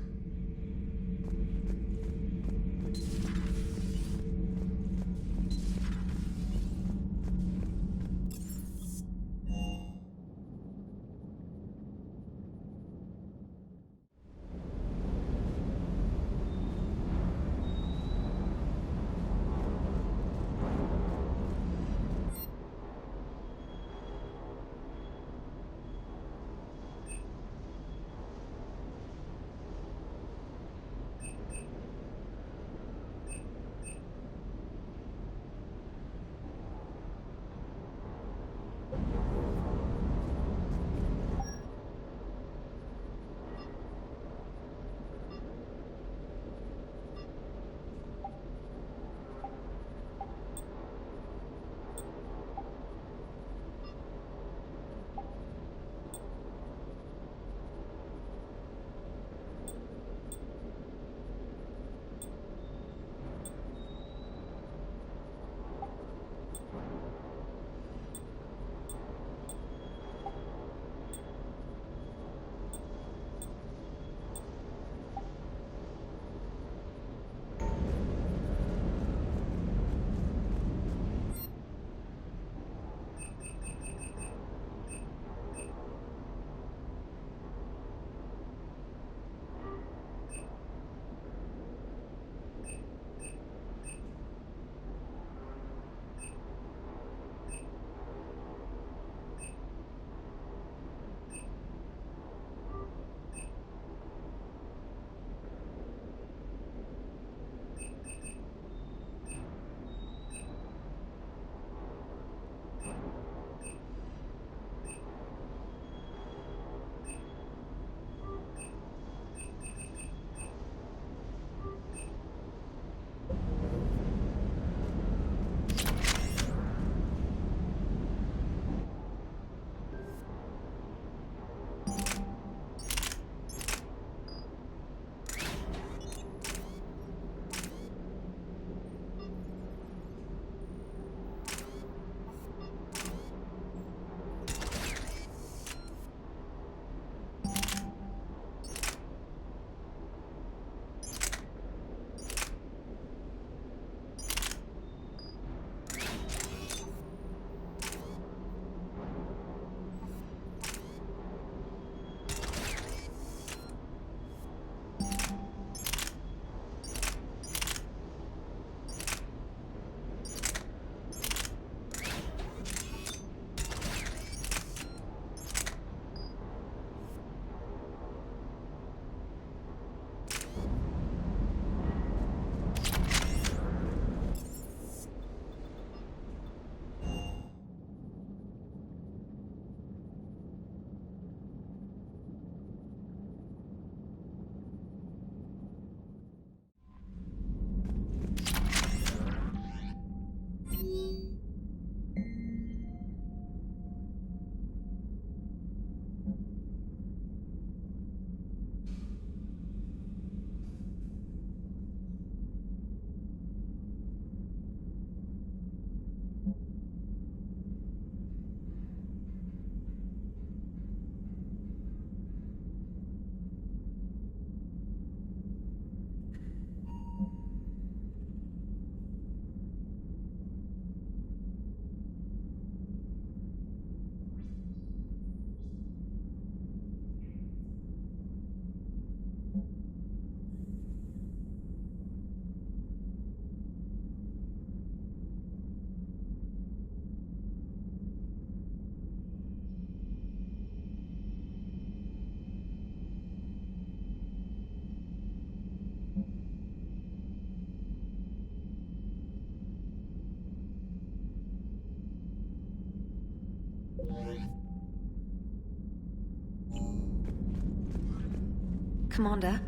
Commander,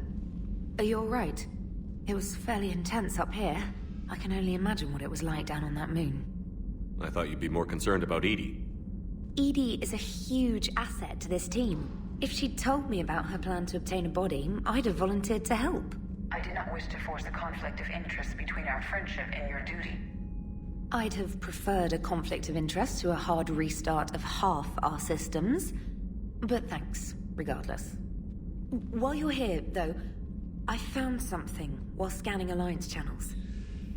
are you alright? It was fairly intense up here. I can only imagine what it was like down on that moon. I thought you'd be more concerned about Edie. Edie is a huge asset to this team. If she'd told me about her plan to obtain a body, I'd have volunteered to help. I did not wish to force a conflict of interest between our friendship and your duty. I'd have preferred a conflict of interest to a hard restart of half our systems. But thanks, regardless. While you're here, though, I found something while scanning Alliance channels.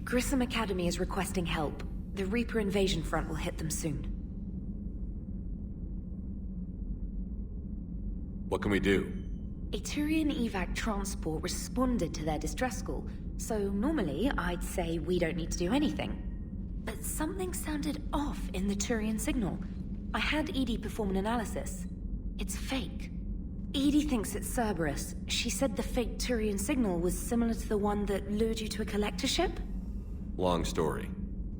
Grissom Academy is requesting help. The Reaper invasion front will hit them soon. What can we do? A Turian evac transport responded to their distress call, so normally I'd say we don't need to do anything. But something sounded off in the Turian signal. I had Edie perform an analysis. It's fake. Edie thinks it's Cerberus. She said the fake Turian signal was similar to the one that lured you to a collector ship? Long story.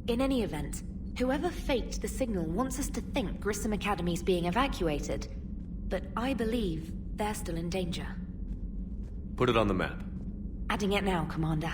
In any event, whoever faked the signal wants us to think Grissom Academy's being evacuated. But I believe they're still in danger. Put it on the map. Adding it now, Commander.